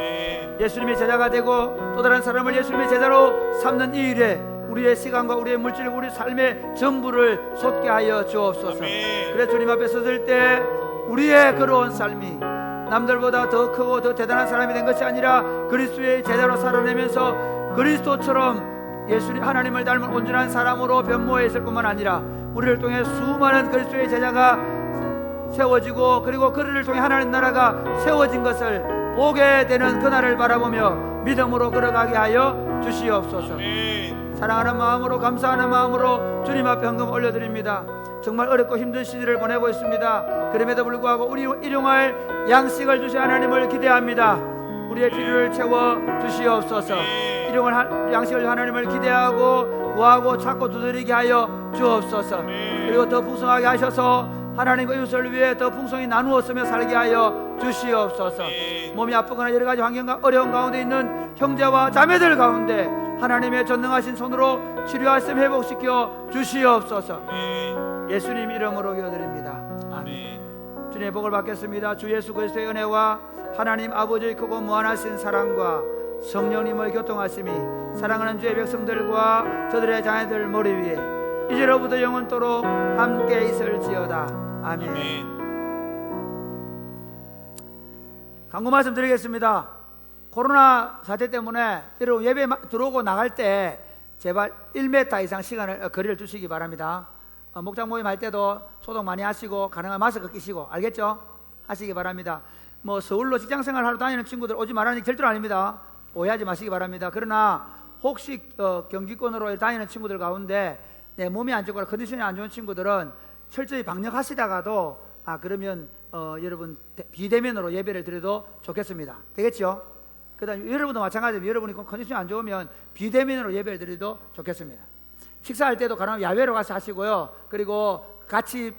예수님의 제자가 되고 또 다른 사람을 예수님의 제자로 삼는 이 일에 우리의 시간과 우리의 물질, 우리 삶의 전부를 쏟게 하여 주옵소서. 그래서 주님 앞에 섰을 때 우리의 걸어온 삶이 남들보다 더 크고 더 대단한 사람이 된 것이 아니라 그리스도의 제자로 살아내면서 그리스도처럼 예수님 하나님을 닮은 온전한 사람으로 변모해 있을 뿐만 아니라 우리를 통해 수많은 그리스도의 제자가 세워지고 그리고 그들을 통해 하나님 나라가 세워진 것을 보게 되는 그날을 바라보며 믿음으로 걸어가게 하여 주시옵소서. 사랑하는 마음으로 감사하는 마음으로 주님 앞에 헌금 올려드립니다. 정말 어렵고 힘든 시기를 보내고 있습니다. 그럼에도 불구하고 우리 일용할 양식을 주신 하나님을 기대합니다. 우리의 필요를 채워 주시옵소서. 일용할 양식을 하나님을 기대하고 구하고 찾고 두드리게 하여 주옵소서. 그리고 더 풍성하게 하셔서 하나님과 이웃을 위해 더 풍성히 나누었으며 살게 하여 주시옵소서. 몸이 아프거나 여러 가지 환경 어려운 가운데 있는 형제와 자매들 가운데 하나님의 전능하신 손으로 치료하심 회복시켜 주시옵소서. 예수님 이름으로 기도드립니다. 아멘. 주님의 복을 받겠습니다. 주 예수 그리스도의 은혜와 하나님 아버지의 크고 무한하신 사랑과 성령님의 교통하심이 사랑하는 주의 백성들과 저들의 자녀들 머리 위에 이제로부터 영원토록 함께 있을지어다. 아멘. 강구 말씀 드리겠습니다. 코로나 사태 때문에 여러분 예배 들어오고 나갈 때 제발 1m 이상 시간을 거리를 두시기 바랍니다. 목장 모임 할 때도 소독 많이 하시고 가능한 마스크 끼시고 알겠죠? 하시기 바랍니다. 뭐 서울로 직장생활 하러 다니는 친구들 오지 말라는 게 절대로 아닙니다. 오해하지 마시기 바랍니다. 그러나 혹시 경기권으로 다니는 친구들 가운데 내 몸이 안 좋거나 컨디션이 안 좋은 친구들은 철저히 방역하시다가도 그러면 여러분 비대면으로 예배를 드려도 좋겠습니다. 되겠죠? 그다음 여러분도 마찬가지로 여러분이 컨디션이 안 좋으면 비대면으로 예배를 드려도 좋겠습니다. 식사할 때도 가능하면 야외로 가서 하시고요. 그리고 같이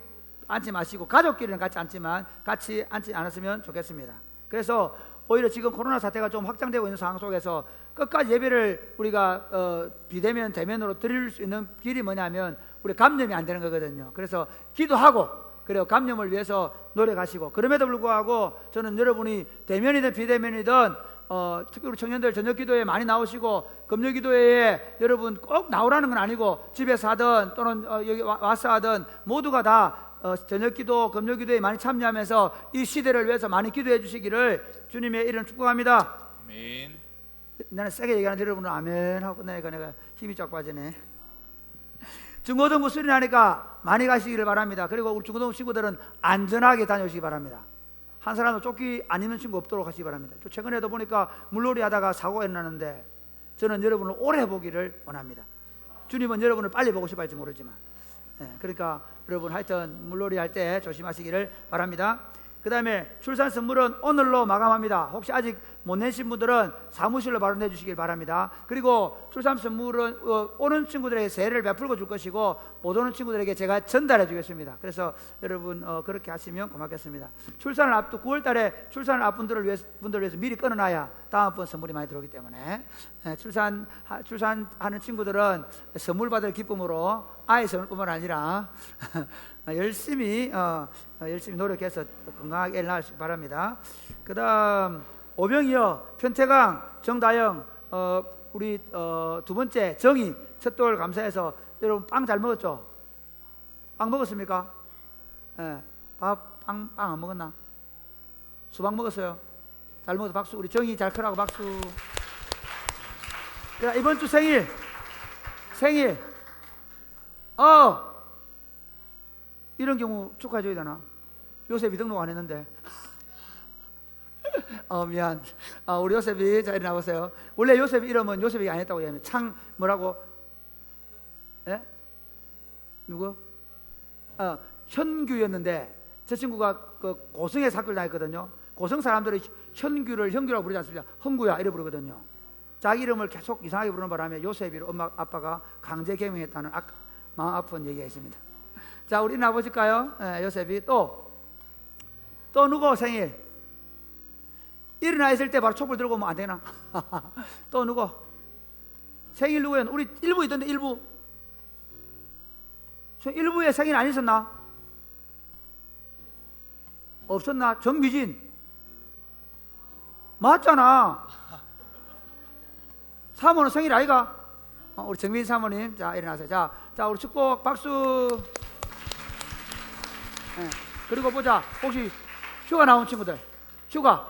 앉지 마시고 가족끼리는 같이 앉지만 같이 앉지 않았으면 좋겠습니다. 그래서 오히려 지금 코로나 사태가 좀 확장되고 있는 상황 속에서 끝까지 예배를 우리가 비대면 대면으로 드릴 수 있는 길이 뭐냐면 우리 감염이 안 되는 거거든요. 그래서 기도하고 그리고 감염을 위해서 노력하시고 그럼에도 불구하고 저는 여러분이 대면이든 비대면이든 특히 우리 청년들 저녁기도회에 많이 나오시고 금요기도회에 여러분 꼭 나오라는 건 아니고 집에서 하든 또는 여기 와서 하든 모두가 다 저녁기도 금요기도회에 많이 참여하면서 이 시대를 위해서 많이 기도해 주시기를 주님의 이름 축복합니다. 아멘. 나는 세게 얘기하는데 여러분은 아멘 하고 끝나니까 내가 힘이 쫙 빠지네. 중고등부 수련하니까 많이 가시기를 바랍니다. 그리고 우리 중고등부 친구들은 안전하게 다녀오시기 바랍니다. 한 사람도 조끼 안 입는 친구 없도록 하시기 바랍니다. 최근에도 보니까 물놀이 하다가 사고가 일어났는데 저는 여러분을 오래 보기를 원합니다. 주님은 여러분을 빨리 보고 싶어 할지 모르지만 그러니까 여러분 하여튼 물놀이 할 때 조심하시기를 바랍니다. 그 다음에 출산 선물은 오늘로 마감합니다. 혹시 아직 못 내신 분들은 사무실로 바로 내주시길 바랍니다. 그리고 출산 선물은 오는 친구들에게 세례를 베풀고 줄 것이고 못 오는 친구들에게 제가 전달해 주겠습니다. 그래서 여러분 그렇게 하시면 고맙겠습니다. 출산을 앞두 9월 달에 출산을 앞둔 분들을 위해서 미리 끊어놔야 다음번 선물이 많이 들어오기 때문에 출산하는 친구들은 선물 받을 기쁨으로 아이 선물뿐만 아니라 열심히 노력해서 건강하게 낳으시기 바랍니다. 그 다음 오병이어, 편태강, 정다영, 우리 두 번째 정희 첫 돌 감사해서 여러분 빵 잘 먹었죠? 빵 먹었습니까? 빵 안 먹었나? 수박 먹었어요? 잘 먹어서 박수. 우리 정희 잘 크라고 박수. 이번 주 생일 이런 경우 축하해줘야 되나? 요셉이 등록 안 했는데 미안. 우리 요셉이 자 일어나 보세요. 원래 요셉 이름은 요셉이 안 했다고 얘기하면 창 뭐라고? 누구? 현규였는데 저 친구가 그 고성에서 학교를 다녔거든요. 고성 사람들이 현규를 현규라고 부르지 않습니다. 헌구야 이래 부르거든요. 자기 이름을 계속 이상하게 부르는 바람에 요셉이를 엄마 아빠가 강제 개명했다는 마음 아픈 얘기가 있습니다. 자, 우리 일어나 보실까요? 요셉이 또 누구 생일? 일어나 있을 때 바로 촛불 들고 오면 안 되나? 또 누구? 생일 누구야? 우리 일부 있던데 일부. 저 일부에 생일 안 있었나? 없었나? 정미진 맞잖아. 사모는 생일 아이가? 우리 정미진 사모님 자 일어나세요. 자 우리 축복 박수. 그리고 보자. 혹시 휴가 나온 친구들 휴가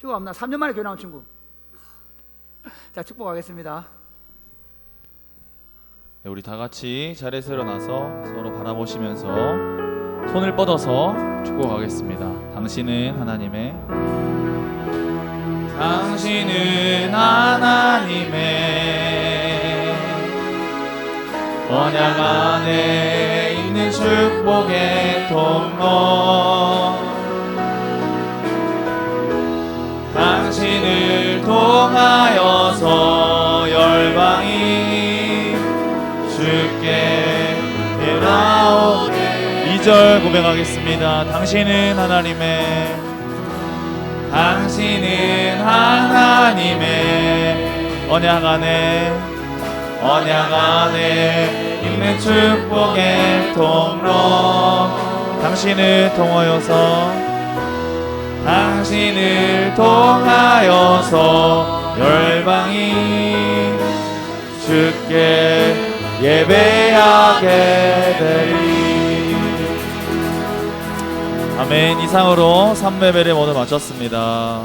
없나? 3년 만에 교회 나온 친구. 자 축복하겠습니다. 네, 우리 다 같이 자리에서 일어나서 서로 바라보시면서 손을 뻗어서 축복하겠습니다. 당신은 하나님의 언약 안에 있는 축복의 통로 1절 고백하겠습니다. 당신은 하나님의 언약 안에 있는 축복의 통로. 당신을 통하여서 열방이 주께 예배하게 되리. 아멘. 이상으로 3레벨을 모두 마쳤습니다.